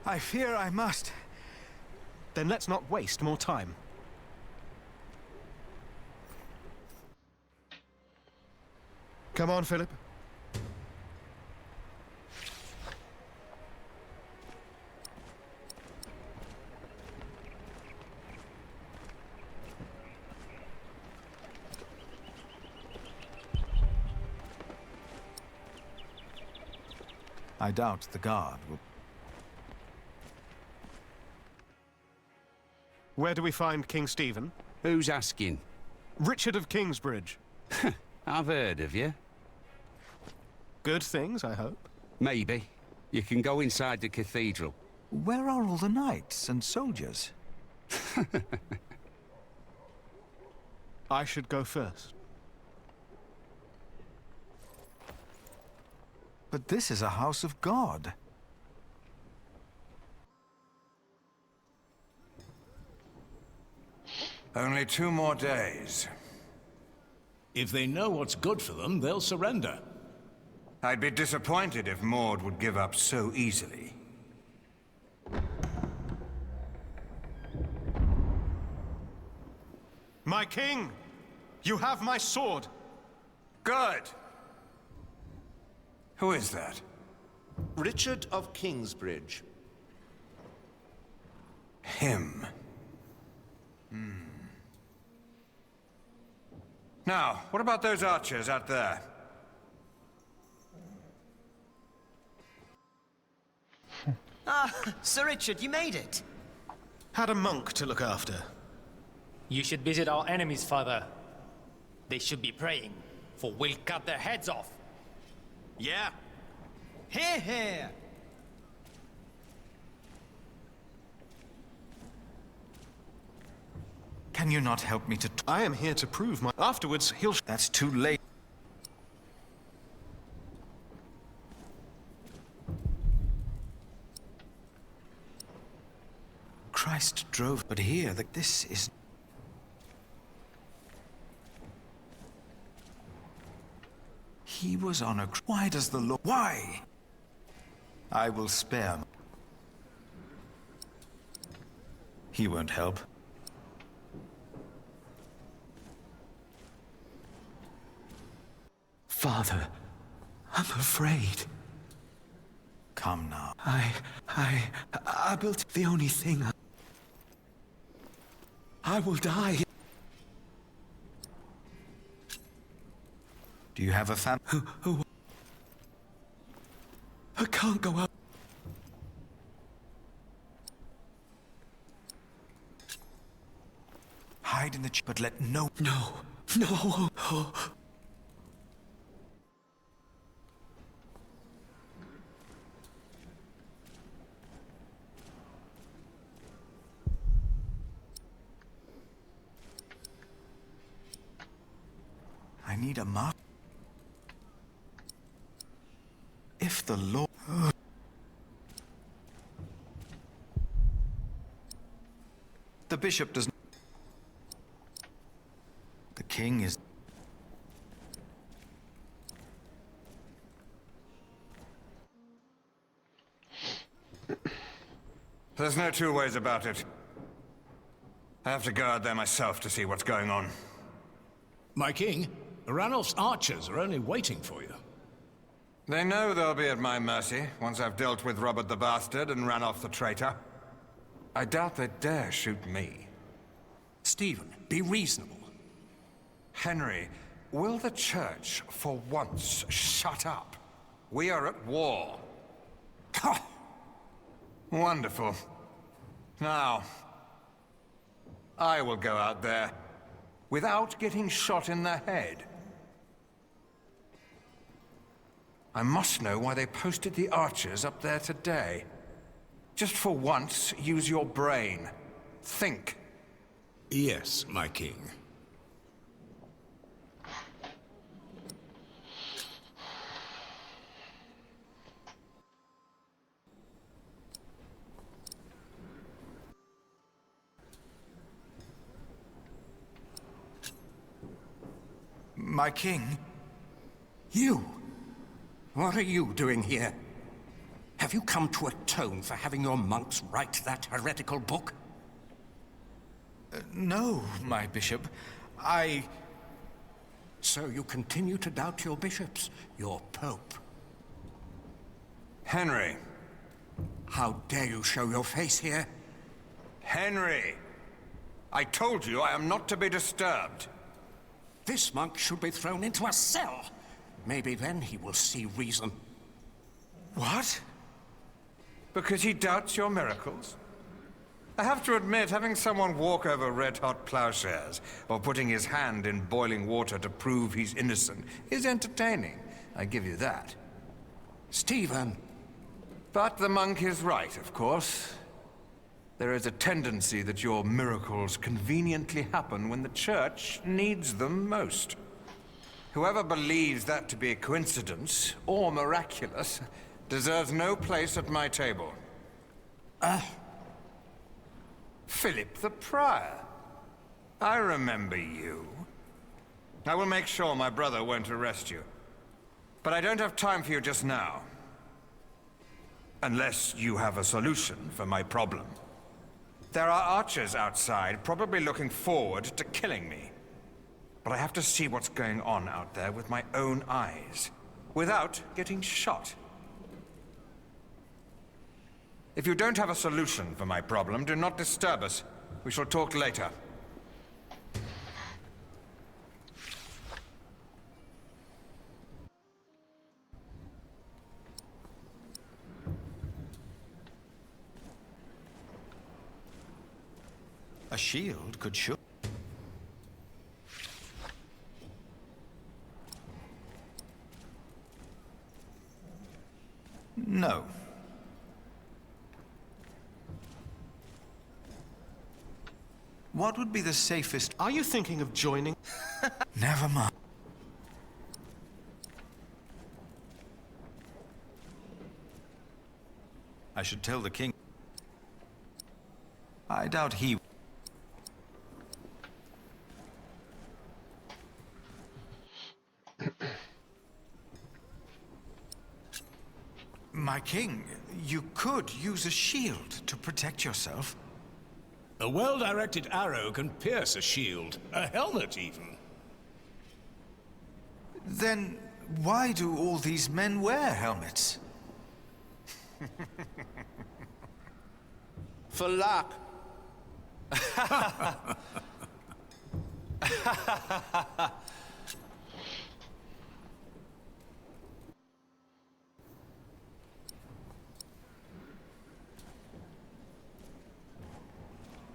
I fear I must. Then let's not waste more time. Come on, Philip. I doubt the guard will... Where do we find King Stephen? Who's asking? Richard of Kingsbridge. I've heard of you. Good things, I hope. Maybe. You can go inside the cathedral. Where are all the knights and soldiers? I should go first. But this is a house of God. Only 2 more days. If they know what's good for them, they'll surrender. I'd be disappointed if Maud would give up so easily. My king! You have my sword! Good! Who is that? Richard of Kingsbridge. Him. Now, what about those archers out there? Ah, Sir Richard, you made it. Had a monk to look after. You should visit our enemies, father. They should be praying, for we'll cut their heads off. Yeah. Hear, hear. Can you not help me to... I am here to prove my... Afterwards, he'll... That's too late. Christ drove, but here, this is... He was on a... Why does the Lord... Why? I will spare him. He won't help. Father, I'm afraid. Come now. I built the only thing. I will die. Do you have a family? I can't go out. Hide in the but let no... No. Oh. I need a map. If the Lord... The bishop does not... The king is... There's no two ways about it. I have to go out there myself to see what's going on. My king, Ranulph's archers are only waiting for you. They know they'll be at my mercy once I've dealt with Robert the Bastard and Ranulph the traitor. I doubt they dare shoot me. Stephen, be reasonable. Henry, will the church for once shut up? We are at war. Ha! Wonderful. Now, I will go out there without getting shot in the head. I must know why they posted the archers up there today. Just for once, use your brain. Think. Yes, my king. My king? You? What are you doing here? Have you come to atone for having your monks write that heretical book? No, my bishop. So you continue to doubt your bishops, your pope? Henry. How dare you show your face here? Henry! I told you I am not to be disturbed. This monk should be thrown into a cell. Maybe then he will see reason. What? Because he doubts your miracles? I have to admit, having someone walk over red-hot plowshares, or putting his hand in boiling water to prove he's innocent, is entertaining. I give you that. Stephen! But the monk is right, of course. There is a tendency that your miracles conveniently happen when the church needs them most. Whoever believes that to be a coincidence, or miraculous, deserves no place at my table. Philip the Prior. I remember you. I will make sure my brother won't arrest you. But I don't have time for you just now. Unless you have a solution for my problem. There are archers outside, probably looking forward to killing me. But I have to see what's going on out there with my own eyes. without getting shot. If you don't have a solution for my problem, do not disturb us. We shall talk later. A shield could show. No. What would be the safest? Are you thinking of joining? Never mind. I should tell the king. I doubt he... My king, you could use a shield to protect yourself. A well-directed arrow can pierce a shield, a helmet even. Then why do all these men wear helmets? For luck.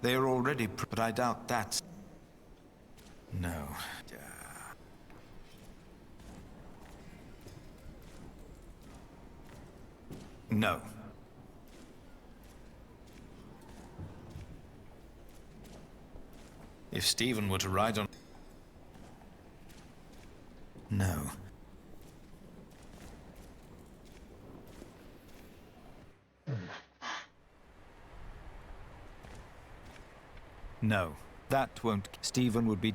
They are already, but I doubt that's... No. No. If Stephen were to ride on... No. No, that won't... Stephen would be...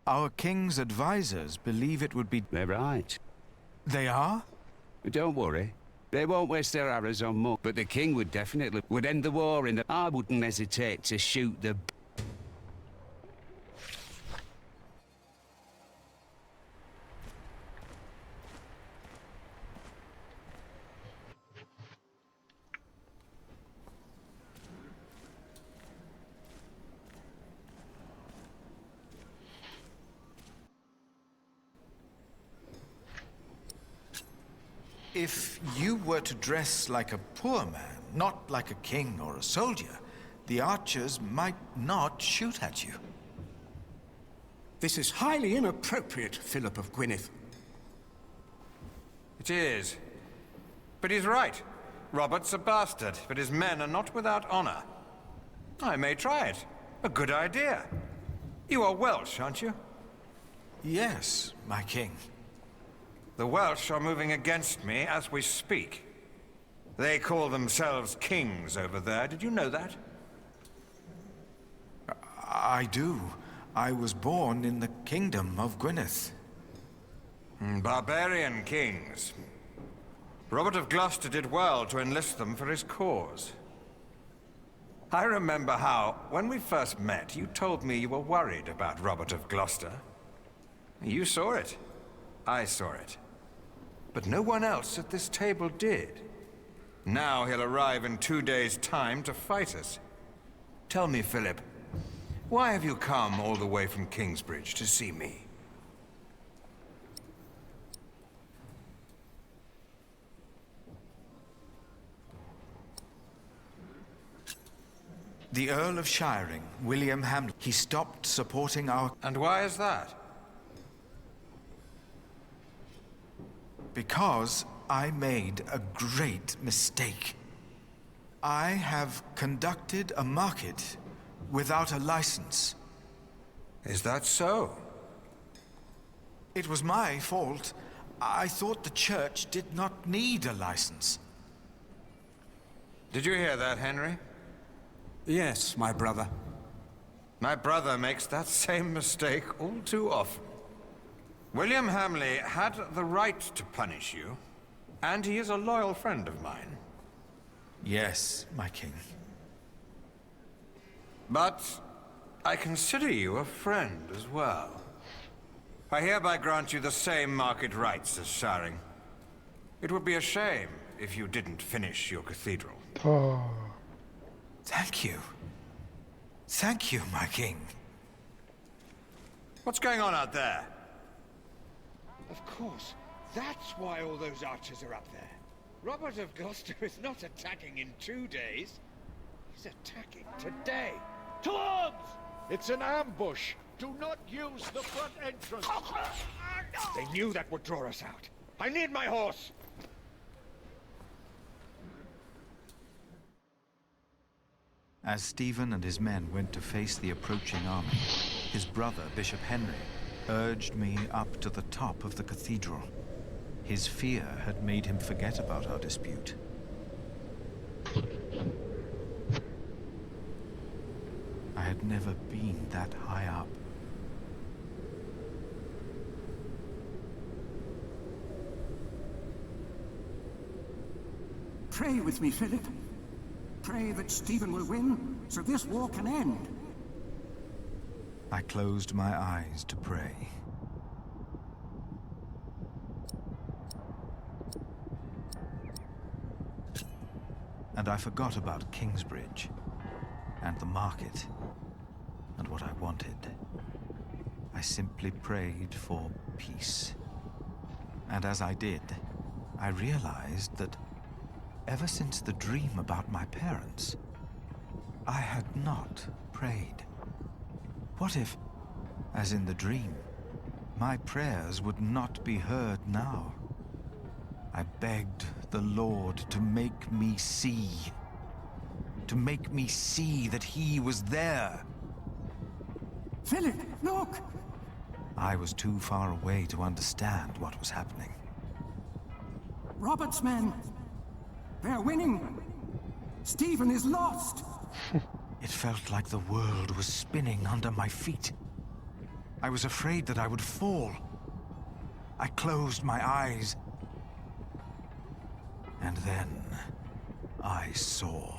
Our king's advisors believe it would be... They're right. They are? Don't worry. They won't waste their arrows on more. But the king would definitely... would end the war in the... I wouldn't hesitate to shoot the... If you were to dress like a poor man, not like a king or a soldier, the archers might not shoot at you. This is highly inappropriate, Philip of Gwynedd. It is. But he's right. Robert's a bastard, but his men are not without honor. I may try it. A good idea. You are Welsh, aren't you? Yes, my king. The Welsh are moving against me as we speak. They call themselves kings over there. Did you know that? I do. I was born in the kingdom of Gwynedd. Barbarian kings. Robert of Gloucester did well to enlist them for his cause. I remember how, when we first met, you told me you were worried about Robert of Gloucester. You saw it. I saw it. But no one else at this table did. Now he'll arrive in 2 days' time to fight us. Tell me, Philip, why have you come all the way from Kingsbridge to see me? The Earl of Shiring, William Hamlet, he stopped supporting our... And why is that? Because I made a great mistake. I have conducted a market without a license. Is that so? It was my fault. I thought the church did not need a license. Did you hear that, Henry? Yes, my brother. My brother makes that same mistake all too often. William Hamley had the right to punish you, and he is a loyal friend of mine. Yes, my king. But I consider you a friend as well. I hereby grant you the same market rights as Shiring. It would be a shame if you didn't finish your cathedral. Oh. Thank you. Thank you, my king. What's going on out there? Of course. That's why all those archers are up there. Robert of Gloucester is not attacking in 2 days. He's attacking today. To arms! It's an ambush. Do not use the front entrance. They knew that would draw us out. I need my horse. As Stephen and his men went to face the approaching army, his brother, Bishop Henry, urged me up to the top of the cathedral. His fear had made him forget about our dispute. I had never been that high up. Pray with me, Philip. Pray that Stephen will win, so this war can end. I closed my eyes to pray. And I forgot about Kingsbridge, and the market, and what I wanted. I simply prayed for peace. And as I did, I realized that ever since the dream about my parents, I had not prayed. What if, as in the dream, my prayers would not be heard now? I begged the Lord to make me see. To make me see that he was there. Philip, look! I was too far away to understand what was happening. Robert's men. They're winning. Stephen is lost. It felt like the world was spinning under my feet. I was afraid that I would fall. I closed my eyes. And then I saw.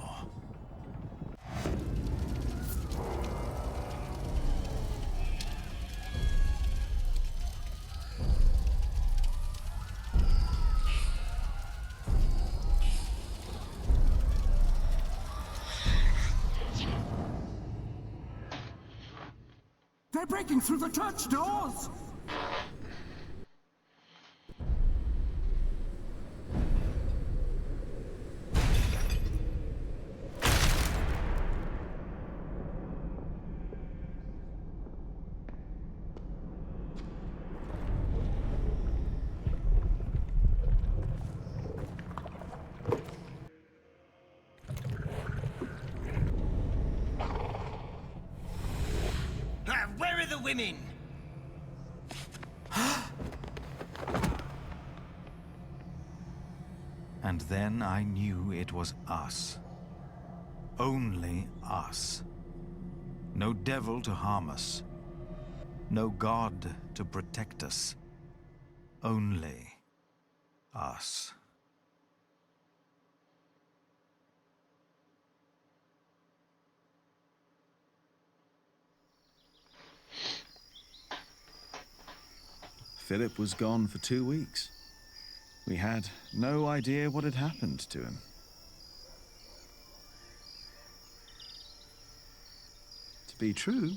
They're breaking through the church doors! Where are the women? And then I knew it was us. Only us. No devil to harm us. No god to protect us. Only us. Philip was gone for 2 weeks. We had no idea what had happened to him. To be true,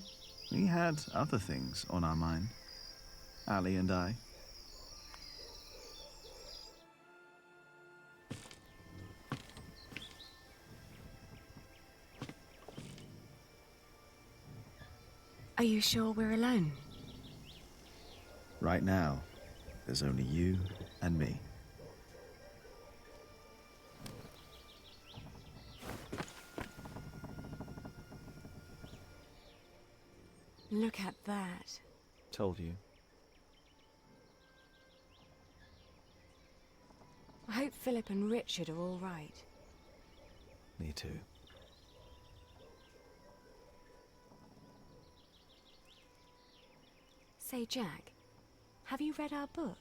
we had other things on our mind. Ali and I. Are you sure we're alone? Right now, there's only you and me. Look at that. Told you. I hope Philip and Richard are all right. Me too. Say, Jack, have you read our book?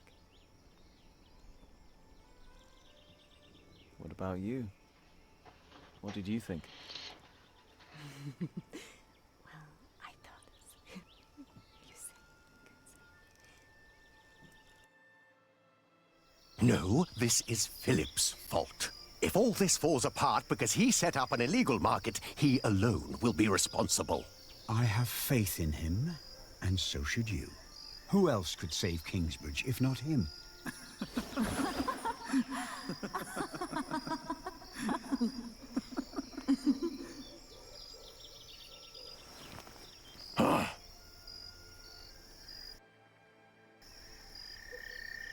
What about you? What did you think? Well, I No, this is Philip's fault. If all this falls apart because he set up an illegal market, he alone will be responsible. I have faith in him, and so should you. Who else could save Kingsbridge if not him?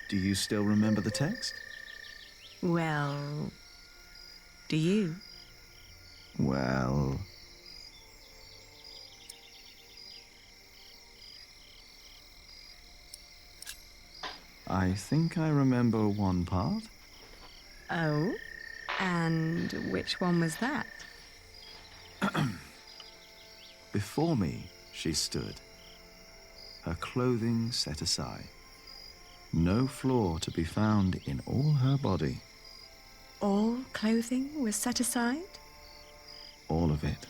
Do you still remember the text? Well, do you? Well... I think I remember one part. Oh? And which one was that? Before me, she stood, her clothing set aside. No flaw to be found in all her body. All clothing was set aside? All of it.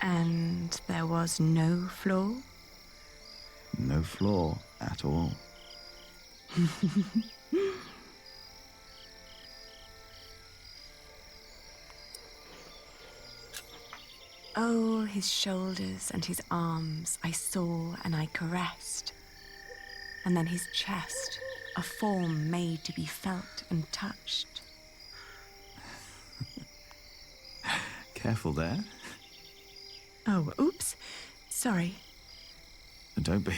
And there was no flaw? No flaw at all. Oh, his shoulders and his arms I saw and I caressed. And then his chest, a form made to be felt and touched. Careful there. Oh, oops. Sorry. Don't be.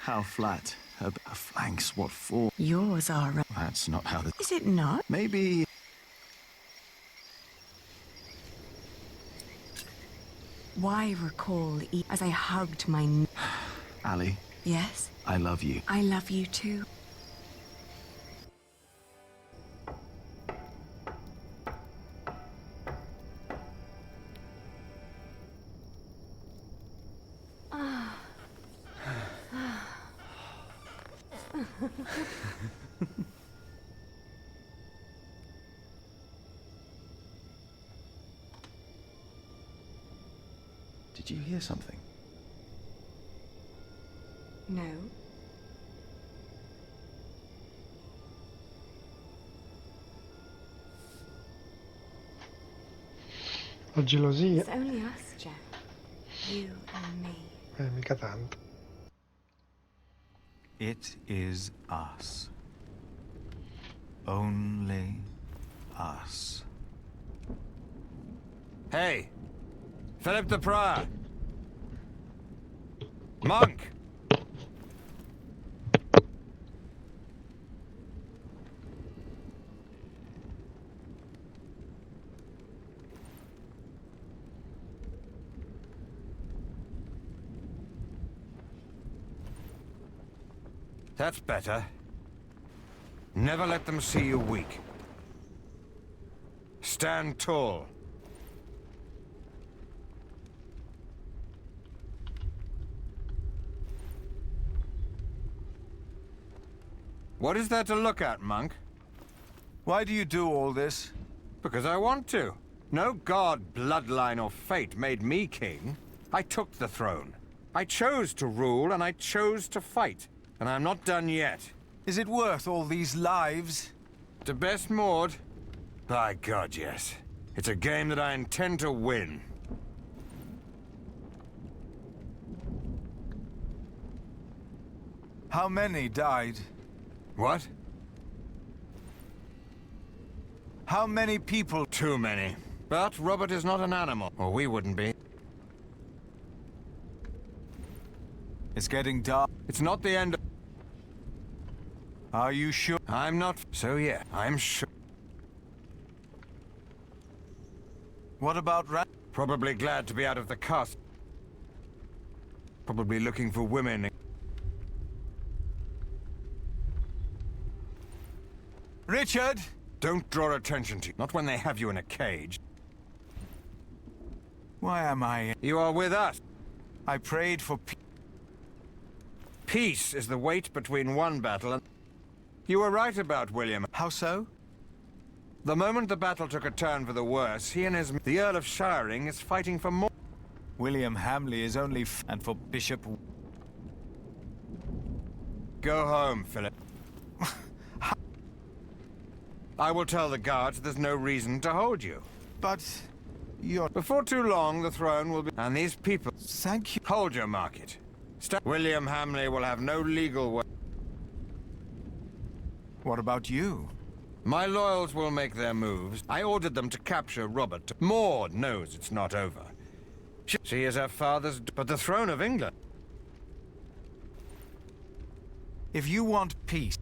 How flat. Her flanks, what for? Yours are... That's not how the... Is it not? Maybe... Why recall as I hugged my... Ali. Yes? I love you. I love you too. Did you hear something? No. La gelosia. It's only us, Jeff. You and me. Mica tanto. It is us. Only us. Hey! Philip the Prior! Monk! That's better. Never let them see you weak. Stand tall. What is there to look at, monk? Why do you do all this? Because I want to. No god, bloodline, or fate made me king. I took the throne. I chose to rule, and I chose to fight. And I'm not done yet. Is it worth all these lives? To best Maud? By God, yes. It's a game that I intend to win. How many died? What? How many people? Too many. But Robert is not an animal, or we wouldn't be. It's getting dark. It's not the end of... Are you sure? I'm not... So yeah, I'm sure. What about Probably glad to be out of the cast. Probably looking for women. Richard! Don't draw attention to you. Not when they have you in a cage. Why am I... You are with us. I prayed for peace. Peace is the wait between one battle and... You were right about William. How so? The moment the battle took a turn for the worse, he and the Earl of Shiring is fighting for more... William Hamley is only and for Bishop... Go home, Philip. I will tell the guards there's no reason to hold you. But you're... Before too long, the throne will be... And these people... Thank you. Hold your market. William Hamley will have no legal way. What about you? My loyals will make their moves. I ordered them to capture Robert. Maud knows it's not over. She is her father's... But the throne of England... If you want peace,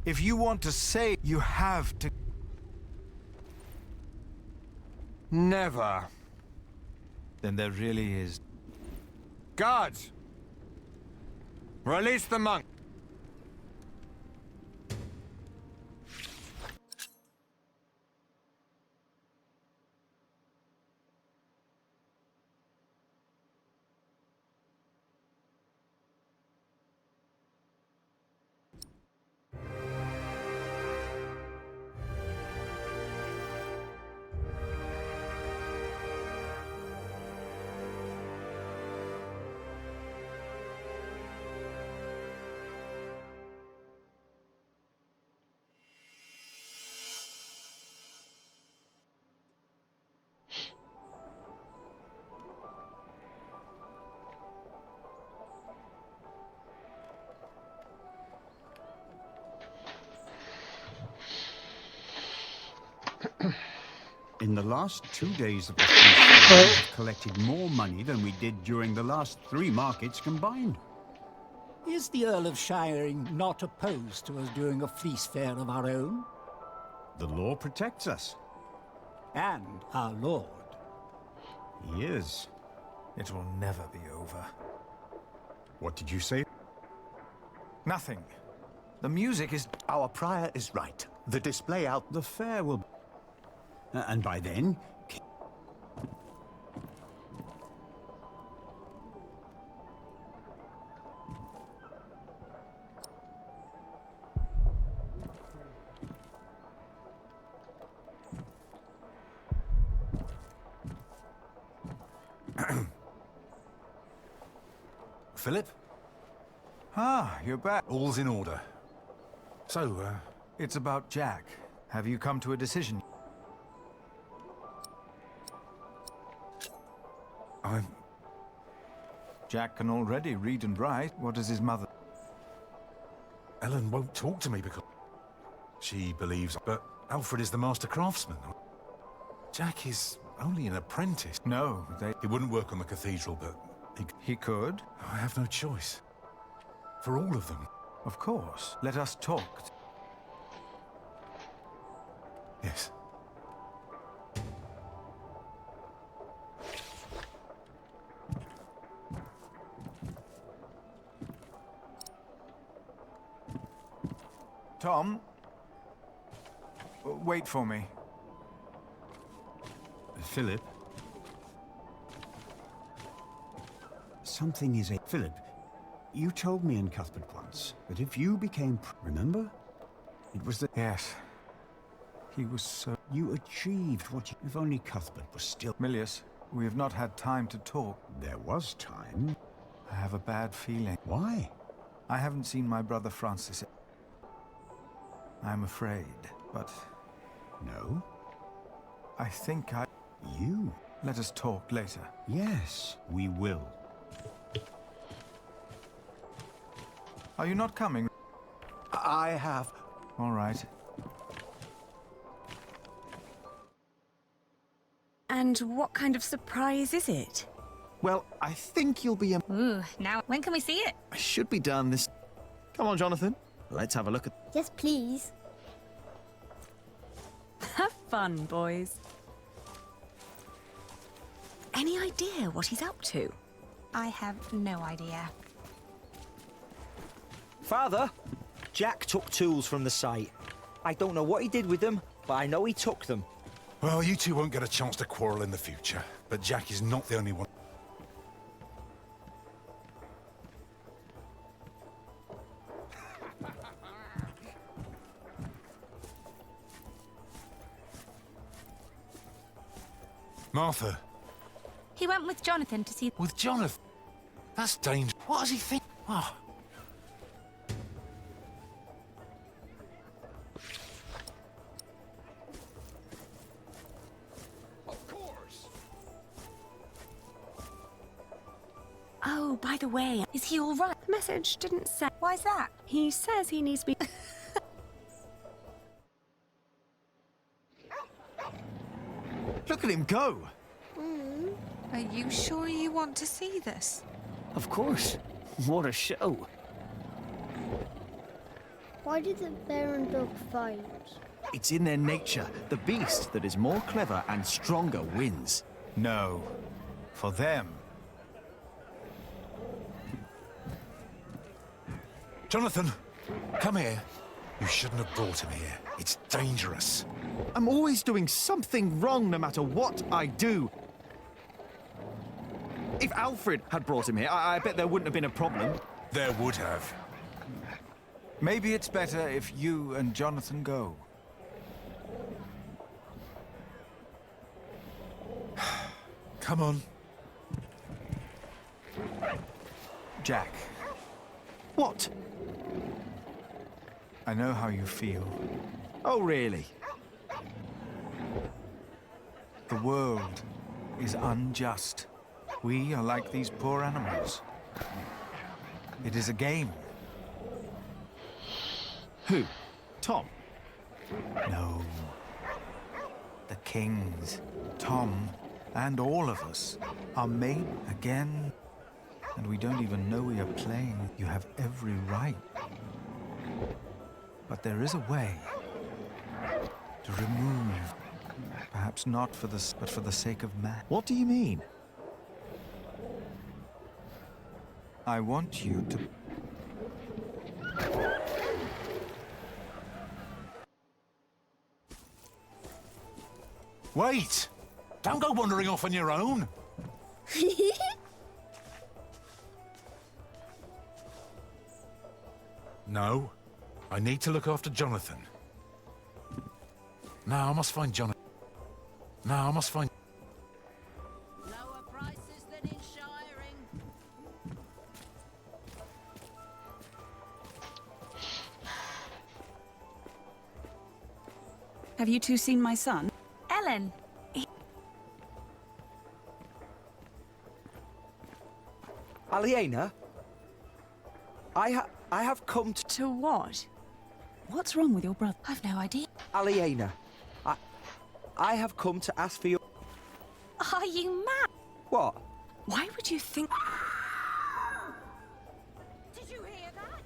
if you want to say, you have to... Never. Then there really is... Guards! Release the monk! In the last 2 days of the feast, we have collected more money than we did during the last 3 markets combined. Is the Earl of Shiring not opposed to us doing a feast fair of our own? The law protects us. And our lord. He is. It will never be over. What did you say? Nothing. The music is... Our prior is right. The display out... The fair will... and by then... Philip? Ah, you're back. All's in order. So, It's about Jack. Have you come to a decision? Jack can already read and write. What does his mother... Ellen won't talk to me because... She believes... But Alfred is the master craftsman. Jack is only an apprentice. No, He wouldn't work on the cathedral, but... He could? I have no choice. For all of them. Of course. Let us talk. Yes. Tom? Wait for me. Philip? Something is a... Philip, you told me in Cuthbert once that if you became... Remember? It was the... Yes. He was so... You achieved what you... If only Cuthbert was still... Milius, we have not had time to talk. There was time. I have a bad feeling. Why? I haven't seen my brother Francis. I'm afraid, but... No? I think I... You? Let us talk later. Yes, we will. Are you not coming? I have... All right. And what kind of surprise is it? Well, I think you'll be... Ooh, now when can we see it? I should be done this... Come on, Jonathan. Let's have a look at... Yes, please. Have fun, boys. Any idea what he's up to? I have no idea. Father, Jack took tools from the site. I don't know what he did with them, but I know he took them. Well, you two won't get a chance to quarrel in the future, but Jack is not the only one. Martha, He went with Jonathan to see... With Jonathan? That's dangerous. What does he think? Oh. Oh, by the way, is he all right? The message didn't say. Why's that? He says he needs me. Look at him go! Are you sure you want to see this? Of course. What a show. Why did the bear and dog fight? It's in their nature. The beast that is more clever and stronger wins. No. For them. Jonathan, come here. You shouldn't have brought him here. It's dangerous. I'm always doing something wrong no matter what I do. If Alfred had brought him here, I bet there wouldn't have been a problem. There would have. Maybe it's better if you and Jonathan go. Come on. Jack. What? I know how you feel. Oh, really? The world is unjust. We are like these poor animals. It is a game. Who? Tom? No. The kings, Tom, and all of us are made again. And we don't even know we are playing. You have every right. But there is a way to remove, perhaps not for the, but for the sake of man. What do you mean? I want you to... Wait! Don't go wandering off on your own. No. I need to look after Jonathan. Now I must find Jonathan. Now I must find... Lower prices than in shiring. Have you two seen my son? Ellen. Aliena? I have come to... To what? What's wrong with your brother? I've no idea. Aliena, I have come to ask for your... Are you mad? What? Why would you think... Did you hear that?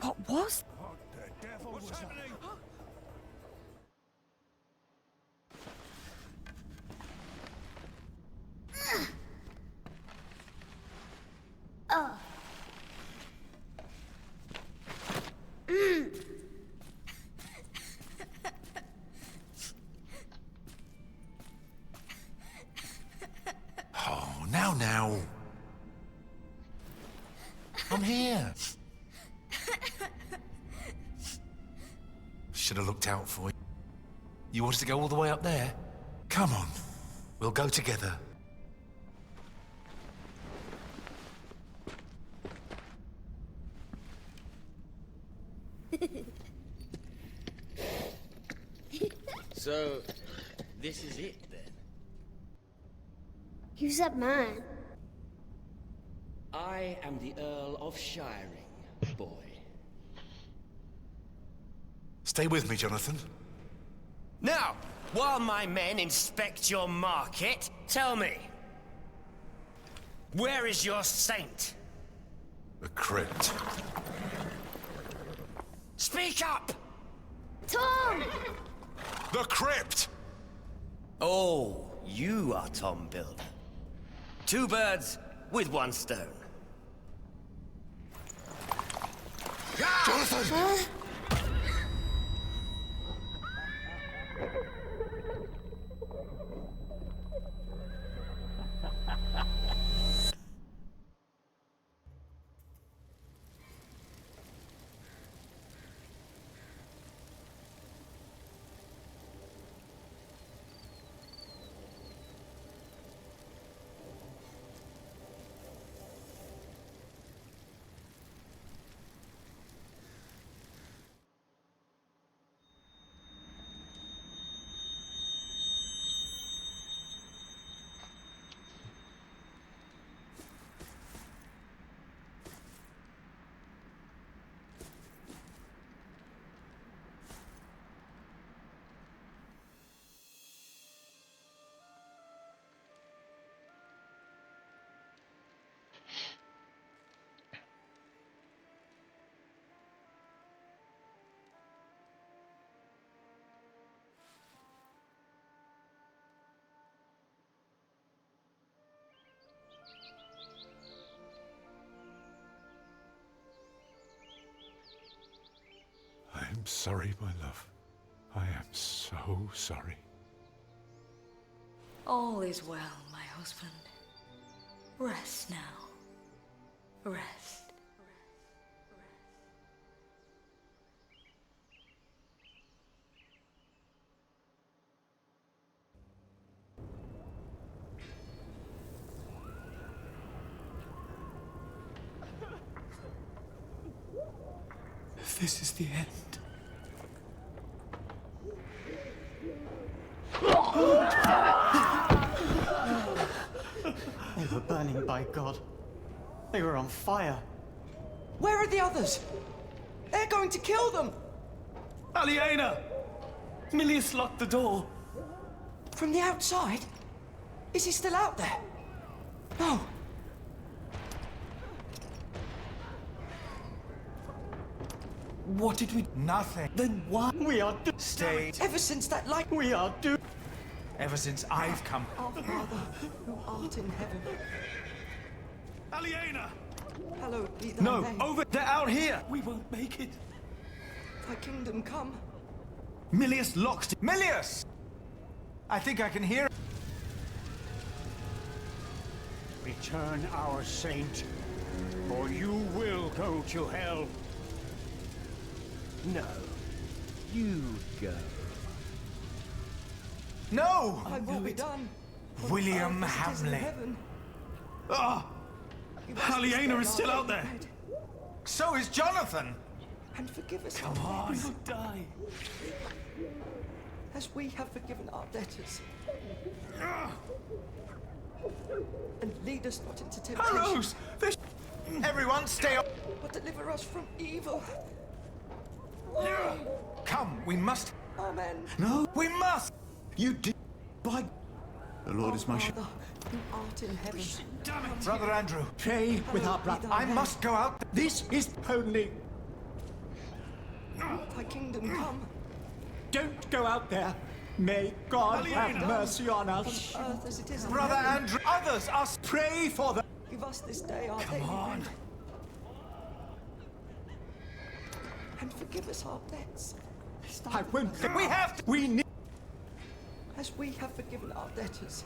What was... What the devil was happening? Oh, now. I'm here. Should have looked out for you. You wanted to go all the way up there? Come on. We'll go together. So, this is it then? Who's that man? I am the Earl of Shiring, boy. Stay with me, Jonathan. Now, while my men inspect your market, tell me, where is your saint? The crypt. Speak up! Tom! The crypt! Oh, you are Tom Builder. Two birds with one stone. Jonathan! sorry, my love. I am so sorry. All is well, my husband. Rest now. Rest. This is the end. They were burning, by God. They were on fire. Where are the others? They're going to kill them! Aliena! Milius locked the door. From the outside? Is he still out there? No. What did we... Nothing. Then why... We are Stay. Ever since that light... We are doomed. Ever since I've come. Our Father, who art in heaven. Aliena! Hallowed be thy No, name. over! They're out here! We won't make it. Thy kingdom come. Milius locked it. Milius! I think I can hear... Return our saint, or you will go to hell. No. You go. No! I will be done. William As it is in Hamley. heaven. Ah! Aliena is still out there. So is Jonathan. And forgive us Come our on. debts, Die. as we have forgiven our debtors. And lead us not into temptation. Arrows! Everyone, stay up. But deliver us from evil. Come, we must. Amen. No, we must. You did. By The Lord is my shepherd. Father, who art in heaven. damn it! Brother Andrew, Pray with our brother. I must go out. This is only. Thy kingdom come. Don't go out there. May God have Aliena. mercy on us. On earth as it is in Brother heaven. Andrew, others, us. Pray for them. Give us this day our Come daily on. bread. And forgive us our debts. I won't. We have to. We need. As we have forgiven our debtors.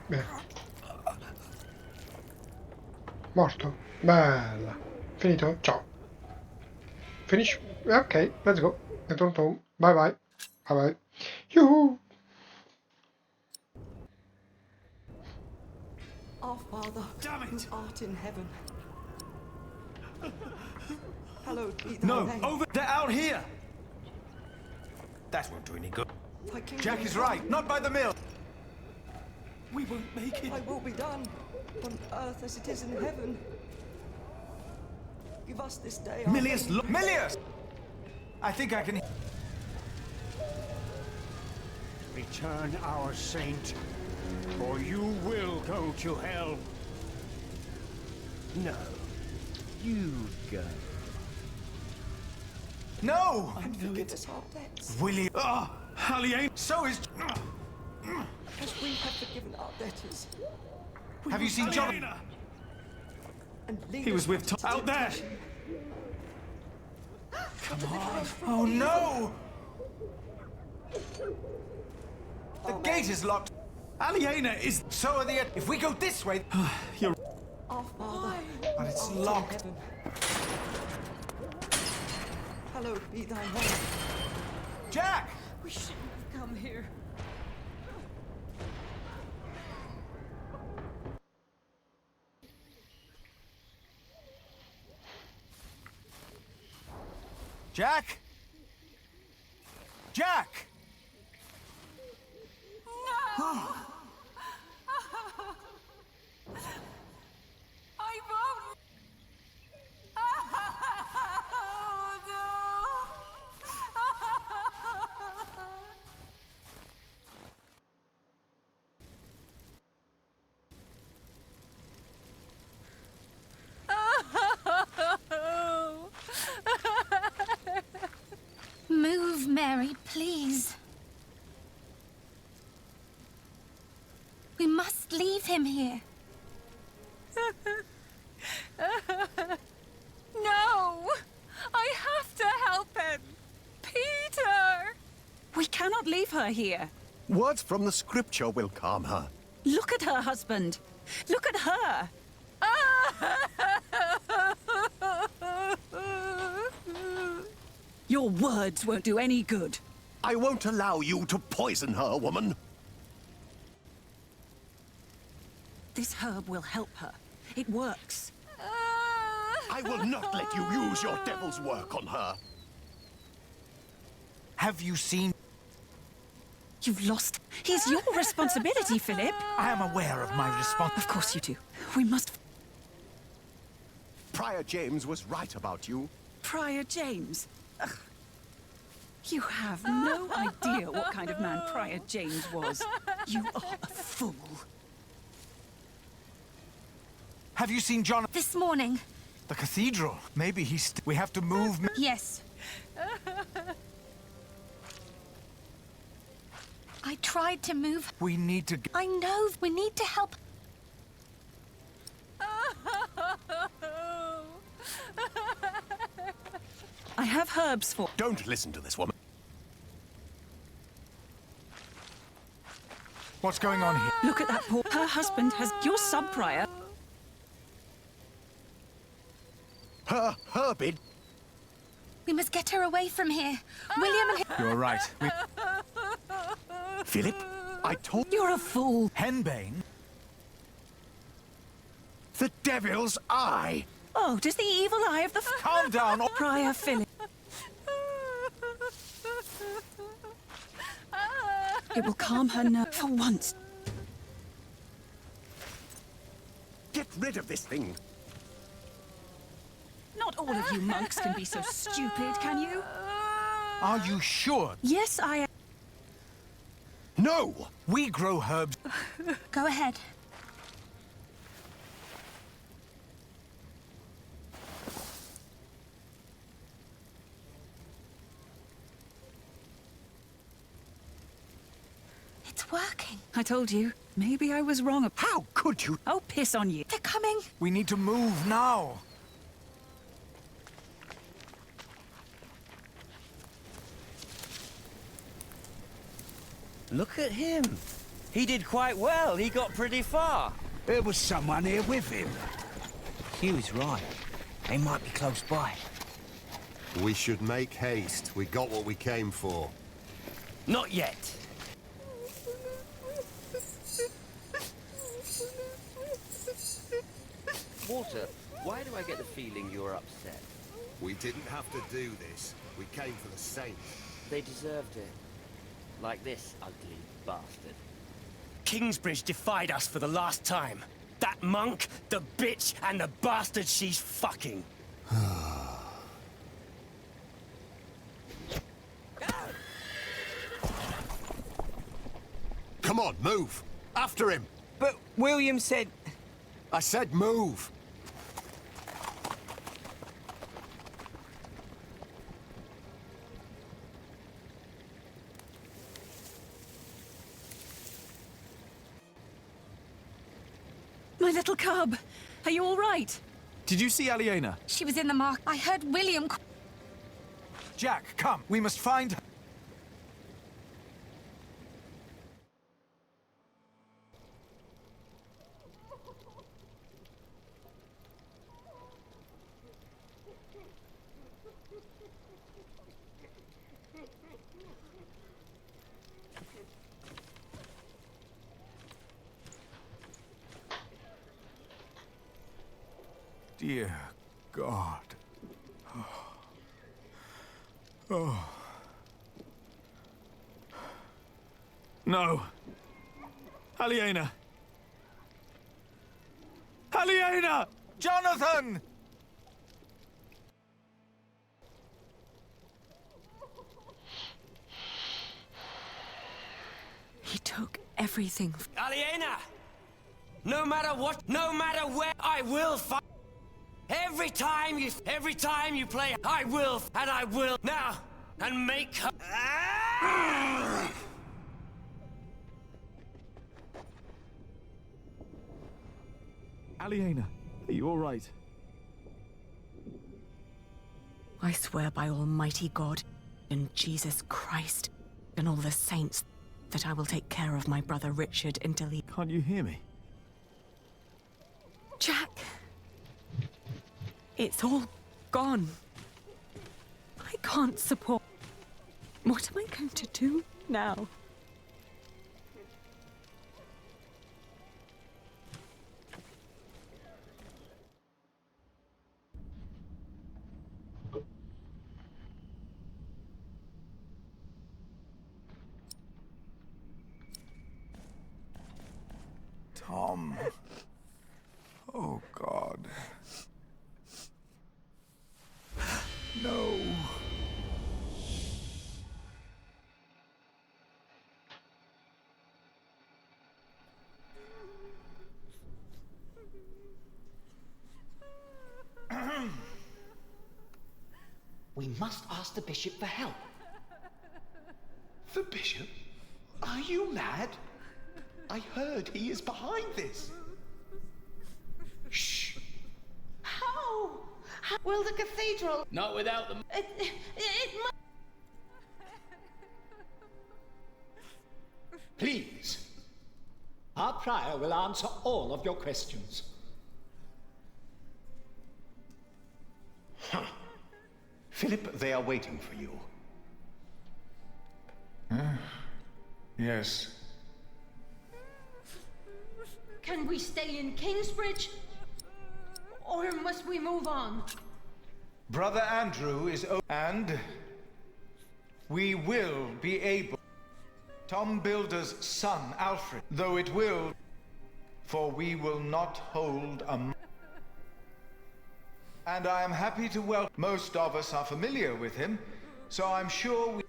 Bene. Morto. Bella. Finito? Ciao. Finish. Ok, let's go. Return home. Bye bye. Bye bye. Yoo-hoo. Our Father, who art in heaven. Hallowed be thy No, name. over! They're out here! That won't do any good. Thy kingdom Jack is come. right. Not by the mill. We won't make it. Thy will be done, on earth as it is in heaven. Give us this day our Milius, daily bread. Milius! I think I can. Return our saint, or you will go to hell. No. You go. No! And forgive us our debts. William. Ah! Aliena! So is. As we have forgiven our debtors. Have you seen Jonathan? Aliena! And lead He us was not with into Tom. Out there! temptation. Come Deliver on. us from Oh evil. no! The gate is locked. Aliena is... So are the. If we go this way. You're... Our Father, But it's who art in locked. heaven. Hallowed be thy name. Jack! We shouldn't have come here. Jack! Jack! No! I won't! Oh, no! Move, Mary, please. We must leave him here. No! I have to help him! Peter! We cannot leave her here. Words from the scripture will calm her. Look at her, husband. Look at her. Your words won't do any good. I won't allow you to poison her, woman. This herb will help her. It works. I will not let you use your devil's work on her. Have you seen... You've lost. He's your responsibility, Philip. I am aware of my response. Of course you do. We must... Prior James was right about you. Prior James? Ugh. You have no idea what kind of man Prior James was. You are a fool. Have you seen John? This morning. The cathedral. Maybe he's... We have to move... Yes. I tried to move. We need to... I know. We need to help. I have herbs for... Don't listen to this woman. What's going on here? Look at that poor... Her husband has... Your sub-prior... Her herbid. We must get her away from here. William and... You're right. Philip, I told... You're a fool. Henbane? The devil's eye. Oh, does the evil eye of the... Calm down. Prior Philip. It will calm her nerve for once. Get rid of this thing. Not all of you monks can be so stupid, can you? Are you sure? Yes, I am. No! We grow herbs. Go ahead. It's working. I told you. Maybe I was wrong. How could you? Oh, piss on you. They're coming. We need to move now. Look at him. He did quite well. He got pretty far. There was someone here with him. Hugh's right. They might be close by. We should make haste. We got what we came for. Not yet. Walter, why do I get the feeling you're upset? We didn't have to do this. We came for the Saints. They deserved it. Like this ugly bastard. Kingsbridge defied us for the last time. That monk, the bitch, and the bastard she's fucking. Come on, move! After him! But William said... I said move! My little cub. Are you all right? Did you see Aliena? She was in the mark. I heard William... Jack, come. We must find her. Dear God. Oh. No. Aliena. Aliena! Jonathan! He took everything. Aliena! No matter what, no matter where, I will fight. Every time you play, I will, and I will now, and make her. Aliena, are you all right? I swear by Almighty God and Jesus Christ and all the saints that I will take care of my brother Richard until he... Can't you hear me? Jack! It's all gone. I can't support... What am I going to do now? Tom. Oh, God. No. We must ask the bishop for help. The bishop? Are you mad? I heard he is behind this. Shh. How? Will the cathedral... Not without them. It must... Please. Our prior will answer all of your questions. Philip, they are waiting for you. Yes. Can we stay in Kingsbridge? Or must we move on? Brother Andrew is and we will be able. Tom Builder's son, Alfred, though it will, for we will not hold a... And I am happy to welcome... Most of us are familiar with him, so I'm sure we...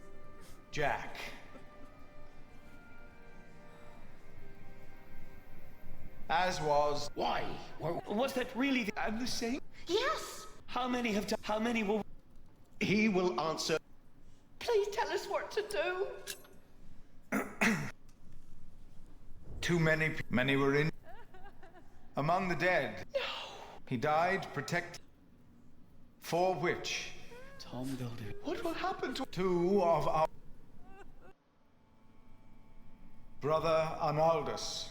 Jack. As was... Why? Was that really the... And the same? Yes! How many have done... How many will... He will answer... Please tell us what to do. Too many... Many were in... Among the dead. No! He died protected... For which... Tom Builder. What will happen to... Two of our... Brother Arnaldus.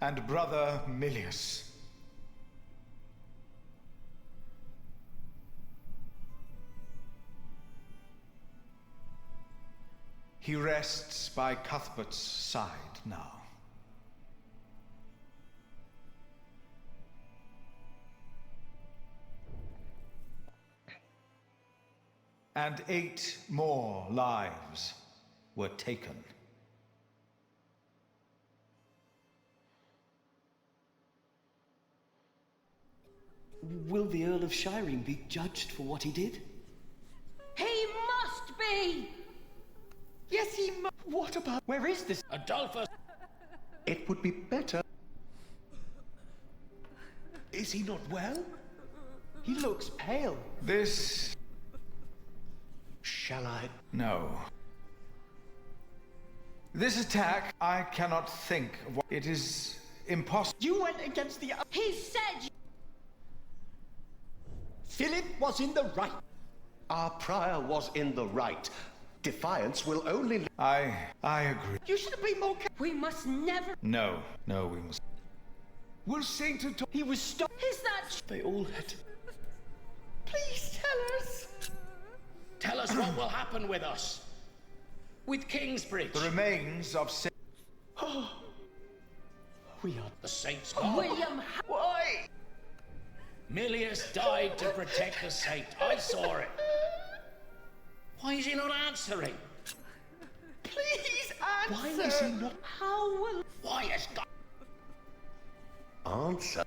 And Brother Milius. He rests by Cuthbert's side now. And 8 more lives were taken. Will the Earl of Shireen be judged for what he did? He must be! Yes, he must. What about... Where is this? Adolphus! It would be better... Is he not well? He looks pale. This... Shall I? No. This attack, I cannot think of what... It is impossible. You went against the... He said... Philip was in the right. Our prior was in the right. Defiance will only... I agree. You should have been more careful. We must never... No, we must... Will Saint Antonio... He was stopped. Is that... They all had... Please tell us. Tell us what will happen with us. With Kingsbridge. The remains of Saint... We are... The Saint's gone. William... Why? Milius died to protect the Saint. I saw it. Why is he not answering? Please answer. Why is he not... How will... Why has God... Answer.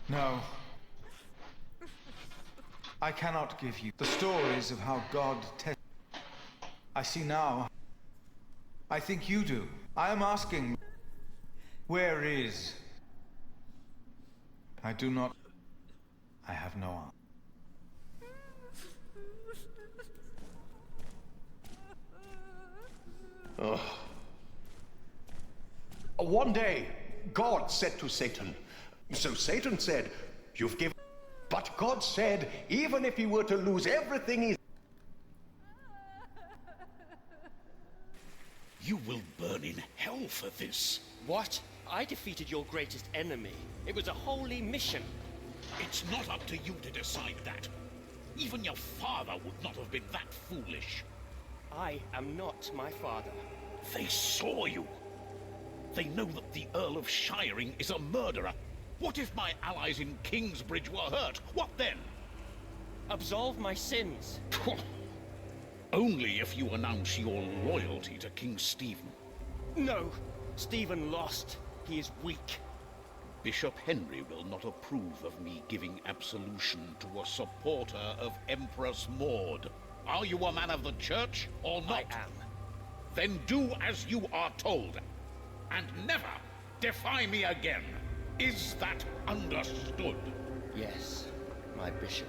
No. I cannot give you the stories of how God tested. I see now. I think you do. I am asking, where is... I do not... I have no answer. Ugh. One day, God said to Satan, so Satan said, "You've given..." But God said, even if he were to lose everything he's... You will burn in hell for this. What? I defeated your greatest enemy. It was a holy mission. It's not up to you to decide that. Even your father would not have been that foolish. I am not my father. They saw you. They know that the Earl of Shiring is a murderer. What if my allies in Kingsbridge were hurt? What then? Absolve my sins. Only if you announce your loyalty to King Stephen. No. Stephen lost. He is weak. Bishop Henry will not approve of me giving absolution to a supporter of Empress Maud. Are you a man of the church or not? I am. Then do as you are told. And never defy me again. Is that understood? Yes, my bishop.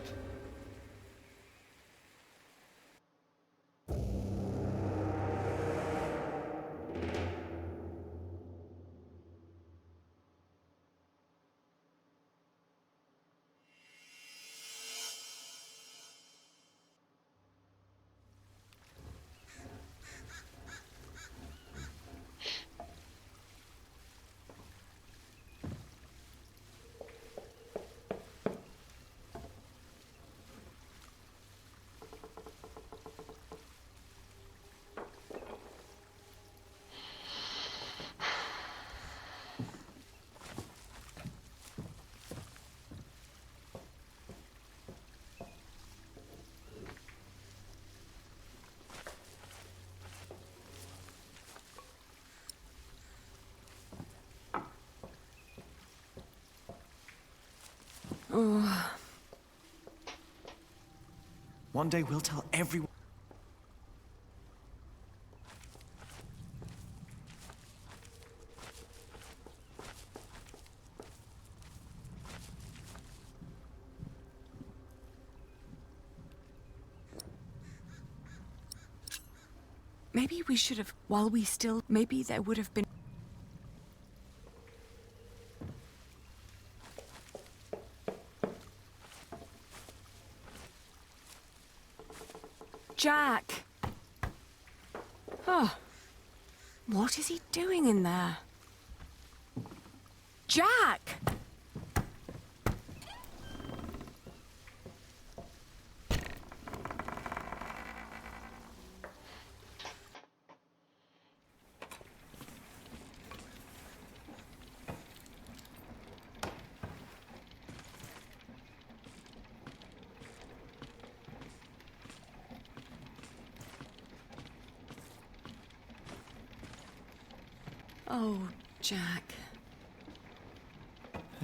Oh. One day we'll tell everyone. Maybe we should have, while we still, maybe there would have been... Jack! Oh. What is he doing in there? Jack! Oh, Jack.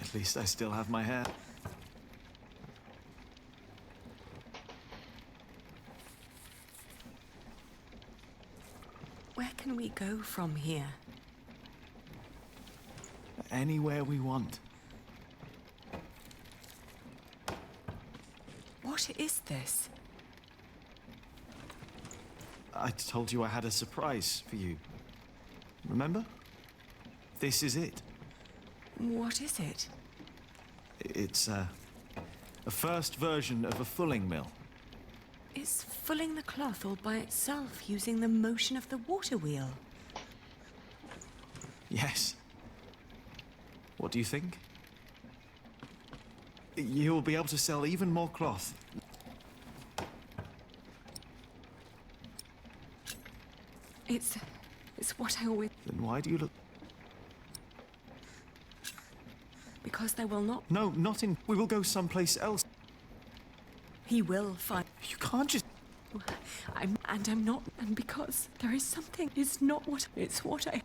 At least I still have my hair. Where can we go from here? Anywhere we want. What is this? I told you I had a surprise for you. Remember? This is it. What is it? It's a first version of a fulling mill. It's fulling the cloth all by itself using the motion of the water wheel. Yes. What do you think? You'll be able to sell even more cloth. It's what I always... Then why do you look... Because there will not... No, not in... We will go someplace else. He will find... You can't just... I'm not... And because there is something... It's not what... It's what I...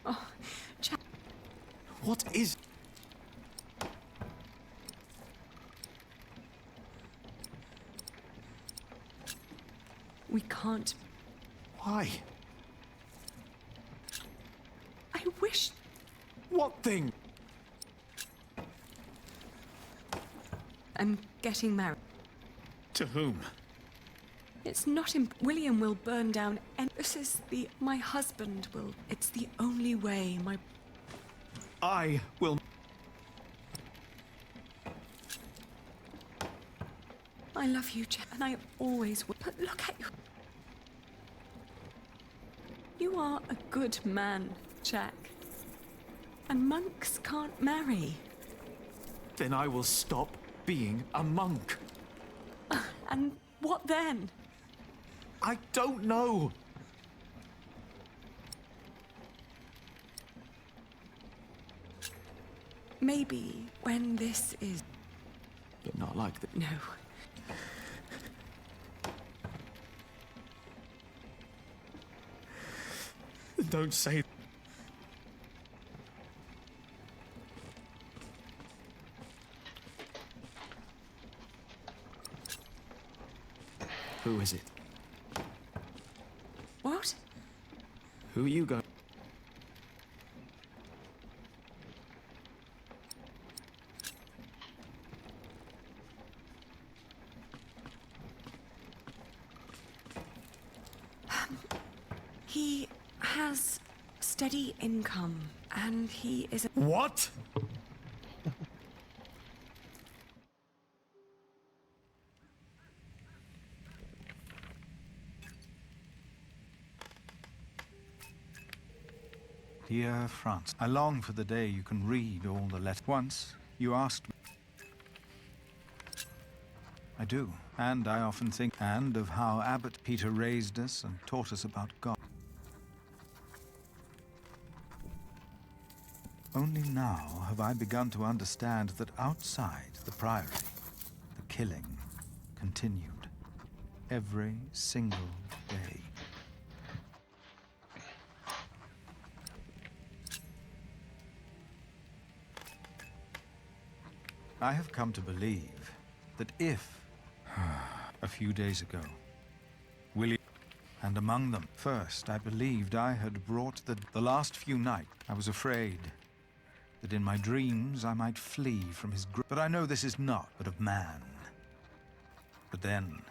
Oh, Jack... What is... We can't... Why? I wish... What thing? I'm getting married. To whom? It's not William will burn down and this is my husband will. It's the only way I will. I love you, Jack, and I always will. But look at you. You are a good man, Jack. And monks can't marry. Then I will stop being a monk. And what then? I don't know. Maybe when this is... But not like that. No. Don't say... Who is it? What? Who are you going? He has steady income, and he is a... What? Dear France, I long for the day you can read all the letters. Once, you asked me. I do, and I often think, and of how Abbot Peter raised us and taught us about God. Only now have I begun to understand that outside the priory, the killing continued every single day. I have come to believe that if, a few days ago, William, and among them, first I believed I had brought the last few nights, I was afraid that in my dreams I might flee from his grip. But I know this is not but of man. But then...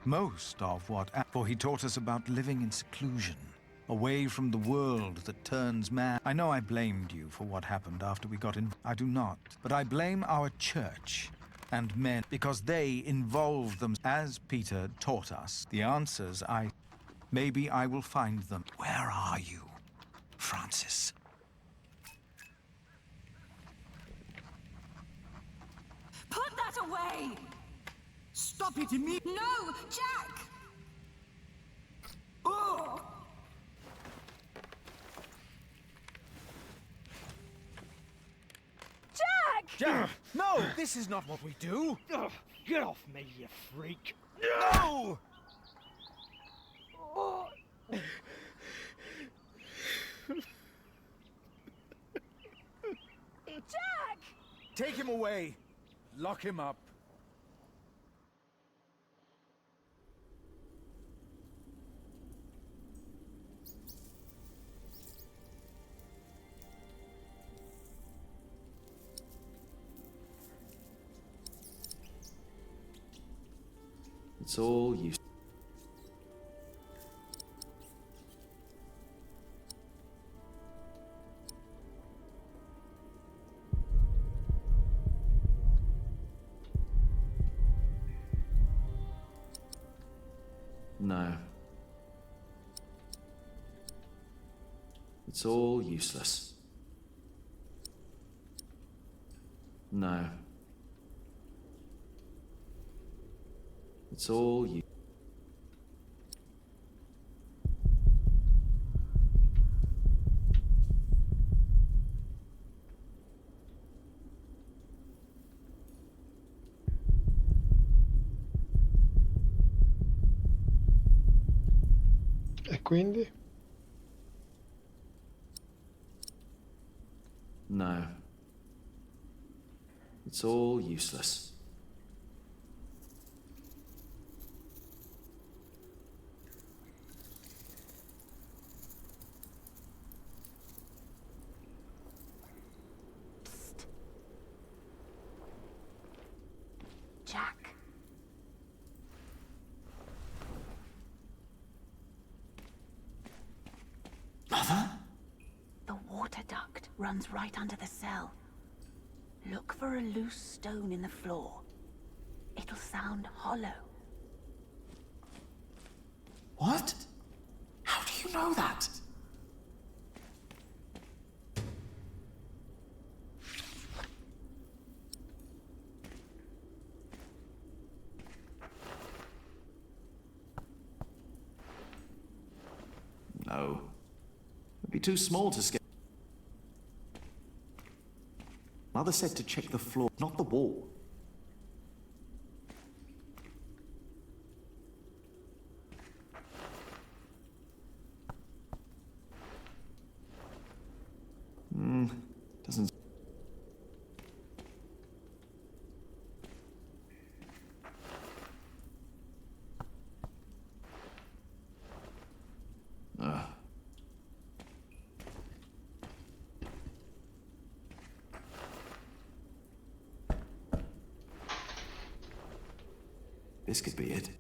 most of what... For he taught us about living in seclusion, away from the world that turns man. I know I blamed you for what happened after we got in. I do not. But I blame our church and men because they involved them. As Peter taught us, the answers maybe I will find them. Where are you, Francis? Put that away! Stop it immediately! No! Jack! Oh! Jack! Jack! No! This is not what we do! Ugh, get off me, you freak! No! Oh. Jack! Take him away! Lock him up. It's all you. No. It's all useless. No. It's all you. E quindi? No. It's all useless. runs right under the cell. Look for a loose stone in the floor. It'll sound hollow. What? How do you know that? No. It'd be too small to scale. Mother said to check the floor, not the wall. Doesn't... This could be it.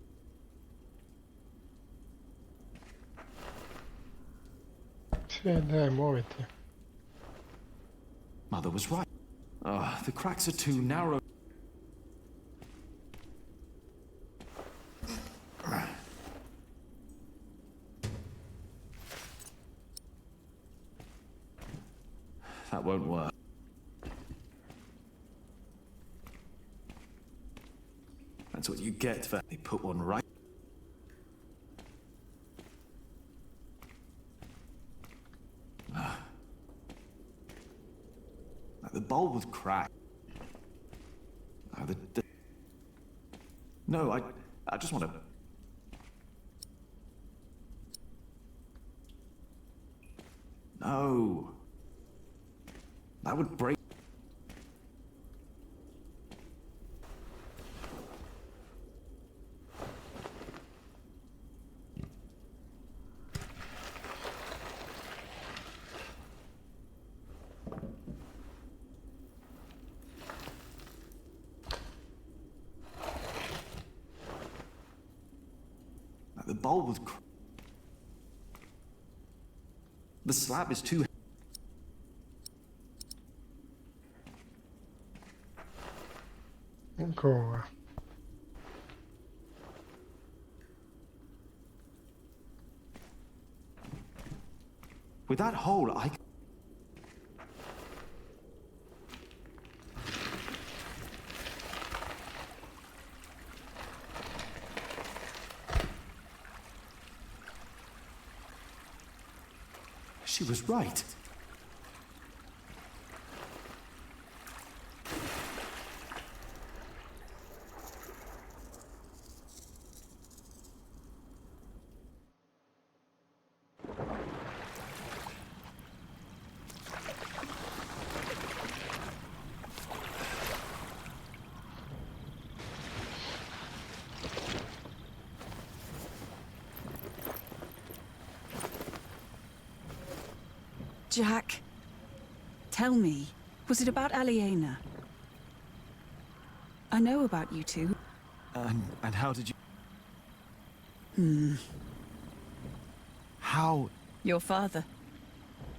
Sì, dai, muoviti. Mother was right. The cracks are too narrow. That won't work. That's what you get for... They put one right... The bulb was cracked. No, I just want to... No. That would break... The bulb was... The slab is too... Ancora. With that hole, I... She was right. Jack, tell me, was it about Aliena? I know about you two. And how did you... How... Your father.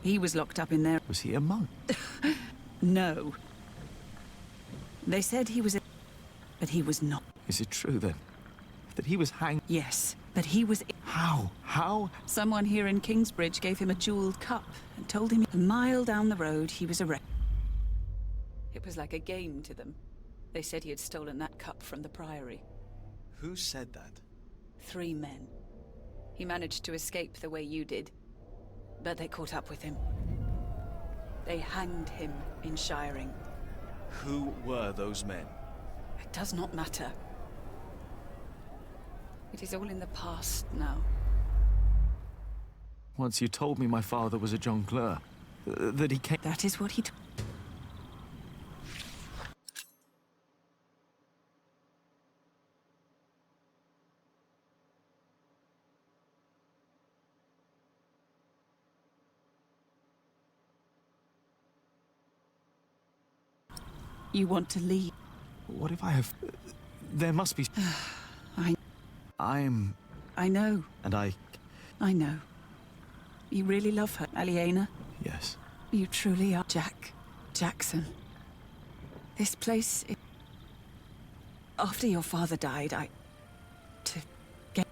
He was locked up in there. Was he a monk? No. They said he was a... But he was not. Is it true, then? That he was hanged? Yes, but he was... How? How? Someone here in Kingsbridge gave him a jeweled cup and told him a mile down the road he was arrested. It was like a game to them. They said he had stolen that cup from the Priory. Who said that? 3 men. He managed to escape the way you did, but they caught up with him. They hanged him in Shiring. Who were those men? It does not matter. It is all in the past now. Once you told me my father was a jongleur, that he came... That is what he told. You want to leave? What if I have... There must be... I know. And I know. You really love her, Aliena? Yes. You truly are Jack Jackson. This place... After your father died, to get...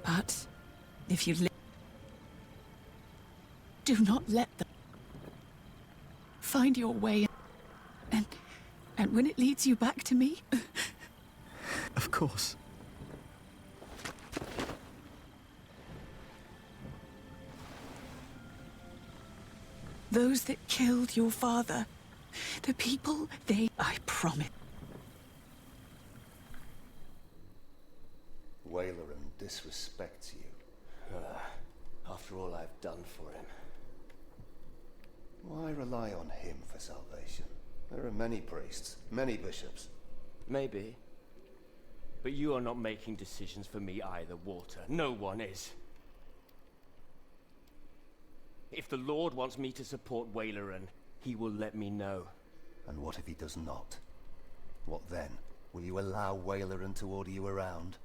But if you live... Do not let them... Find your way. And when it leads you back to me... Of course. Those that killed your father, the people, I promise. Wayleran disrespects you. After all I've done for him. Why rely on him for salvation? There are many priests, many bishops. Maybe. But you are not making decisions for me either, Walter. No one is. If the Lord wants me to support Wayleran, he will let me know. And what if he does not? What then? Will you allow Wayleran to order you around?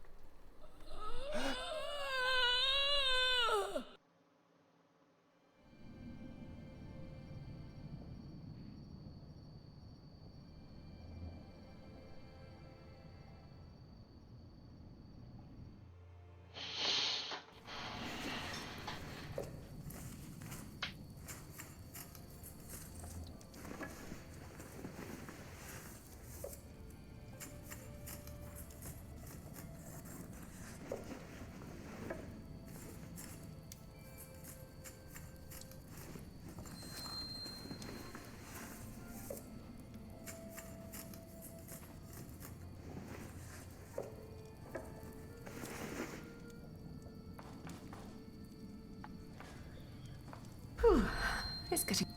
Whew. It's getting...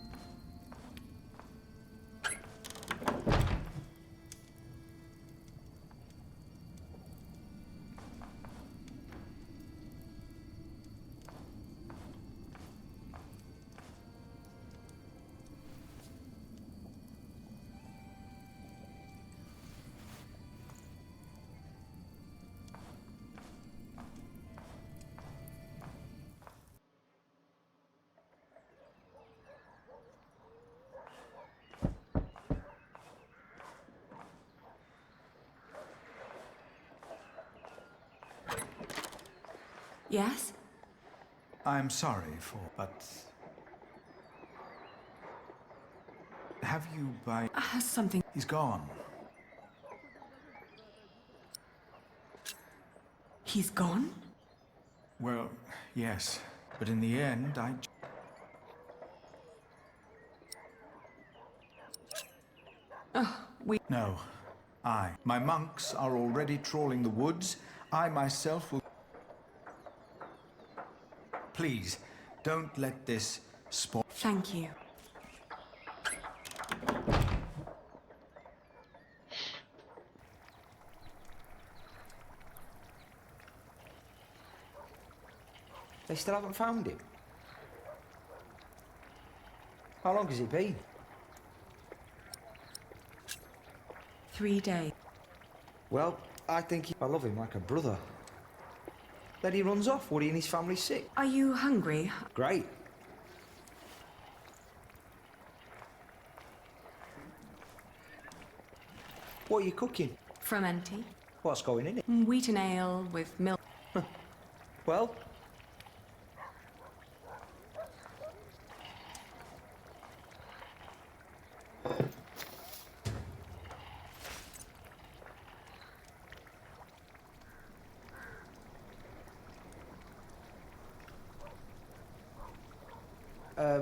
Yes? I'm sorry but... Have you by... something... He's gone. He's gone? Well, yes. But in the end, No. My monks are already trawling the woods. I myself will... Please, don't let this spoil... Thank you. They still haven't found him? How long has it been? 3 days. Well, I think I love him like a brother. Then he runs off. Woody and his family sick. Are you hungry? Great. What are you cooking? Frumenti. What's going in it? Wheaten ale with milk. Well?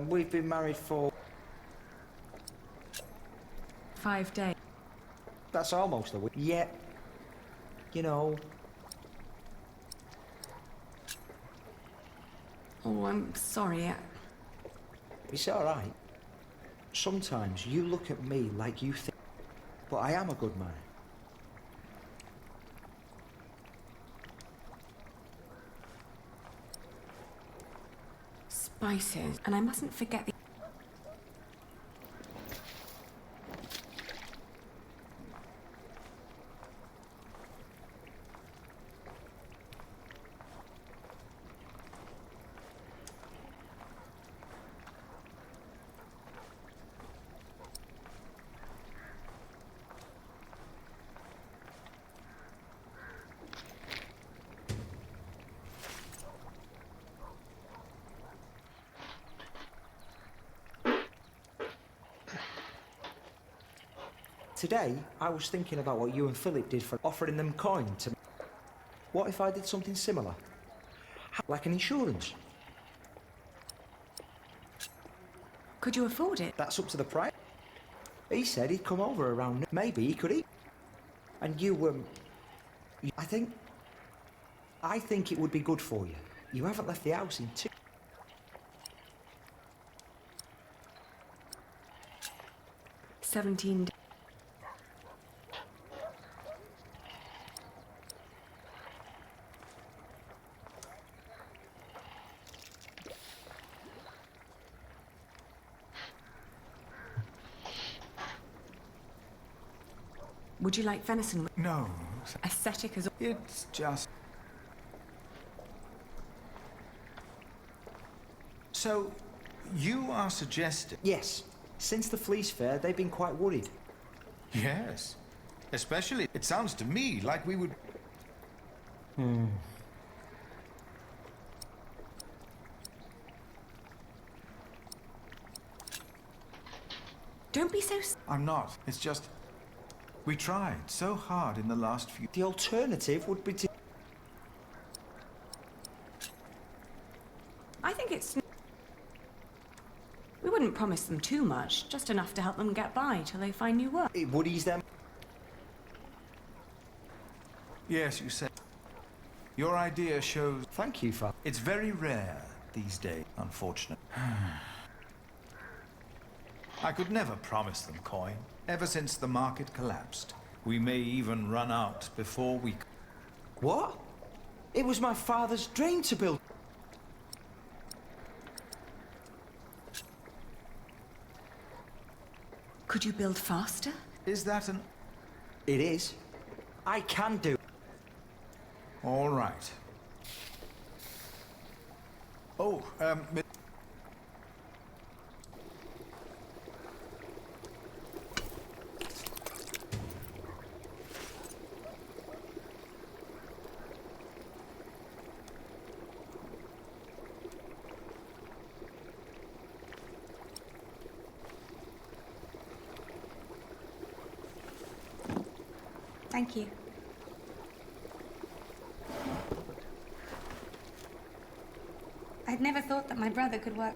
We've been married for... 5 days. That's almost a week. Yeah. You know... Oh, I'm sorry. It's all right. Sometimes you look at me like you think... But I am a good man. Spices. And I mustn't forget the... Today, I was thinking about what you and Philip did for offering them coin to... What if I did something similar? Like an insurance? Could you afford it? That's up to the price. He said he'd come over around... Maybe he could eat. And I think it would be good for you. You haven't left the house in 2... $17. Would you like venison? No. Aesthetic as... It's just... So, you are suggesting... Yes. Since the Fleece Fair, they've been quite worried. Yes. Especially, it sounds to me like we would... Don't be so... I'm not. It's just... We tried so hard in the last few... The alternative would be to... I think it's... We wouldn't promise them too much, just enough to help them get by till they find new work. It would ease them. Yes, you said. Your idea shows... Thank you, Father. It's very rare these days, unfortunately. I could never promise them coin. Ever since the market collapsed, we may even run out before we... What? It was my father's dream to build... Could you build faster? Is that an... It is. I can do... All right. Oh, Thank you. I'd never thought that my brother could work.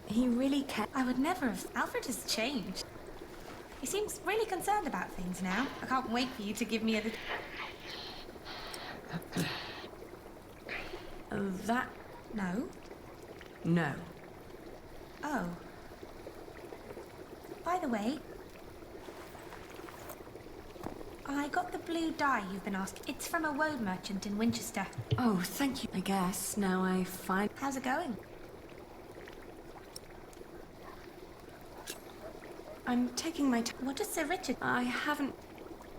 He really cared. I would never have. Alfred has changed. He seems really concerned about things now. I can't wait for you to give me a... That... No? No. Oh. By the way, I got the blue dye you've been asking. It's from a woad merchant in Winchester. Oh, thank you. I guess now I find... How's it going? I'm taking my time. What does Sir Richard... I haven't...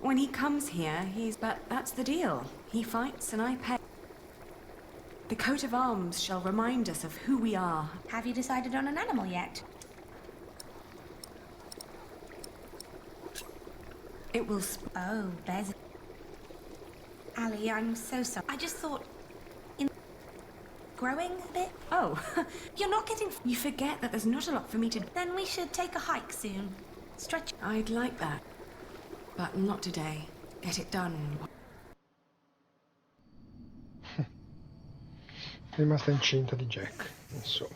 When he comes here, he's... But that's the deal. He fights and I pay. The coat of arms shall remind us of who we are. Have you decided on an animal yet? It will... Oh, there's... Ali, I'm so sorry. I just thought... In... Growing a bit? Oh, you're not getting... You forget that there's not a lot for me to... Then we should take a hike soon. Stretch... I'd like that. But not today. Get it done. Rimasta incinta di Jack, insomma.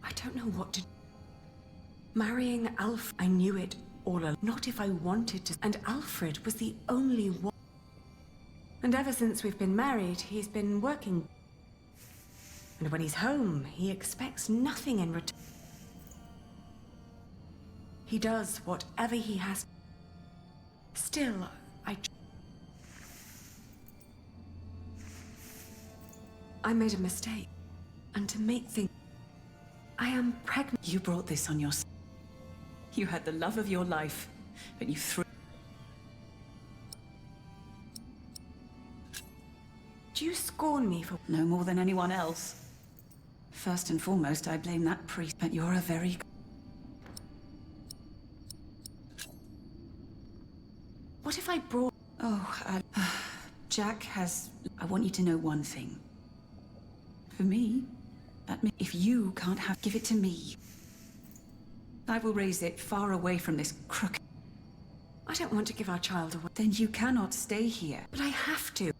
I don't know what to... Marrying Alfred, I knew it all along. Not if I wanted to. And Alfred was the only one. And ever since we've been married, he's been working. And when he's home, he expects nothing in return. He does whatever he has. Still, I made a mistake. And to make things... I am pregnant. You brought this on yourself. You had the love of your life, but you threw... Do you scorn me for... No more than anyone else. First and foremost, I blame that priest, but you're a very... What if I brought... Oh, Jack has... I want you to know one thing. For me, if you can't have... Give it to me. I will raise it far away from this crook. I don't want to give our child away. Then you cannot stay here. But I have to.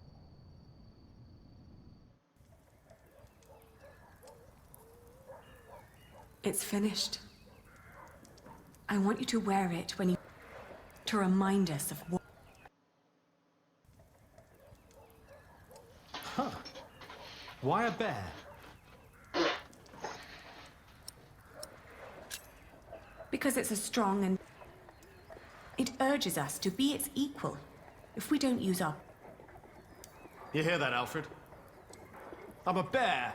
It's finished. I want you to wear it when you... to remind us of what... Huh. Why a bear? Because it's a strong and... It urges us to be its equal. If we don't use our... You hear that, Alfred? I'm a bear.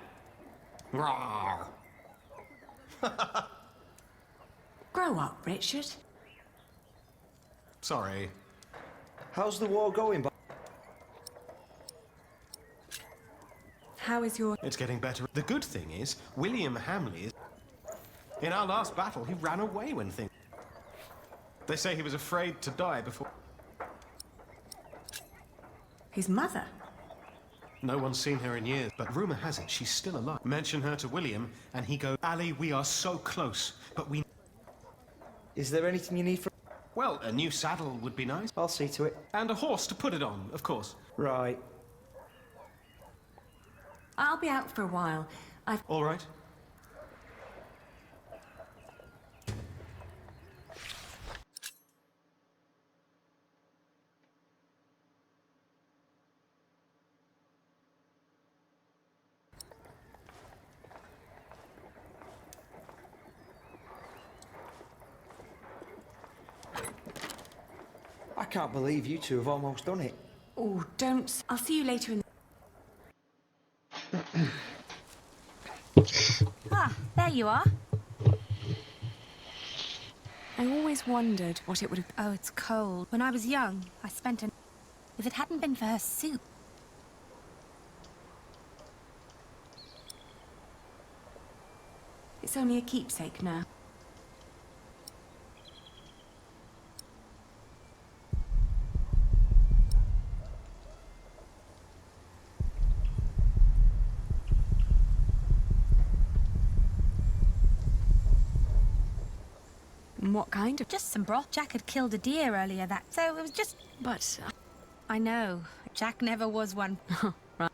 Rawr. Grow up, Richard. Sorry. How's the war going? How is your... It's getting better. The good thing is, William Hamley is... In our last battle, he ran away when things... They say he was afraid to die before... His mother? No one's seen her in years, but rumor has it she's still alive. Mention her to William, and he goes, Ali, we are so close, but we... Is there anything you need from... Well, a new saddle would be nice. I'll see to it. And a horse to put it on, of course. Right. I'll be out for a while. All right. I can't believe you two have almost done it. Oh, don't. I'll see you later in... Ah, there you are. I always wondered what it would have... Oh, it's cold. When I was young, I spent an... If it hadn't been for her soup... It's only a keepsake now. What kind of... Just some broth. Jack had killed a deer earlier so it was just... But... I know. Jack never was one. Right.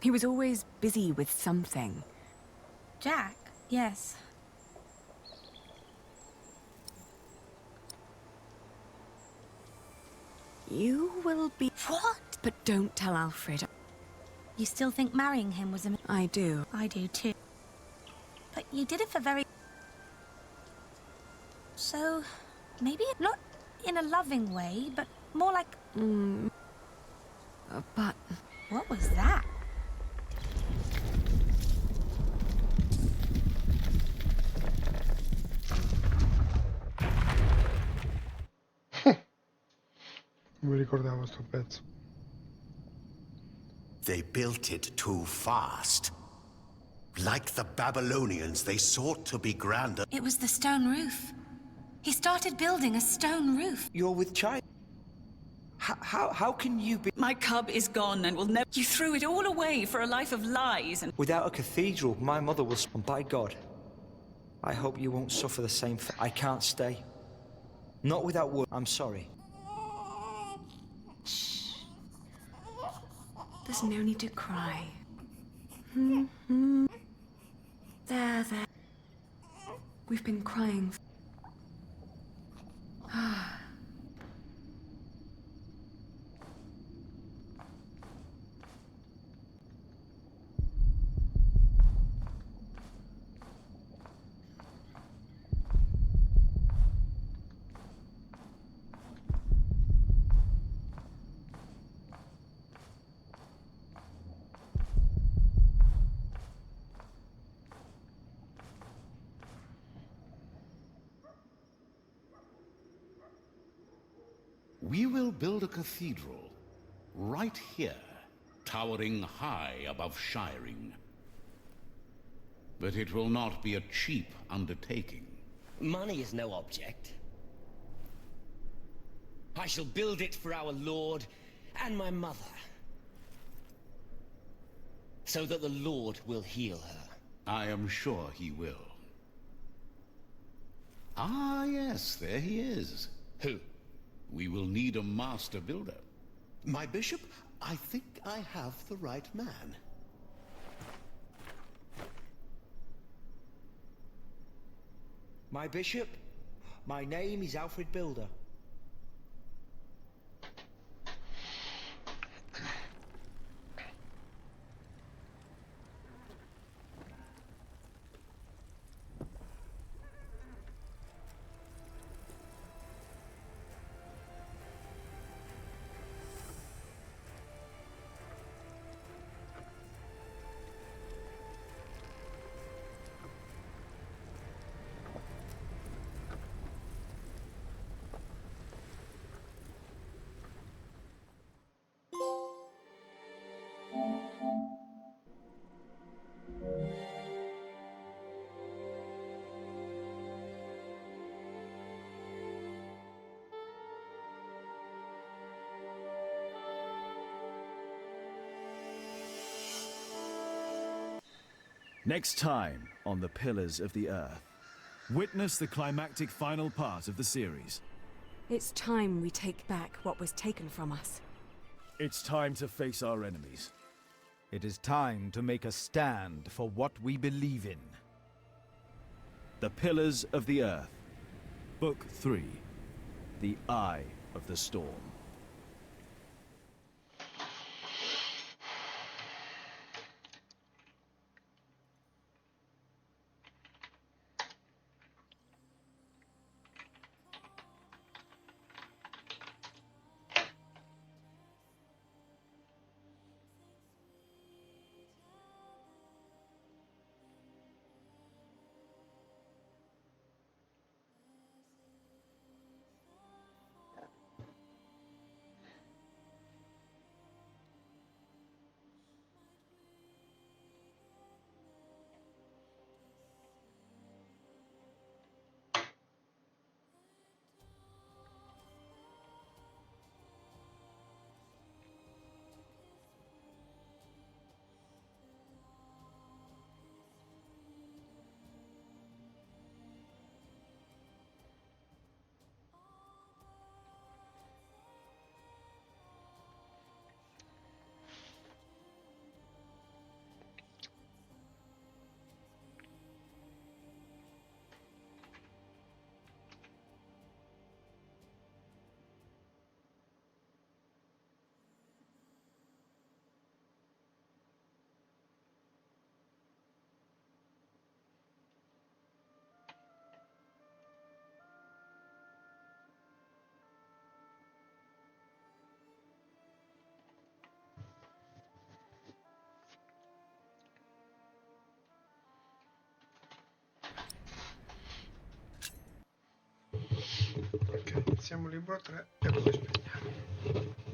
He was always busy with something. Jack? Yes. You will be... What? But don't tell Alfred. You still think marrying him was a... I do. I do too. But you did it for very... So, maybe not in a loving way, but more like... But... What was that? Mi ricordavo sto pezzo. They built it too fast. Like the Babylonians, they sought to be grander. It was the stone roof. He started building a stone roof. You're with child. How can you be... My cub is gone and will never... You threw it all away for a life of lies and... Without a cathedral, my mother will... And by God, I hope you won't suffer the same fate. I can't stay. Not without word. I'm sorry. There's no need to cry. There. We've been crying. We will build a cathedral right here, towering high above Shiring. But it will not be a cheap undertaking. Money is no object. I shall build it for our Lord and my mother, so that the Lord will heal her. I am sure he will. Ah, yes, there he is. Who? We will need a master builder. My bishop, I think I have the right man. My bishop, my name is Alfred Builder. Next time on The Pillars of the Earth, witness the climactic final part of the series. It's time we take back what was taken from us. It's time to face our enemies. It is time to make a stand for what we believe in. The Pillars of the Earth, Book 3, The Eye of the Storm. Ok, iniziamo il libro 3 e poi spegniamo.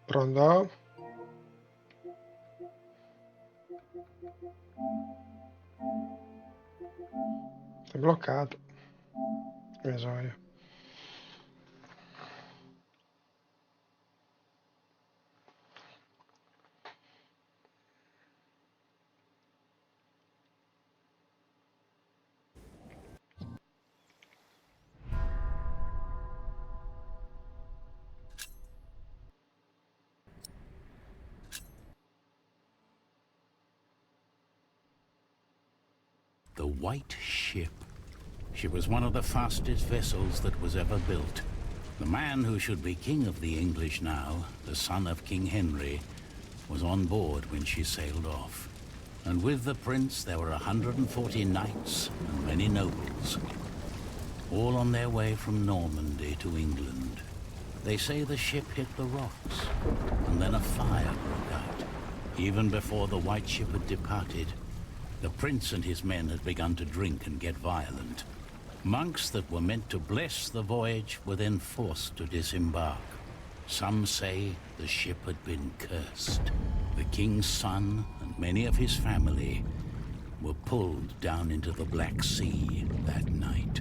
Pronto? Sei bloccato. Che ne so io. The White Ship. She was one of the fastest vessels that was ever built. The man who should be king of the English now, the son of King Henry, was on board when she sailed off. And with the prince there were 140 knights and many nobles, all on their way from Normandy to England. They say the ship hit the rocks, and then a fire broke out. Even before the White Ship had departed, the prince and his men had begun to drink and get violent. Monks that were meant to bless the voyage were then forced to disembark. Some say the ship had been cursed. The king's son and many of his family were pulled down into the Black Sea that night.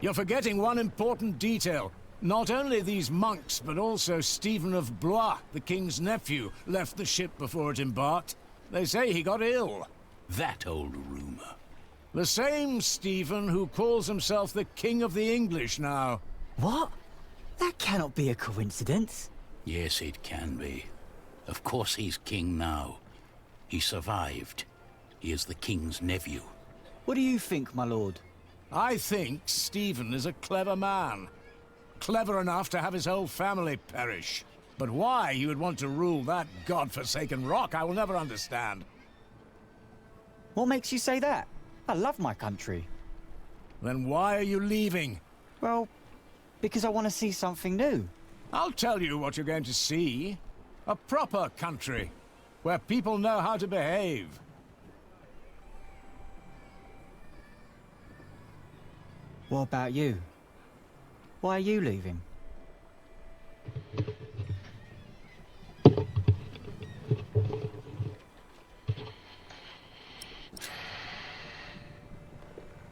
You're forgetting one important detail. Not only these monks, but also Stephen of Blois, the king's nephew, left the ship before it embarked. They say he got ill. That old rumor. The same Stephen who calls himself the King of the English now. What? That cannot be a coincidence. Yes, it can be. Of course he's king now. He survived. He is the king's nephew. What do you think, my lord? I think Stephen is a clever man. Clever enough to have his whole family perish. But why he would want to rule that god-forsaken rock, I will never understand. What makes you say that? I love my country. Then why are you leaving? Well, because I want to see something new. I'll tell you what you're going to see. A proper country, where people know how to behave. What about you? Why are you leaving?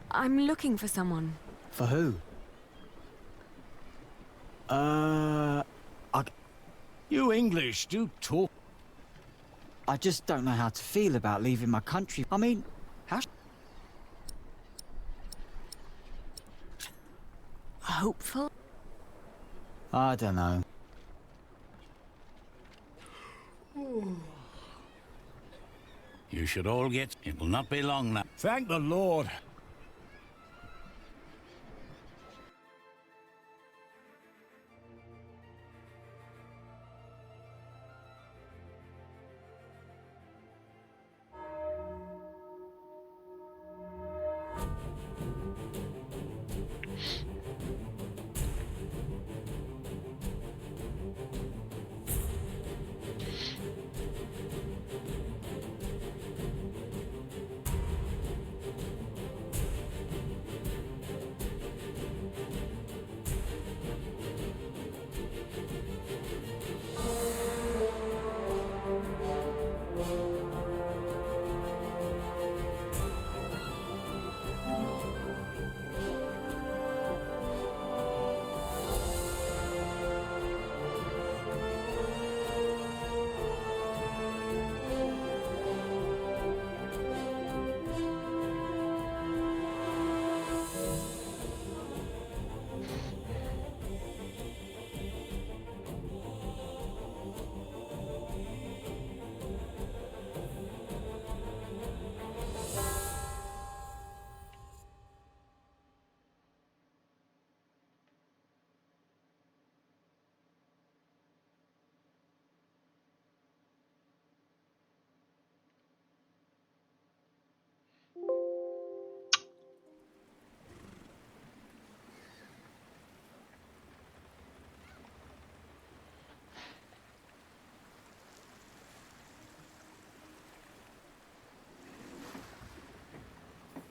I'm looking for someone. For who? You English do talk. I just don't know how to feel about leaving my country. I mean, how... Hopeful? I don't know. You should all get... It will not be long now. Thank the Lord.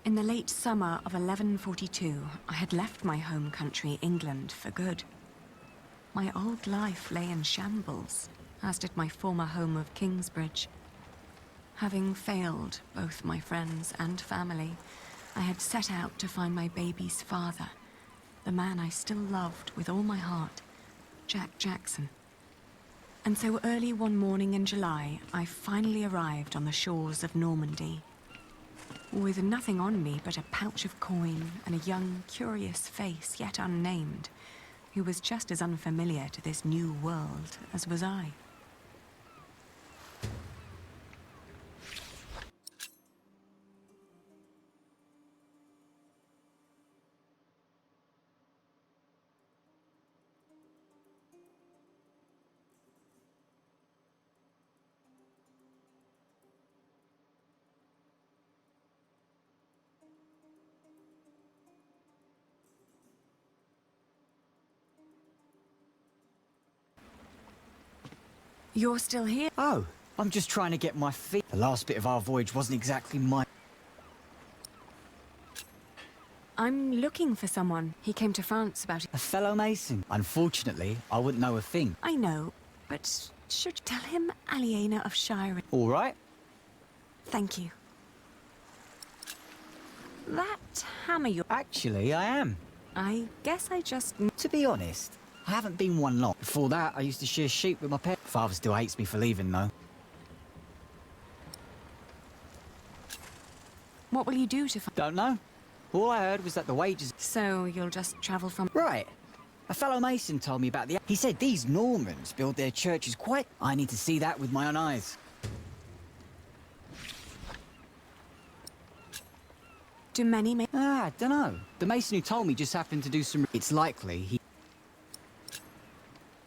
In the late summer of 1142, I had left my home country, England, for good. My old life lay in shambles, as did my former home of Kingsbridge. Having failed both my friends and family, I had set out to find my baby's father, the man I still loved with all my heart, Jack Jackson. And so early one morning in July, I finally arrived on the shores of Normandy. With nothing on me but a pouch of coin and a young, curious face yet unnamed, who was just as unfamiliar to this new world as was I. You're still here? Oh, I'm just trying to get my feet. The last bit of our voyage wasn't exactly my... I'm looking for someone. He came to France about it. A fellow mason. Unfortunately, I wouldn't know a thing. I know, but should you tell him Aliena of Shire? All right. Thank you. That hammer you... Actually, I am. I guess I just... To be honest, I haven't been one long. Before that, I used to shear sheep with my pet. Father still hates me for leaving, though. What will you do to... Don't know. All I heard was that the wages... So you'll just travel from... Right. A fellow mason told me about the... He said these Normans build their churches quite... I need to see that with my own eyes. Do many make... I don't know. The mason who told me just happened to do some... It's likely he...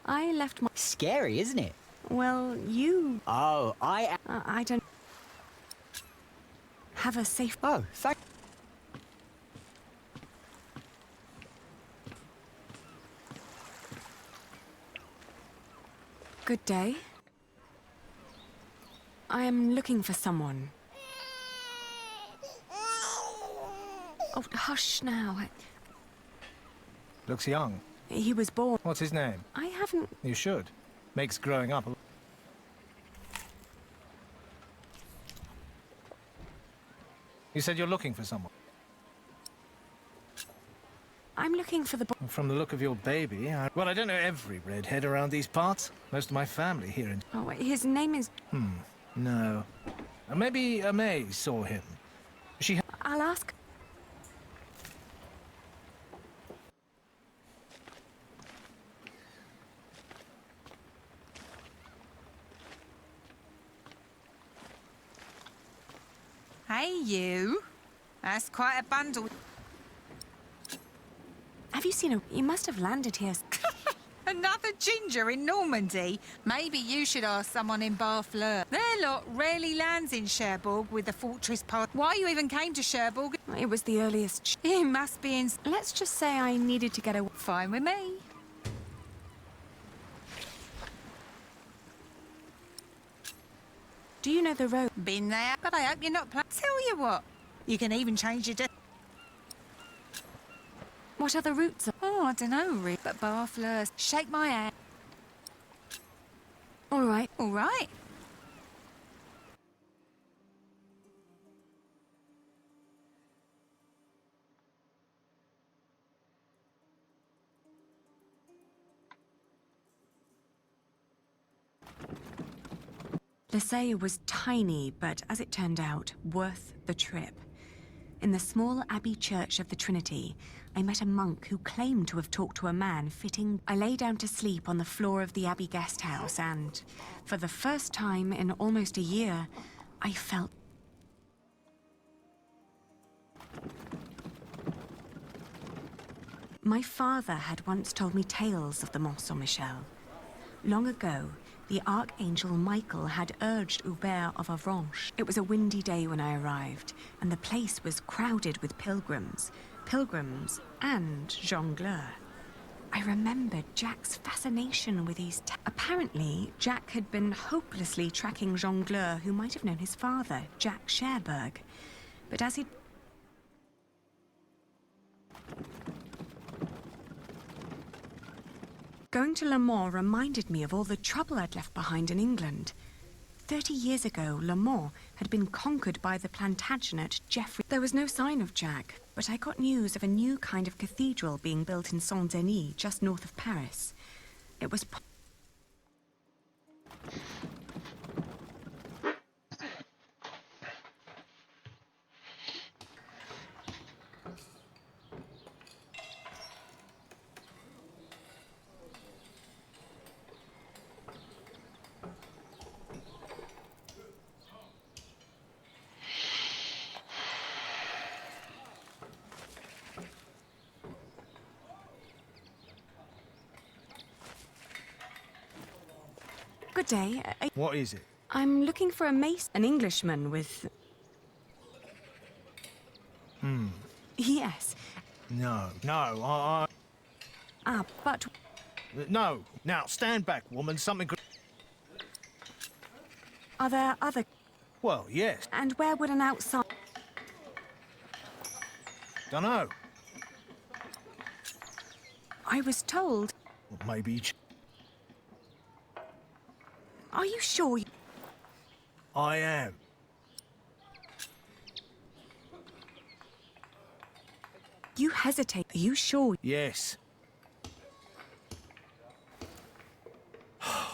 I left my... Scary, isn't it? Well, you... Oh, I don't... Have a safe... Oh, thank... Good day. I am looking for someone. Oh, hush now. Looks young. He was born... What's his name? I haven't... You should. Makes growing up... You said you're looking for someone. I'm looking for the... From the look of your baby, well, I don't know every redhead around these parts. Most of my family here in... Oh, his name is... No. Maybe May saw him. She... I'll ask... Hey, you. That's quite a bundle. Have you seen a... You must have landed here. Another ginger in Normandy? Maybe you should ask someone in Barfleur. Their lot rarely lands in Cherbourg with the fortress part. Why you even came to Cherbourg? It was the earliest... It must be in... Let's just say I needed to get a... Fine with me. Do you know the road? Been there, but I hope you're not... Tell you what, you can even change your... What other routes are... Oh, I don't know, Rick, but Barfleur's... Shake my hand. All right. All right. Lycée was tiny, but as it turned out, worth the trip. In the small abbey church of the Trinity, I met a monk who claimed to have talked to a man fitting... I lay down to sleep on the floor of the abbey guest house and, for the first time in almost a year, I felt... My father had once told me tales of the Mont Saint-Michel. Long ago, the Archangel Michael had urged Hubert of Avranches. It was a windy day when I arrived, and the place was crowded with pilgrims and jongleurs. I remembered Jack's fascination with these... Apparently, Jack had been hopelessly tracking jongleurs who might have known his father, Jack Cherbourg. But as he'd... Going to Le Mans reminded me of all the trouble I'd left behind in England. 30 years ago, Le Mans had been conquered by the Plantagenet Geoffrey. There was no sign of Jack, but I got news of a new kind of cathedral being built in Saint-Denis, just north of Paris. It was... Good day. What is it? I'm looking for a mason, an Englishman with... Yes. No, I... Ah, but... No. Now, stand back, woman. Something... Are there other... Well, yes. And where would an outside... Dunno. I was told... Well, maybe... Are you sure? I am. You hesitate. Are you sure? Yes.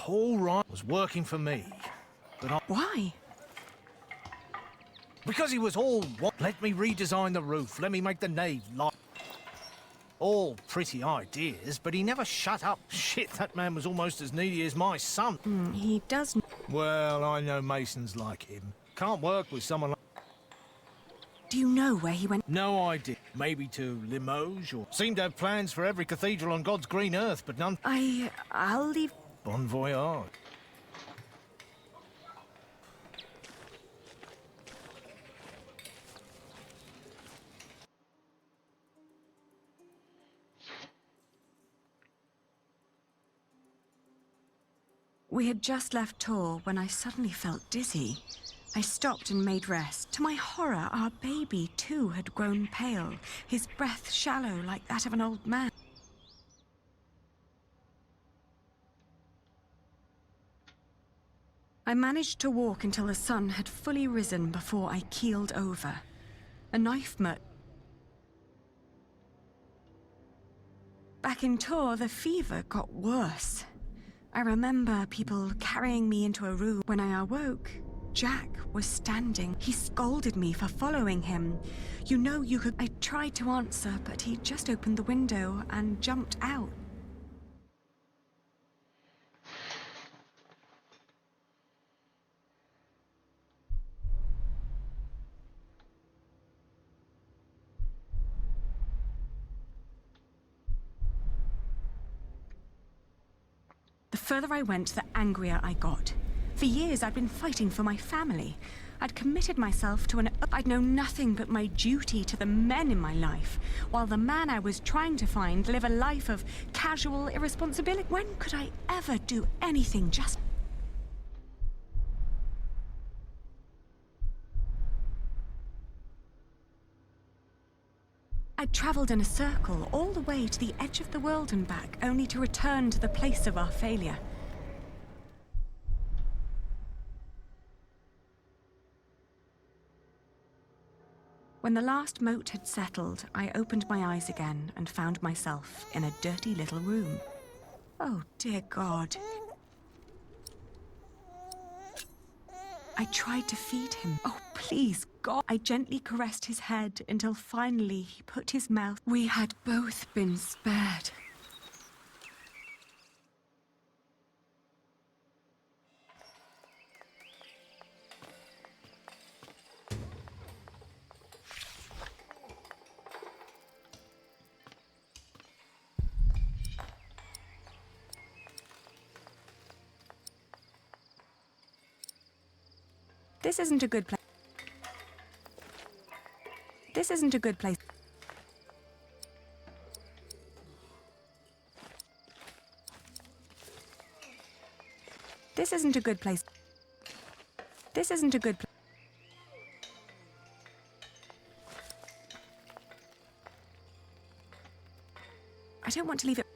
All right. Was working for me. But I... Why? Because he was all... Let me redesign the roof. Let me make the nave light. All pretty ideas, but he never shut up. Shit, that man was almost as needy as my son. He does... Well, I know masons like him. Can't work with someone like... Do you know where he went? No idea. Maybe to Limoges, or... Seemed to have plans for every cathedral on God's green earth, but none... I'll leave... Bon voyage. We had just left Tor when I suddenly felt dizzy. I stopped and made rest. To my horror, our baby too had grown pale, his breath shallow like that of an old man. I managed to walk until the sun had fully risen before I keeled over. A knife Back in Tor, the fever got worse. I remember people carrying me into a room. When I awoke, Jack was standing. He scolded me for following him. You know you could... I tried to answer, but he just opened the window and jumped out. The further I went, the angrier I got. For years, I'd been fighting for my family. I'd committed myself to I'd known nothing but my duty to the men in my life, while the man I was trying to find lived a life of casual irresponsibility. When could I ever do anything just... I'd traveled in a circle all the way to the edge of the world and back, only to return to the place of our failure. When the last moat had settled, I opened my eyes again and found myself in a dirty little room. Oh, dear God. I tried to feed him. Oh, please, God. I gently caressed his head until finally he put his mouth... We had both been spared. This isn't a good place. This isn't a good place. This isn't a good place. This isn't a good place. I don't want to leave it.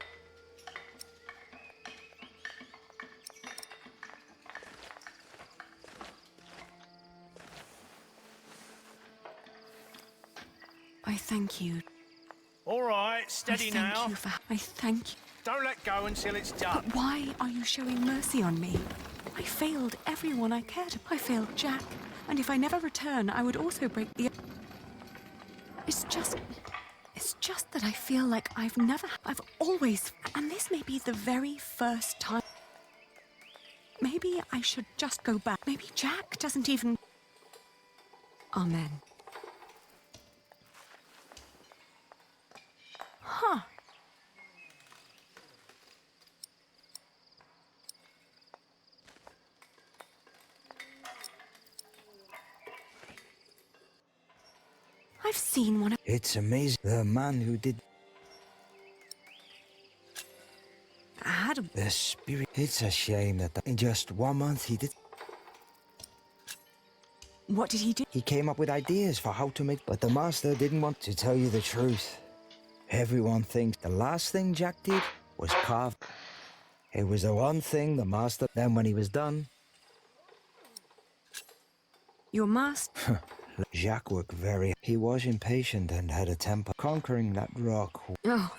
I thank you. All right, steady now. I thank you. Don't let go until it's done. But why are you showing mercy on me? I failed everyone I cared about. I failed Jack. And if I never return, I would also break the... It's just that I feel like I've always... And this may be the very first time. Maybe I should just go back. Maybe Jack doesn't even... Amen. Huh. I've seen one of... It's amazing. The man who did... I had a... The spirit... It's a shame that in just 1 month he did... What did he do? He came up with ideas for how to make... But the master didn't want to tell you the truth. Everyone thinks the last thing Jack did was carve. It was the one thing the master... Then when he was done... Your master? Jacques worked very... He was impatient and had a temper. Conquering that rock... Oh.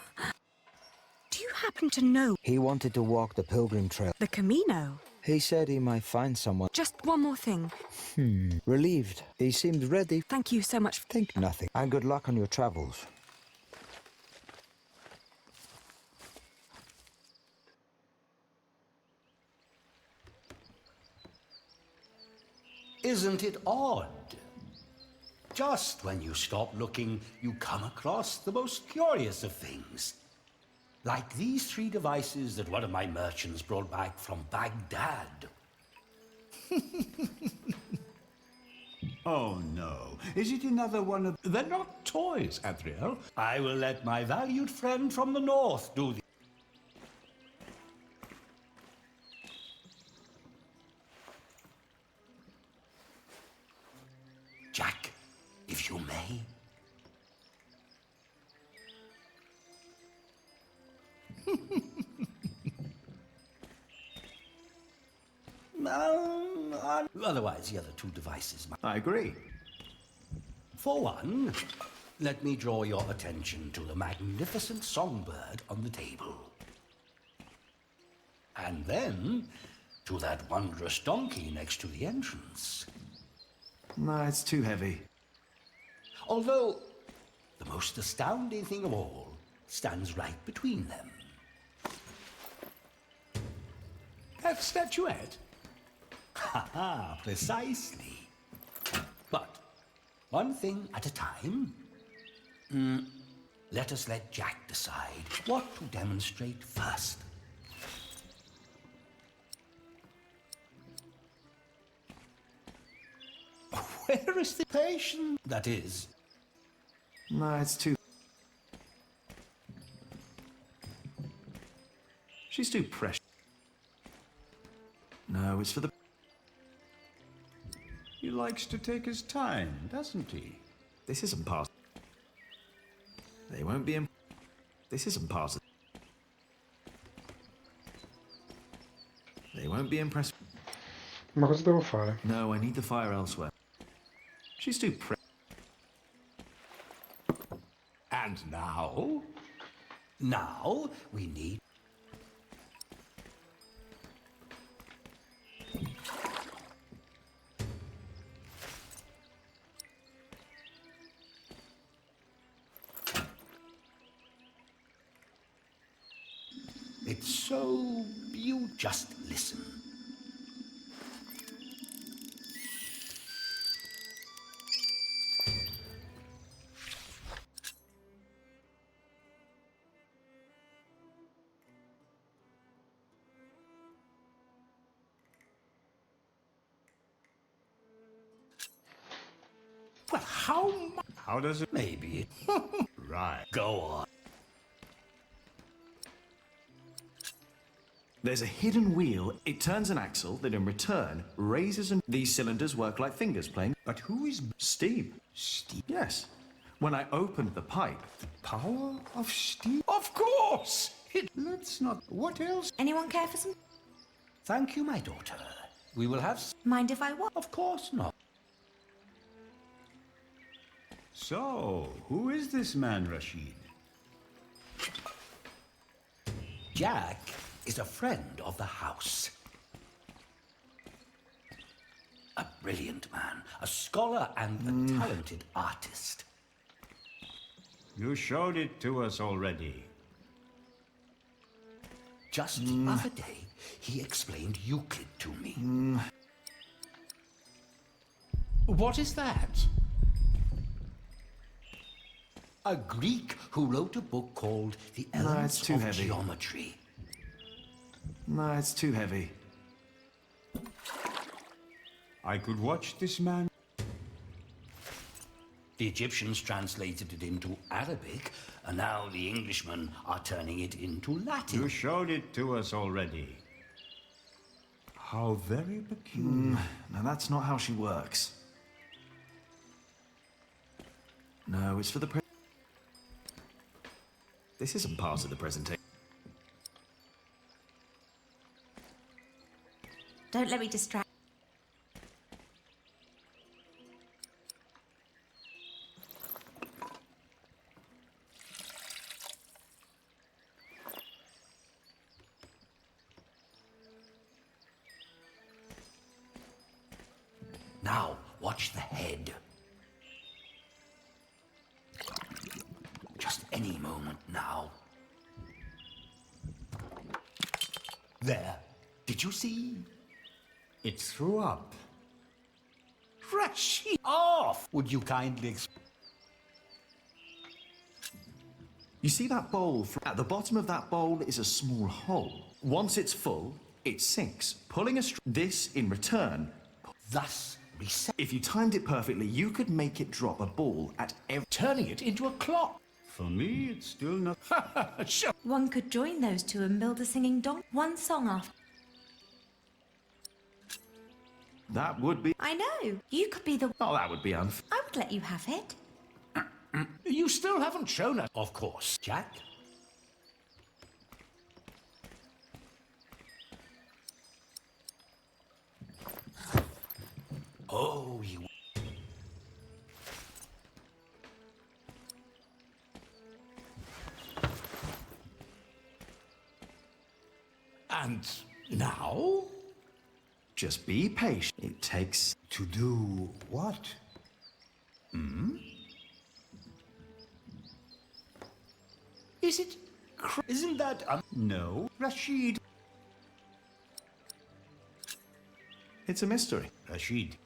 Do you happen to know? He wanted to walk the pilgrim trail. The Camino? He said he might find someone. Just one more thing. Relieved. He seemed ready. Thank you so much. Think nothing. And good luck on your travels. Isn't it odd? Just when you stop looking, you come across the most curious of things. Like these 3 devices that one of my merchants brought back from Baghdad. Oh no. Is it another one of... They're not toys, Adriel. I will let my valued friend from the north do the... Jack, if you may. Otherwise, the other 2 devices... I agree. For one, let me draw your attention to the magnificent songbird on the table. And then, to that wondrous donkey next to the entrance. No, it's too heavy. Although, the most astounding thing of all stands right between them. That statuette? Ha ha, precisely. But, one thing at a time. Let us let Jack decide what to demonstrate first. Where is the patient? That is... No, it's too... She's too precious. No, it's for the... He likes to take his time, doesn't he? This isn't part... They won't be... This isn't part of... They won't be impressed... Ma cosa devo fare? No, I need the fire elsewhere. She's too And now? Now, we need... It's so... You just listen. Well, how does it... Maybe. Right. Go on. There's a hidden wheel. It turns an axle that in return raises and... These cylinders work like fingers playing. But who is... Steam. Steam? Yes. When I opened the pipe... The power of steam? Of course! Let's not... What else? Anyone care for some? Thank you, my daughter. We will have... Mind if I what? Of course not. So, who is this man, Rashid? Jack is a friend of the house. A brilliant man, a scholar and a talented artist. You showed it to us already. Just the other day, he explained Euclid to me. What is that? A Greek who wrote a book called The Elements too of heavy. Geometry. No, it's too heavy. I could watch this man. The Egyptians translated it into Arabic, and now the Englishmen are turning it into Latin. You showed it to us already. How very peculiar. Now that's not how she works. No, it's for the This isn't part of the presentation. Don't let me distract. Now, watch the head. Just any moment now. There. Did you see? It threw up. Rashid! Off! Would you kindly You see that bowl? At the bottom of that bowl is a small hole. Once it's full, it sinks, pulling a this in return. Thus, reset. If you timed it perfectly, you could make it drop a ball at turning it into a clock. For me, it's still not. Sure. One could join those two and build a singing dong. One song after. That would be. I know. You could be the. Oh, that would be unfair. I would let you have it. You still haven't shown us. Of course, Jack. Oh, you. And now? Just be patient. It takes. To do what? Hmm? Is it? Isn't that? No, Rashid. It's a mystery. Rashid.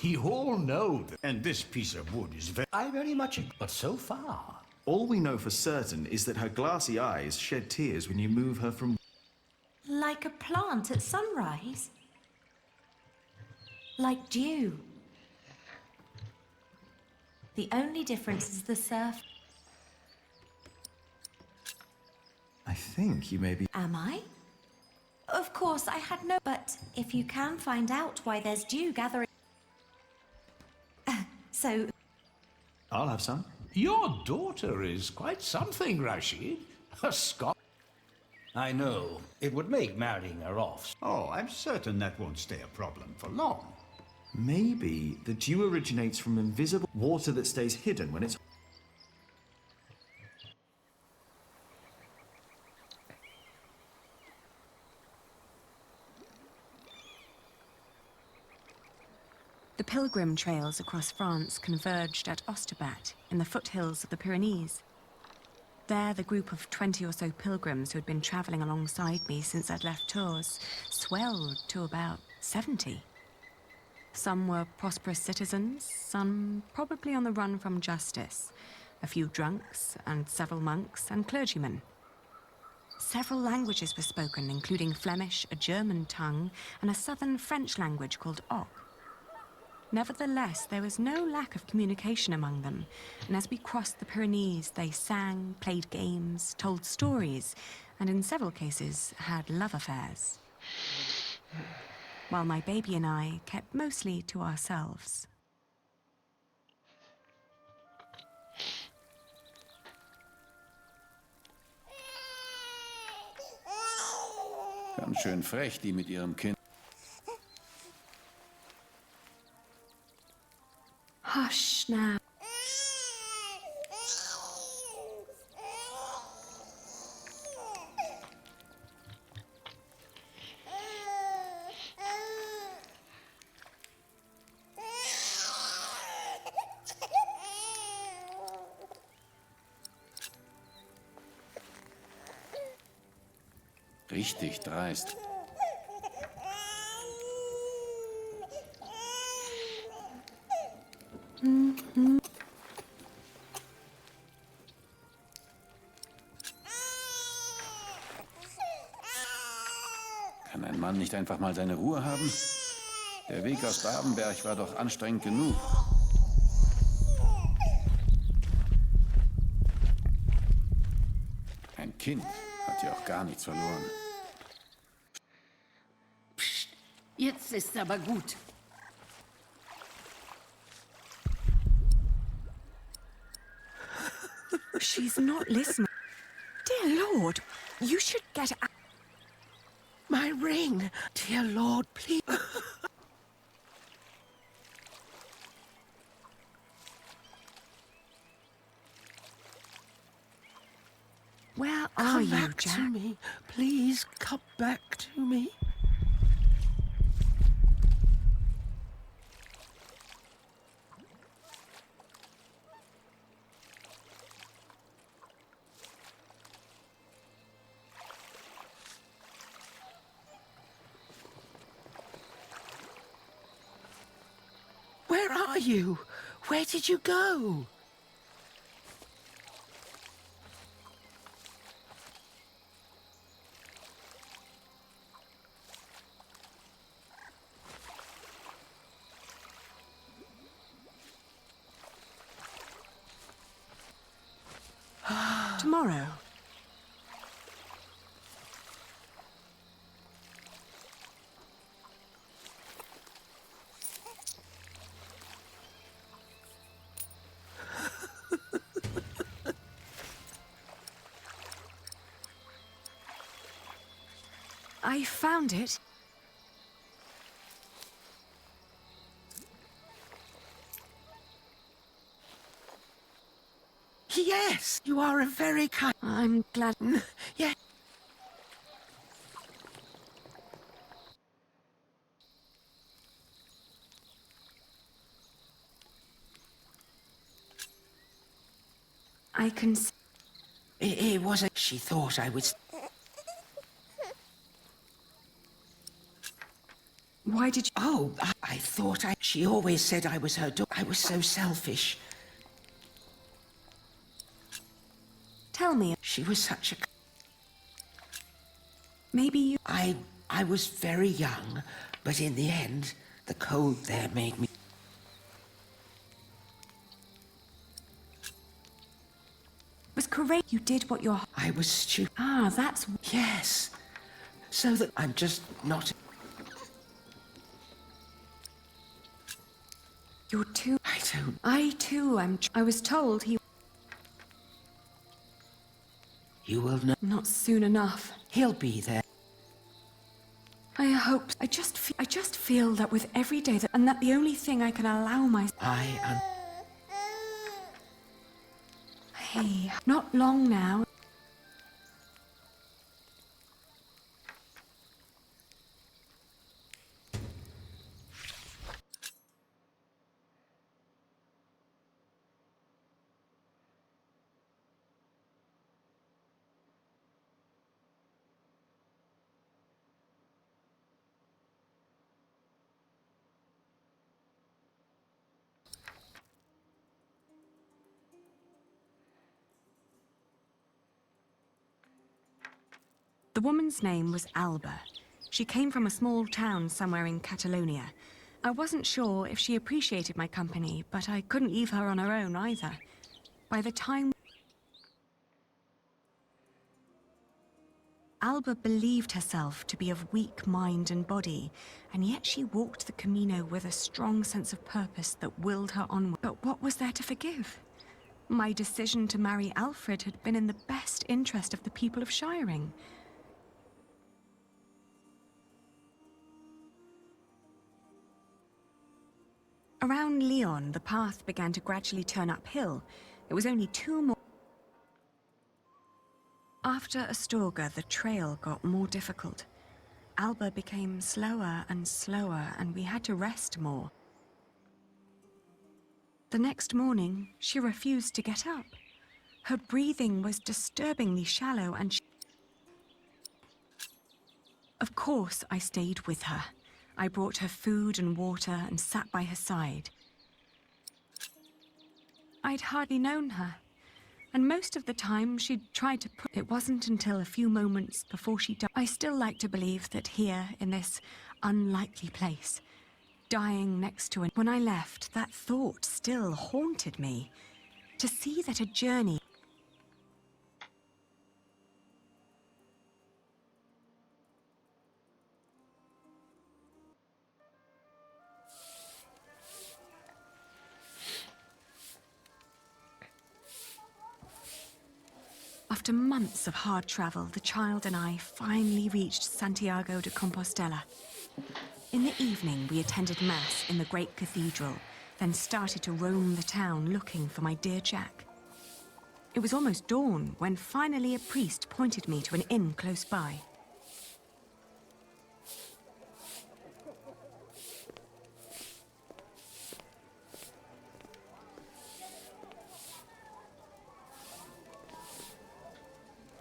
We all know that, and this piece of wood is very much. But so far, all we know for certain is that her glassy eyes shed tears when you move her from. Like a plant at sunrise. Like dew. The only difference is the surf. I think you may be. Am I? Of course, I had no. But if you can find out why there's dew gathering. So. I'll have some. Your daughter is quite something, Rashid. A Scot. I know. It would make marrying her off. Oh, I'm certain that won't stay a problem for long. Maybe the dew originates from invisible water that stays hidden when it's. The pilgrim trails across France converged at Osterbat in the foothills of the Pyrenees. There, the group of 20 or so pilgrims who had been travelling alongside me since I'd left Tours swelled to about 70. Some were prosperous citizens, some probably on the run from justice, a few drunks, and several monks and clergymen. Several languages were spoken, including Flemish, a German tongue, and a southern French language called Oc. Nevertheless, there was no lack of communication among them, and as we crossed the Pyrenees, they sang, played games, told stories, and in several cases had love affairs. While my baby and I kept mostly to ourselves. Ganz schön frech, die mit ihrem Kind. Hush now. Richtig dreist. Kann ein Mann nicht einfach mal seine Ruhe haben? Der Weg aus Babenberg war doch anstrengend genug. Ein Kind hat ja auch gar nichts verloren. Psst, jetzt ist aber gut. She's not listening. Dear Lord, you should get out. My ring. Dear Lord, please. Where are Come you, back Jack? to me. Please come back to me. Where are you? Where did you go? Tomorrow. I found it. Yes, you are a very kind... I'm glad... Yeah. I can... It was a... She thought I was... Why did you... Oh, I thought I... She always said I was her daughter. I was so selfish. Tell me. She was such a... Maybe you... I was very young, but in the end, the cold there made me... Was correct. You did what your... I was stupid. Ah, that's... Yes. So that I'm just not... You're too... I don't... I too am... I was told he... You will know... Not soon enough. He'll be there. I hope... I just feel that with every day that... And that the only thing I can allow myself... Hey, not long now. The woman's name was Alba. She came from a small town somewhere in Catalonia. I wasn't sure if she appreciated my company, but I couldn't leave her on her own either. By the time... Alba believed herself to be of weak mind and body, and yet she walked the Camino with a strong sense of purpose that willed her onward. But what was there to forgive? My decision to marry Alfred had been in the best interest of the people of Shiring. Around Lyon, the path began to gradually turn uphill. It was only 2 more... After Astorga, the trail got more difficult. Alba became slower and slower, and we had to rest more. The next morning, she refused to get up. Her breathing was disturbingly shallow, and Of course, I stayed with her. I brought her food and water and sat by her side. I'd hardly known her, and most of the time she'd tried to put... It wasn't until a few moments before she died. I still like to believe that here, in this unlikely place, dying next to her... When I left, that thought still haunted me. To see that a journey... After months of hard travel, the child and I finally reached Santiago de Compostela. In the evening, we attended Mass in the great cathedral, then started to roam the town looking for my dear Jack. It was almost dawn when finally a priest pointed me to an inn close by.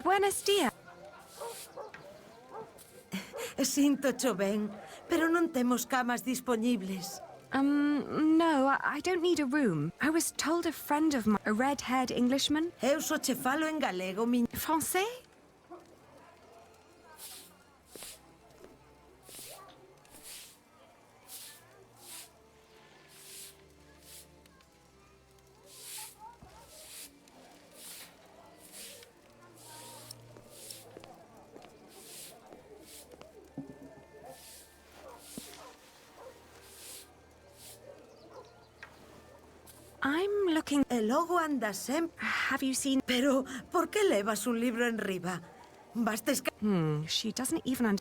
Buenos dias. Sinto ben, pero non temos camas dispoñibles. No, I don't need a room. I was told a friend of mine, a red-haired Englishman... Eu só che falo en galego, miña... Français? I'm looking... E logo andas sempre... Have you seen... Pero, por que levas un libro en riba? Bastes... she doesn't even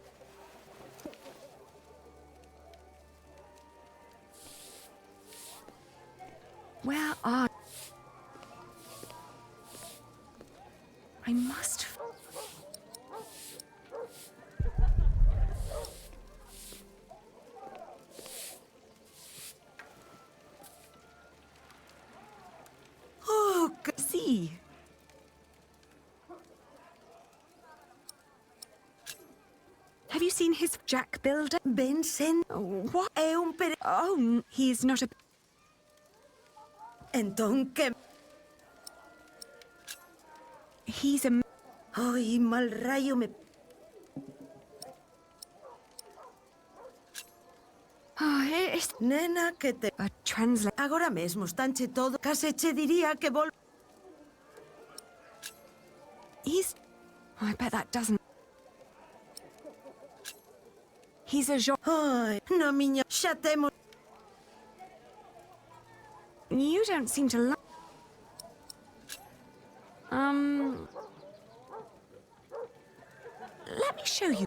Where are... I must... See. Have you seen his Jack Builder? Vincent. What? Oh, he's not a... Entón que... He's a... Ay, mal rayo me... Oh, it's... Nena, que te... A translate... Agora mesmo estanche todo. Case che diría que vol... He's... Oh, I bet that doesn't... He's a jo... Ay, no, miña, xa temos... You don't seem to like... Let me show you.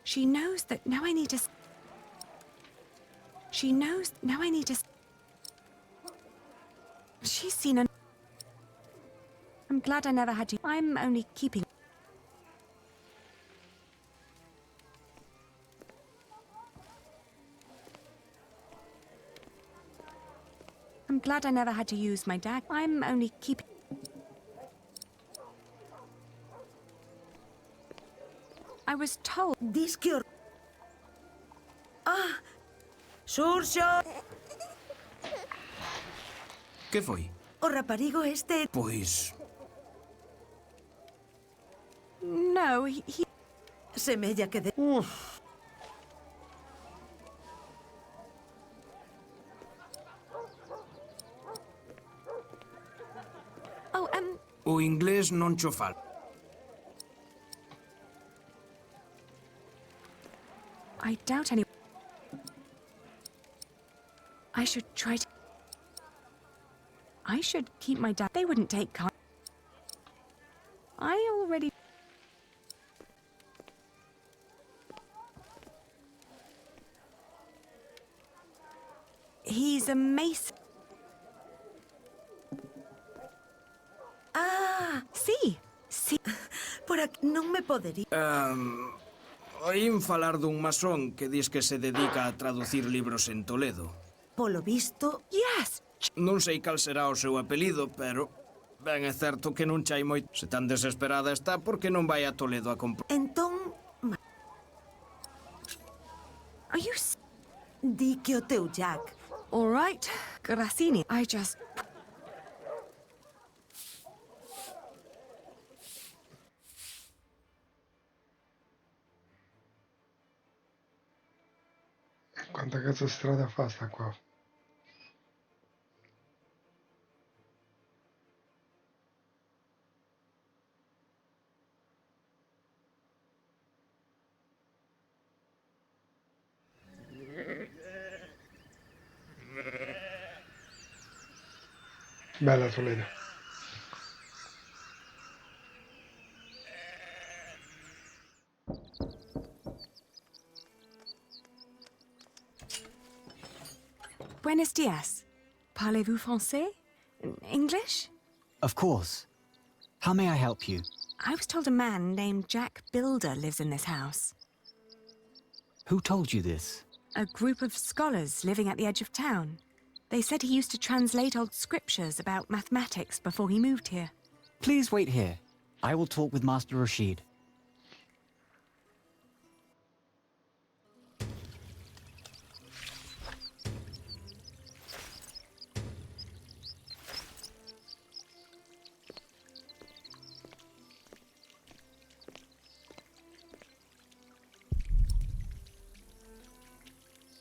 She knows that now I need to... She knows now I need to... She's seen an... I'm glad I never had to... I'm only keeping... I'm glad I never had to use my dagger. I'm only keeping... I was told... Disque... Ah! Xurxo! Que foi? O raparigo este... Pois... No, he... Semella que de... Oh, O inglés non cho fal. I doubt any... I should try to... I should keep my dad. They wouldn't take car. I already... He's a mason. Ah! Sí, sí. Por aquí non me podería... Oín falar dun masón que dis que se dedica a traducir libros en Toledo. Polo visto... Yes! Non sei cal será o seu apelido, pero... Ben é certo que non chai moito. Se tan desesperada está, por que non vai a Toledo a comprar? Entón... Are you... Di que o teu Jack... All right, Grassini. I just... Quanta cazzo strada fa sta qua? Bella Toledo. Buenos dias. Parlez-vous français? English? Of course. How may I help you? I was told a man named Jack Builder lives in this house. Who told you this? A group of scholars living at the edge of town. They said he used to translate old scriptures about mathematics before he moved here. Please wait here. I will talk with Master Rashid.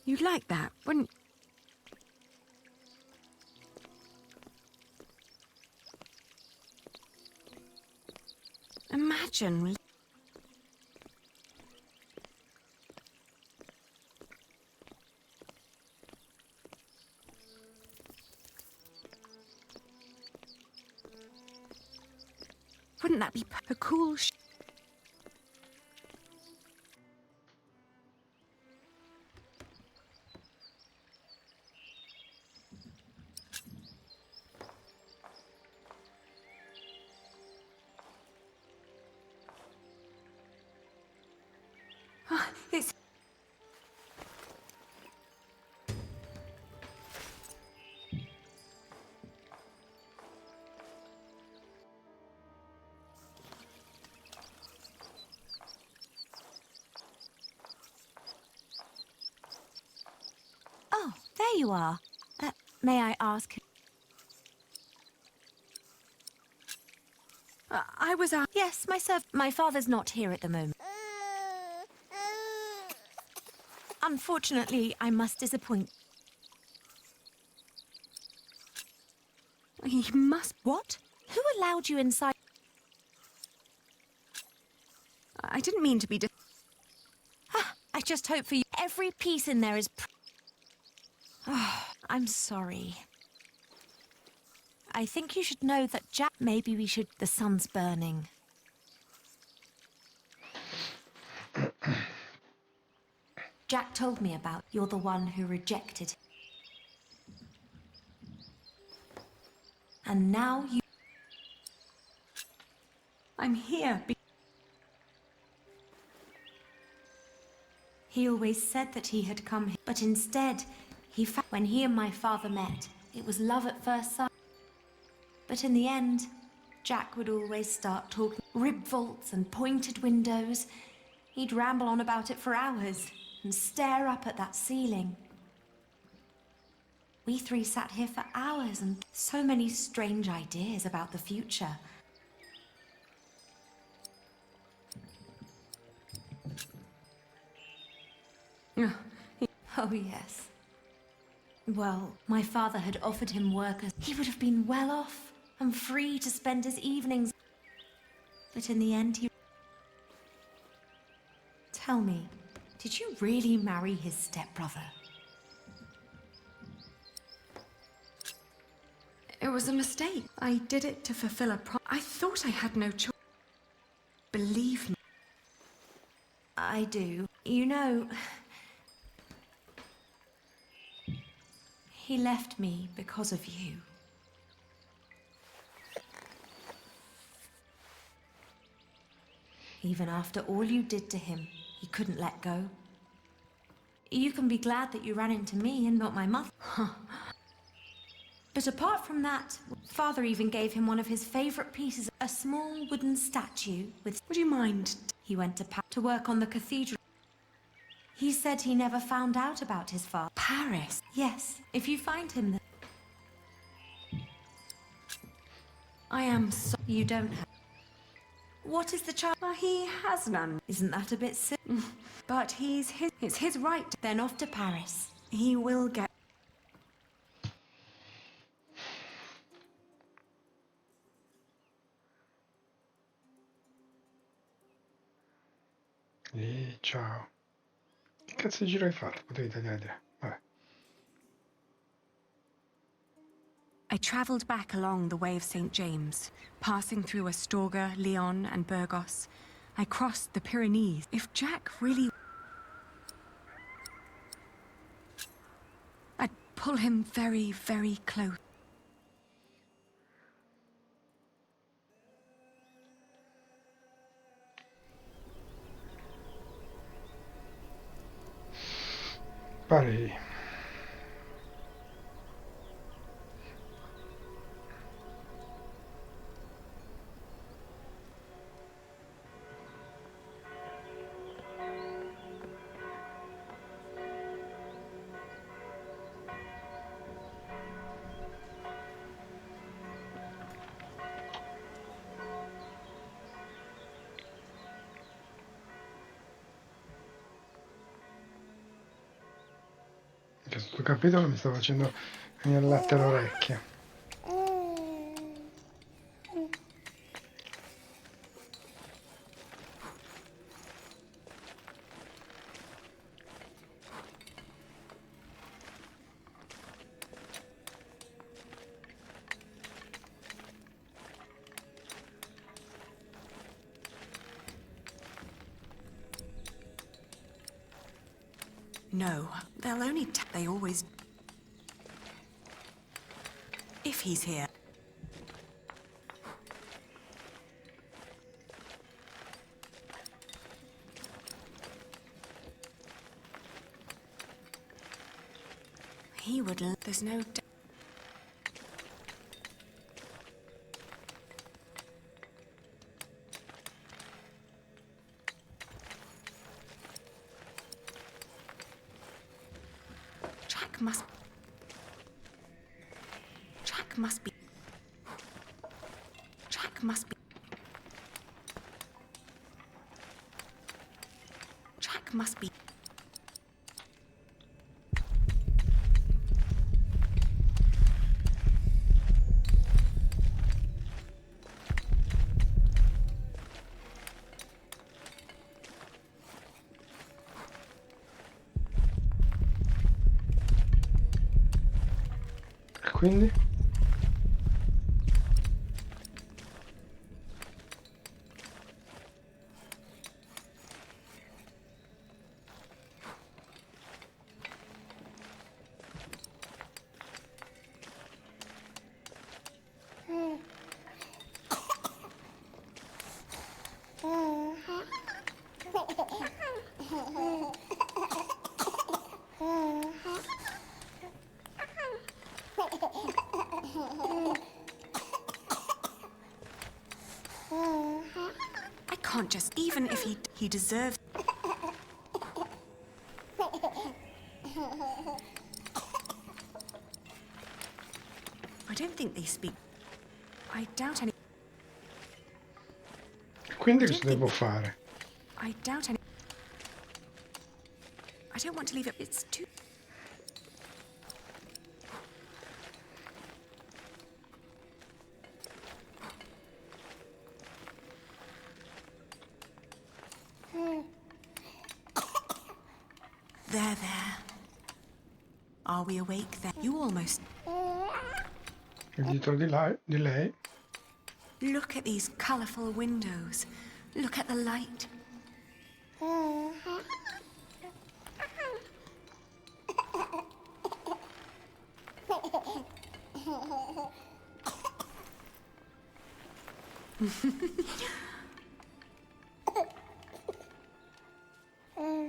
You'd like that, wouldn't you? Imagine. Wouldn't that be a cool It's... Oh, there you are. May I ask? I was... Yes, my father's not here at the moment. Unfortunately, I must disappoint. He must... What? Who allowed you inside? I didn't mean to be... I just hope for you. Every piece in there is... Oh, I'm sorry. I think you should know that Jack... Maybe we should... The sun's burning. Jack told me about you're the one who rejected him. And now you... I'm here. He always said that he had come here, but instead, when he and my father met, it was love at first sight. But in the end, Jack would always start talking rib vaults and pointed windows. He'd ramble on about it for hours and stare up at that ceiling. We three sat here for hours and so many strange ideas about the future. Oh, yes. Well, my father had offered him work as he would have been well off and free to spend his evenings. But in the end, he... Tell me, did you really marry his stepbrother? It was a mistake. I did it to fulfill a I thought I had no choice. Believe me. I do. You know... He left me because of you. Even after all you did to him, he couldn't let go. You can be glad that you ran into me and not my mother. But apart from that, Father even gave him one of his favorite pieces, a small wooden statue with... Would you mind? He went to work on the cathedral. He said he never found out about his father. Paris? Yes, if you find him then... I am so... You don't have... What is the child? Well, he has none. Isn't that a bit sick? But it's his right. Then off to Paris. He will get... E ciao. Che cazzo di giro hai fatto? Potevi tagliare. Vabbè. I I travelled back along the Way of St. James, passing through Astorga, Lyon, and Burgos. I crossed the Pyrenees. If Jack really... I'd pull him very, very close. Parei. Questo capitolo mi sta facendo venire il latte all'orecchio. No, they'll only they always... If he's here. He would... There's no... Jack must be... Jack must be... Jack must be... Quindi? I can't just... Even if he deserves... I don't think they speak... I doubt any... Quindi cosa devo fare? I doubt any... I don't want to leave it... It's too... There. Are we awake then? You almost... Dietro di lei. Look at these colourful windows. Look at the light.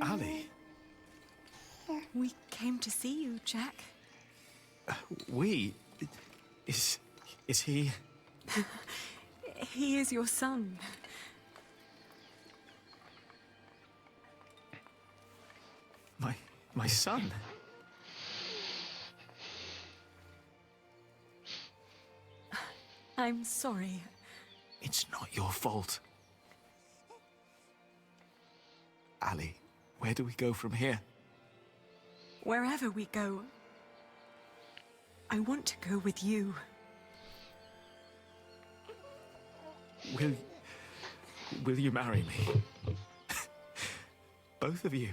Ali. We came to see you, Jack. We? Is he? He is your son. My son? I'm sorry. It's not your fault. Ali, where do we go from here? Wherever we go, I want to go with you. Will you marry me? Both of you.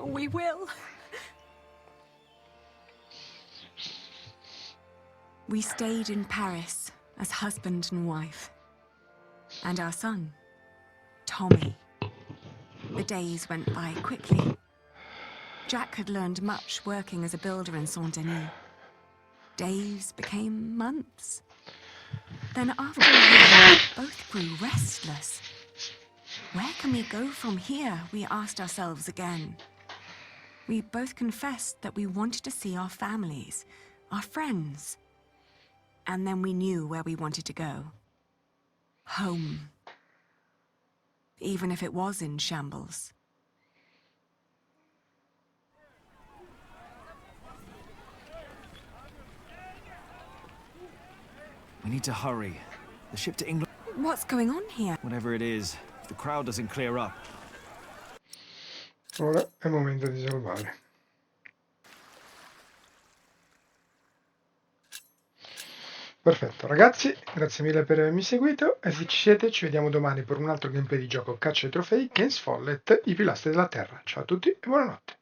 We will. We stayed in Paris as husband and wife. And our son, Tommy. The days went by quickly. Jack had learned much working as a builder in Saint-Denis. Days became months. Then after a year, both grew restless. Where can we go from here, we asked ourselves again. We both confessed that we wanted to see our families, our friends. And then we knew where we wanted to go. Home. Even if it was in shambles. We need to hurry. The ship to England... What's going on here? Whatever it is, if the crowd doesn't clear up. Ora è il momento di salvare. Perfetto, ragazzi, grazie mille per avermi seguito e se ci siete ci vediamo domani per un altro gameplay di gioco Caccia ai trofei, Games Follett, i pilastri della terra. Ciao a tutti e buonanotte.